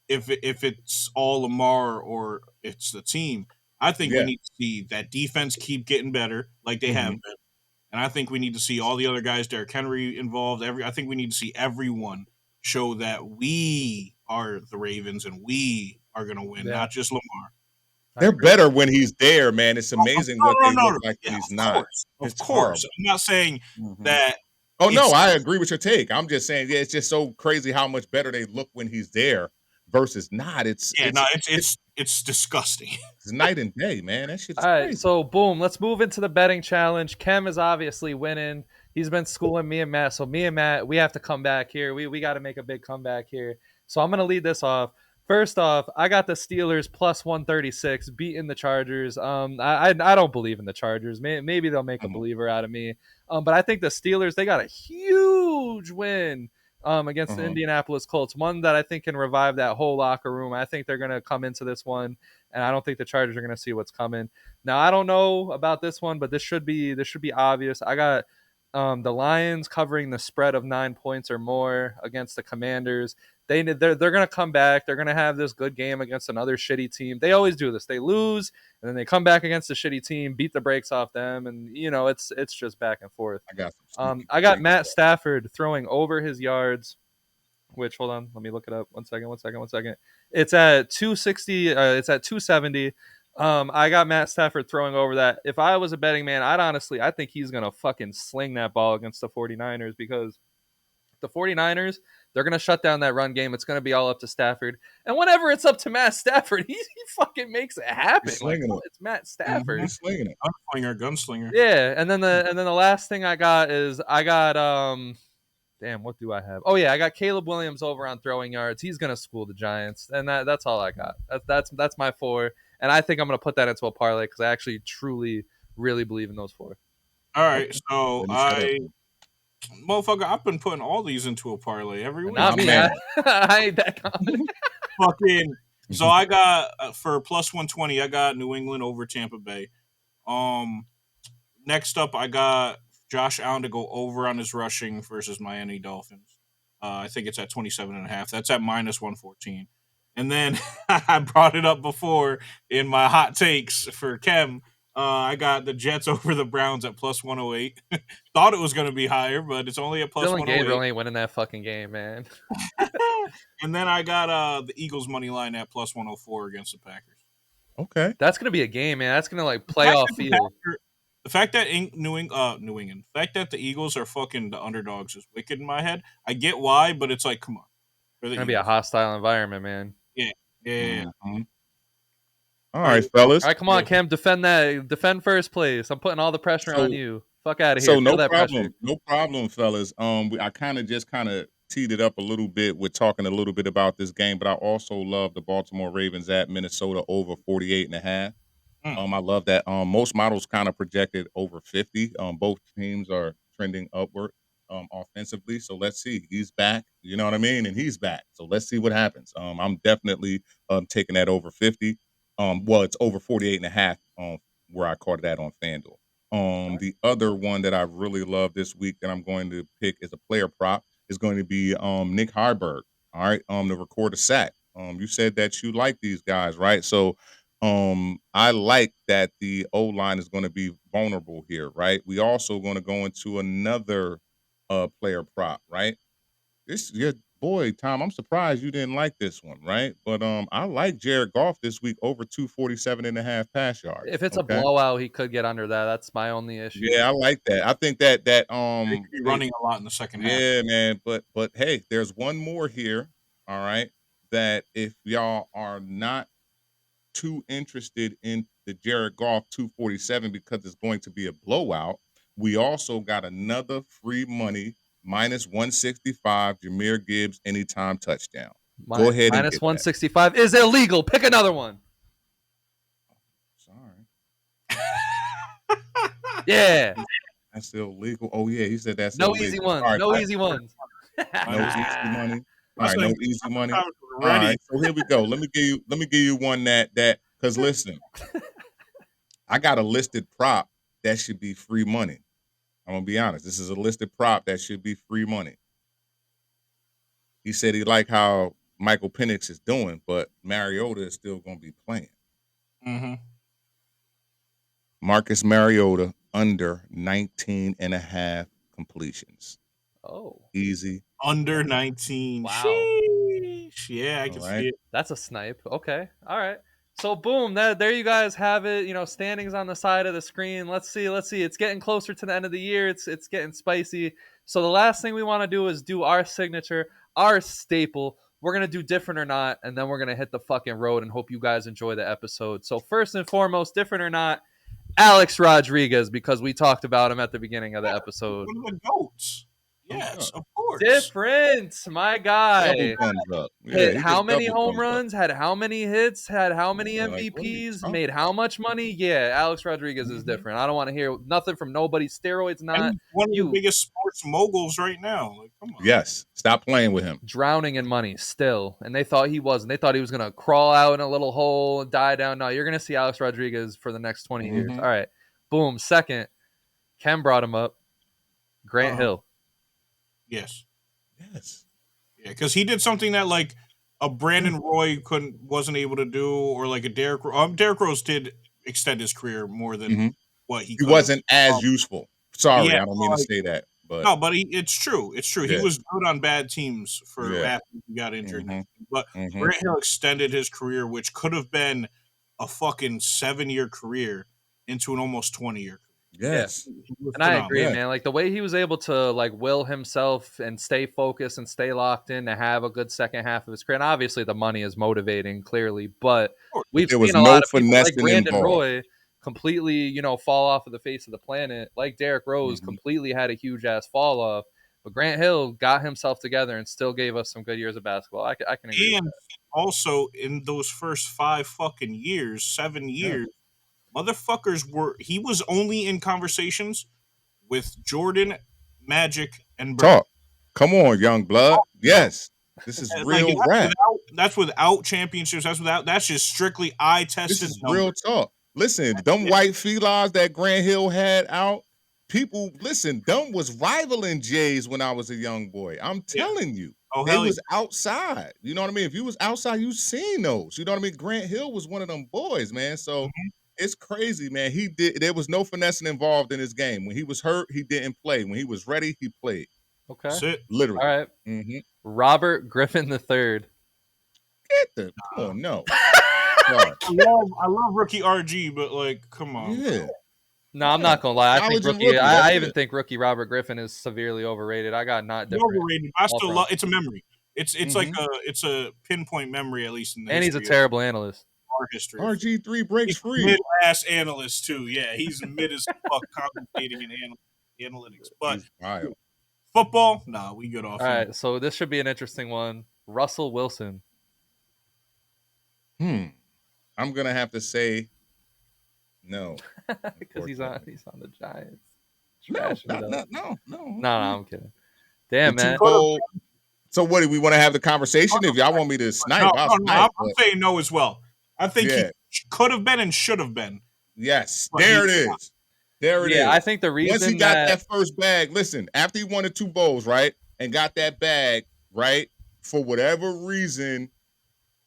Speaker 2: if it's all Lamar or it's the team, I think we need to see that defense keep getting better like they have been. And I think we need to see all the other guys, Derrick Henry involved. I think we need to see everyone show that we are the Ravens and we are going to win, not just Lamar.
Speaker 3: They're better when he's there, man. It's amazing what they look like when he's not.
Speaker 2: Of course. I'm not saying that.
Speaker 3: Oh, no, I agree with your take. I'm just saying, it's just so crazy how much better they look when he's there versus not. It's
Speaker 2: disgusting.
Speaker 3: It's night and day, man. That shit's
Speaker 1: all right,
Speaker 3: crazy.
Speaker 1: So boom, let's move into the betting challenge. Kem is obviously winning. He's been schooling me and Matt. So me and Matt, we have to come back here. We got to make a big comeback here. So I'm going to lead this off. First off, I got the Steelers plus 136 beating the Chargers. I don't believe in the Chargers. Maybe they'll make a believer out of me. But I think the Steelers, they got a huge win against the Indianapolis Colts. One that I think can revive that whole locker room. I think they're going to come into this one, and I don't think the Chargers are going to see what's coming. Now, I don't know about this one, but this should be obvious. I got The Lions covering the spread of 9 points or more against the Commanders. They're going to come back. They're going to have this good game against another shitty team. They always do this. They lose, and then they come back against a shitty team, beat the brakes off them, and it's just back and forth. I got Matt Stafford throwing over his yards, which, hold on, let me look it up. One second. It's at 260. It's at 270. I got Matt Stafford throwing over that. If I was a betting man, I think he's going to fucking sling that ball against the 49ers, because the 49ers, they're going to shut down that run game. It's going to be all up to Stafford. And whenever it's up to Matt Stafford, he fucking makes it happen. It's Matt Stafford.
Speaker 3: He's slinging it.
Speaker 2: Gunslinger.
Speaker 1: Yeah, and then the last thing I got damn, what do I have? Oh yeah, I got Caleb Williams over on throwing yards. He's gonna school the Giants, and that's all I got. That's my 4, and I think I'm gonna put that into a parlay because I actually truly really believe in those 4.
Speaker 2: All right, so motherfucker, I've been putting all these into a parlay every week.
Speaker 1: Not me. I ain't that confident.
Speaker 2: Fucking. So I got for plus 120. I got New England over Tampa Bay. Next up, I got Josh Allen to go over on his rushing versus Miami Dolphins. I think it's at 27.5. That's at minus 114. And then I brought it up before in my hot takes for Kem. I got the Jets over the Browns at plus 108. Thought it was going to be higher, but it's only at plus 108.
Speaker 1: Gabriel ain't winning that fucking game, man.
Speaker 2: And then I got the Eagles money line at plus 104 against the Packers.
Speaker 3: Okay.
Speaker 1: That's going to be a game, man. That's going to playoff feel.
Speaker 2: The fact that New England, the fact that the Eagles are fucking the underdogs is wicked in my head. I get why, but it's like, come on.
Speaker 1: It's going to be a hostile environment, man.
Speaker 2: Yeah.
Speaker 3: Mm-hmm. All right, fellas.
Speaker 1: All right, come on, Cam. Defend first place. I'm putting all the pressure on you. Fuck out of here.
Speaker 3: So no problem, fellas. I kind of teed it up a little bit with talking a little bit about this game, but I also love the Baltimore Ravens at Minnesota over 48.5. I love that. Most models kind of projected over 50. Both teams are trending upward offensively. So let's see. He's back. You know what I mean? And he's back. So let's see what happens. I'm definitely taking that over 50. Well, it's over 48.5 where I caught that on FanDuel. The other one that I really love this week that I'm going to pick as a player prop is going to be Nick Heiberg. All right. To record a sack. You said that you like these guys, right? So I like that the O-line is going to be vulnerable here, right? We also going to go into another player prop, right? Your boy, Tom, I'm surprised you didn't like this one, right? But I like Jared Goff this week over 247.5 pass yards.
Speaker 1: If it's a blowout, he could get under that. That's my only issue.
Speaker 3: Yeah, I like that. I think that
Speaker 2: he could be running a lot in the second half.
Speaker 3: Yeah, man. But hey, there's one more here, all right, that if y'all are not too interested in the Jared Goff 247 because it's going to be a blowout, we also got another free money minus 165 Jahmyr Gibbs anytime touchdown. Go ahead.
Speaker 1: Minus 165 is illegal. Pick another one.
Speaker 3: Sorry.
Speaker 1: Yeah.
Speaker 3: That's illegal. Oh yeah, he said that's
Speaker 1: no
Speaker 3: illegal.
Speaker 1: Easy ones.
Speaker 3: Right,
Speaker 1: no easy ones.
Speaker 3: No easy money. All right, no easy money. All right, so here we go. Let me give you one that because listen, I got a listed prop that should be free money. I'm gonna be honest. This is a listed prop that should be free money. He said he liked how Michael Penix is doing, but Mariota is still gonna be playing.
Speaker 2: Mm-hmm.
Speaker 3: Marcus Mariota under 19.5 completions.
Speaker 1: Oh,
Speaker 3: easy.
Speaker 2: Under 19.
Speaker 1: Wow.
Speaker 2: Sheesh. Yeah, I can see it.
Speaker 1: That's a snipe. Okay. All right. So boom, there you guys have it. Standings on the side of the screen. Let's see. It's getting closer to the end of the year. It's getting spicy. So the last thing we want to do is do our signature, our staple. We're gonna do different or not, and then we're gonna hit the fucking road and hope you guys enjoy the episode. So first and foremost, different or not, Alex Rodriguez, because we talked about him at the beginning of the episode.
Speaker 2: One of the goats. Yes, of course.
Speaker 1: Different, my guy. Hit how many home runs, had how many hits, had how many MVPs, made how much money? Yeah, Alex Rodriguez is different. I don't want to hear nothing from nobody. Steroids not.
Speaker 2: And one of the biggest sports moguls right now. Like, come on.
Speaker 3: Yes, stop playing with him.
Speaker 1: Drowning in money still, and they thought he wasn't. They thought he was gonna crawl out in a little hole and die down. No, you're gonna see Alex Rodriguez for the next 20 years. All right, boom. Second, Ken brought him up. Grant Hill.
Speaker 2: Yes.
Speaker 3: Yes.
Speaker 2: Yeah, because he did something that like a Brandon Roy wasn't able to do, or like a Derrick. Derrick Rose did extend his career more than what he
Speaker 3: He
Speaker 2: could have.
Speaker 3: wasn't as useful. Sorry,
Speaker 2: Yeah,
Speaker 3: I don't mean to say that, but
Speaker 2: no, but it's true. It's true. He
Speaker 3: yeah,
Speaker 2: was good on bad teams for
Speaker 3: yeah.
Speaker 2: after he got injured.
Speaker 3: Mhm,
Speaker 2: But
Speaker 3: mhm.
Speaker 2: Grant Hill extended his career, which could have been a fucking 7-year career, into an almost 20-year career.
Speaker 3: Yes.
Speaker 2: He was
Speaker 1: And I
Speaker 2: phenomenal.
Speaker 1: agree,
Speaker 3: Yes.
Speaker 1: man. Like the way he was able to like will himself and stay focused and stay locked in to have a good second half of his career. And obviously the money is motivating, clearly, but we've
Speaker 3: There was
Speaker 1: seen a
Speaker 3: no
Speaker 1: lot of people like
Speaker 3: finessing
Speaker 1: Brandon
Speaker 3: involved.
Speaker 1: Roy completely, fall off of the face of the planet. Like Derrick Rose
Speaker 3: Mhm.
Speaker 1: completely had a huge ass fall off. But Grant Hill got himself together and still gave us some good years of basketball. I can agree with
Speaker 2: And also in those first 7
Speaker 3: Yeah.
Speaker 2: years, he was only in conversations with Jordan, Magic, and Bird.
Speaker 3: Talk. Come on, young blood. Yes. This is
Speaker 2: Like
Speaker 3: real rap.
Speaker 2: that's without championships. That's just strictly eye
Speaker 3: This
Speaker 2: tested
Speaker 3: is real
Speaker 2: numbers.
Speaker 3: talk. Listen, them white felines that Grant Hill had out, people, listen, them was rivaling Jays when I was a young boy. I'm
Speaker 2: Yeah.
Speaker 3: telling you.
Speaker 2: Oh,
Speaker 3: They
Speaker 2: hell
Speaker 3: was outside. You know what I mean? If you was outside, you seen those. You know what I mean? Grant Hill was one of them boys, man. So it's crazy, man. There was no finessing involved in his game. When he was hurt, he didn't play. When he was ready, he played.
Speaker 1: Okay.
Speaker 2: That's it.
Speaker 3: Literally.
Speaker 1: All right.
Speaker 3: Mhm.
Speaker 1: Robert Griffin III.
Speaker 3: Come on, no. Sorry.
Speaker 2: I love rookie RG, but like, come on.
Speaker 3: Yeah.
Speaker 1: No, I'm not gonna lie. I think
Speaker 3: College and
Speaker 1: rookie.
Speaker 3: rookie,
Speaker 1: I
Speaker 3: that's
Speaker 1: even
Speaker 3: it.
Speaker 1: think rookie Robert Griffin is severely overrated. I got not different.
Speaker 2: Overrated. I still
Speaker 1: all-pro.
Speaker 2: love. It's a memory. It's like
Speaker 3: Mhm.
Speaker 2: it's a pinpoint memory, at least in the
Speaker 1: And he's a
Speaker 2: history
Speaker 1: terrible analyst.
Speaker 2: our history.
Speaker 3: RG3 breaks
Speaker 2: He's
Speaker 3: free.
Speaker 2: mid-ass analyst too. Yeah, he's mid as fuck commentating in analytics. But
Speaker 3: He's wild.
Speaker 2: football, nah, we good off.
Speaker 1: All
Speaker 2: him.
Speaker 1: right, so this should be an interesting one. Russell Wilson.
Speaker 3: I'm gonna have to say no.
Speaker 1: Because he's on the Giants.
Speaker 3: No,
Speaker 1: Trashing it up.
Speaker 3: no.
Speaker 1: I'm kidding. Damn,
Speaker 3: The
Speaker 1: man.
Speaker 3: Super Bowl. So what do we want to have the conversation? If y'all want me to snipe, I'll snipe.
Speaker 2: I'm saying no as well. I think he could have been and should have been.
Speaker 3: Yes,
Speaker 2: But
Speaker 3: there it is. There it is.
Speaker 1: Yeah, I think the reason
Speaker 3: once he got that first bag, listen, after he won the 2 bowls, right, and got that bag, right, for whatever reason,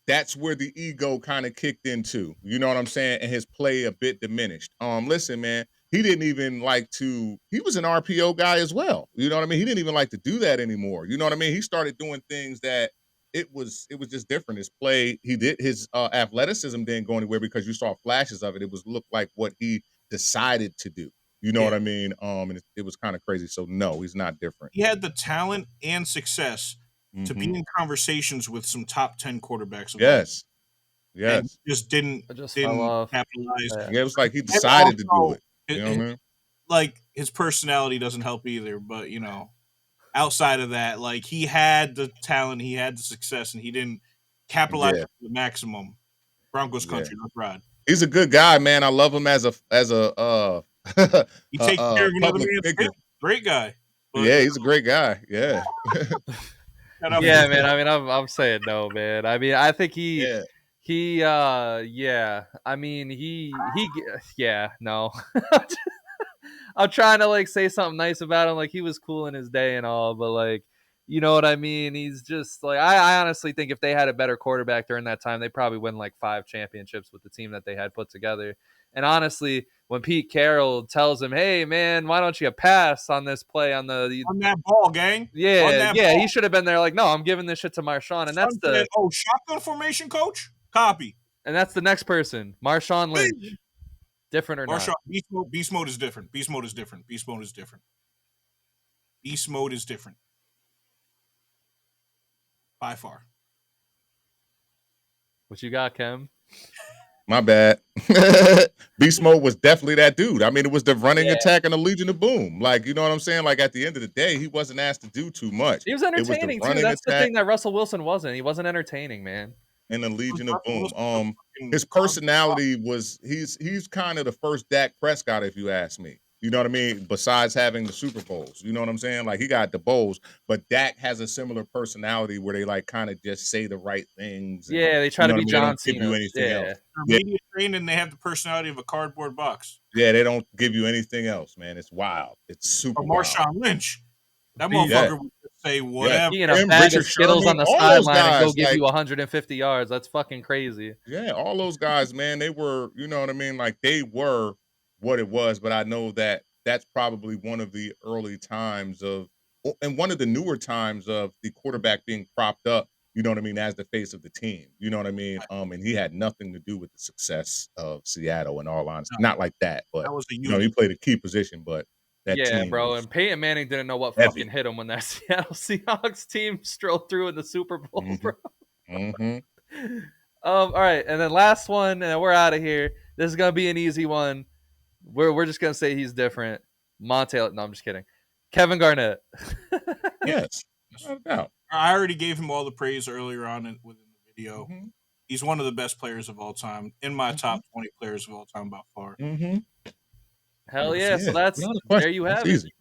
Speaker 3: that's where the ego kind of kicked into. You know what I'm saying? And his play a bit diminished. Listen, man, he didn't even like to. He was an RPO guy as well. You know what I mean? He didn't even like to do that anymore. You know what I mean? He started doing things that it was just different. His play, his athleticism didn't go anywhere because you saw flashes of it. It looked like what he decided to do. You know what I mean? And it was kind of crazy. So no, he's not different.
Speaker 2: He had the talent and success to be in conversations with some top 10 quarterbacks.
Speaker 3: Yes.
Speaker 2: And just didn't
Speaker 1: fell off.
Speaker 2: capitalize.
Speaker 3: Yeah, it was like he decided to do it. You know what I mean?
Speaker 2: Like his personality doesn't help either, but outside of that, like he had the talent, he had the success, and he didn't capitalize to the maximum. Broncos country, no pride.
Speaker 3: He's a good guy, man. I love him as a
Speaker 2: he takes care of another man's
Speaker 3: figure.
Speaker 2: Great guy.
Speaker 3: But, yeah, he's a great guy. Yeah.
Speaker 1: Yeah, man. I mean, I'm saying no, man. I mean, I think he I mean, no. I'm trying to like say something nice about him. Like he was cool in his day and all, but like, you know what I mean? He's just like, I honestly think if they had a better quarterback during that time, they probably win like 5 championships with the team that they had put together. And honestly, when Pete Carroll tells him, "Hey man, why don't you pass on this play on
Speaker 2: that ball, gang?"
Speaker 1: Yeah, he should have been there. Like, no, I'm giving this shit to Marshawn, and that's
Speaker 2: shotgun formation, coach. Copy.
Speaker 1: And that's the next person, Marshawn Lynch. Different or not?
Speaker 2: Beast mode is different. Beast mode is different. Beast mode is different. Beast mode is different. By far.
Speaker 1: What you got, Kem?
Speaker 3: My bad. Beast mode was definitely that dude. I mean, it was the running attack and the Legion of Boom. Like, you know what I'm saying? Like, at the end of the day, he wasn't asked to do too much.
Speaker 1: He was entertaining, too. That's the thing that Russell Wilson wasn't. He wasn't entertaining, man.
Speaker 3: And the Legion of Boom. His personality was, he's kind of the first Dak Prescott, if you ask me. You know what I mean? Besides having the Super Bowls, you know what I'm saying? Like he got the bowls, but Dak has a similar personality where they like kind of just say the right things. And,
Speaker 1: Yeah, they try
Speaker 3: you
Speaker 1: to
Speaker 3: know what
Speaker 1: be
Speaker 3: I mean? They
Speaker 1: John
Speaker 3: don't give you
Speaker 1: Cena.
Speaker 3: anything else.
Speaker 1: Yeah.
Speaker 2: They're media trained and they have the personality of a cardboard box.
Speaker 3: Yeah, they don't give you anything else, man. It's wild. It's super
Speaker 2: Or
Speaker 3: wild.
Speaker 2: Marshawn Lynch. That
Speaker 1: Yeah.
Speaker 2: motherfucker would just say whatever.
Speaker 1: Eating a
Speaker 3: Him,
Speaker 1: bag
Speaker 3: Richard
Speaker 1: of Skittles
Speaker 3: Sherman,
Speaker 1: on the
Speaker 3: all those
Speaker 1: sideline and go
Speaker 3: guys,
Speaker 1: give
Speaker 3: like-
Speaker 1: you 150 yards. That's fucking crazy.
Speaker 3: Yeah, all those guys, man, they were, you know what I mean? Like they were what it was, but I know that that's probably one of the early times of, and one of the newer times of the quarterback being propped up, you know what I mean, as the face of the team. You know what I mean? And he had nothing to do with the success of Seattle, in all honesty. Not like that, but
Speaker 2: That was a
Speaker 3: you know, he played a key position, but that
Speaker 1: Yeah,
Speaker 3: team
Speaker 1: bro.
Speaker 3: was
Speaker 1: And Peyton Manning didn't know what
Speaker 3: heavy.
Speaker 1: fucking hit him when that Seattle Seahawks team strolled through in the Super Bowl,
Speaker 3: Mhm.
Speaker 1: bro.
Speaker 3: Mm-hmm.
Speaker 1: All right, and then last one, and we're out of here. This is gonna be an easy one. We're just gonna say he's different. Monte, no, I'm just kidding. Kevin Garnett.
Speaker 3: Yes, without a doubt.
Speaker 2: I already gave him all the praise earlier on within the video.
Speaker 3: Mm-hmm.
Speaker 2: He's one of the best players of all time. In my
Speaker 3: Mhm.
Speaker 2: top 20 players of all time by far.
Speaker 3: Mm-hmm.
Speaker 1: Hell yeah! So
Speaker 3: Not
Speaker 1: that's
Speaker 3: a
Speaker 1: there.
Speaker 3: question.
Speaker 1: You
Speaker 3: That's
Speaker 1: have it.
Speaker 3: easy.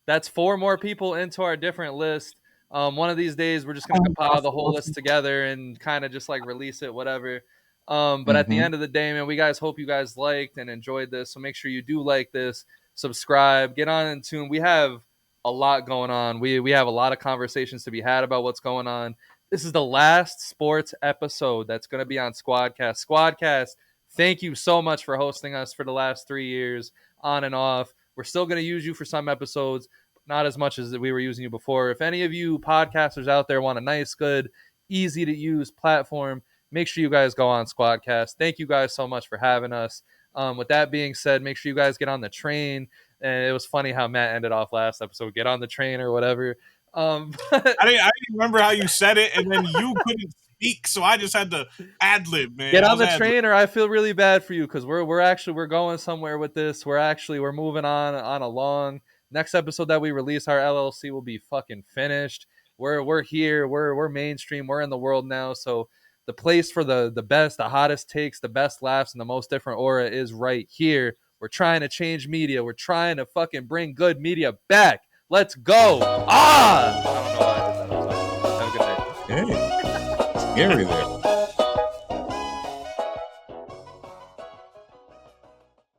Speaker 1: That's 4 more people into our different list. One of these days, we're just gonna compile the whole list together and kind of just like release it, whatever. But at the
Speaker 3: Mhm.
Speaker 1: end of the day, man, we guys hope you guys liked and enjoyed this. So make sure you do like this, subscribe, get on in tune. We have a lot going on. We have a lot of conversations to be had about what's going on. This is the last sports episode that's going to be on Squadcast. Squadcast, thank you so much for hosting us for the last 3 years, on and off. We're still going to use you for some episodes, not as much as we were using you before. If any of you podcasters out there want a nice, good, easy to use platform, make sure you guys go on Squadcast. Thank you guys so much for having us. With that being said, make sure you guys get on the train. And it was funny how Matt ended off last episode, get on the train or whatever.
Speaker 2: I didn't remember how you said it, and then you couldn't speak, so I just had to ad lib, man.
Speaker 1: Get on the train, or I feel really bad for you because we're going somewhere with this. We're moving on along. Next episode that we release, our LLC will be fucking finished. We're here. We're mainstream. We're in the world now. So the place for the best, the hottest takes, the best laughs, and the most different aura is right here. We're trying to change media. We're trying to fucking bring good media back. Let's go. I don't know why I did that. Have a good night.
Speaker 3: Hey, scary there.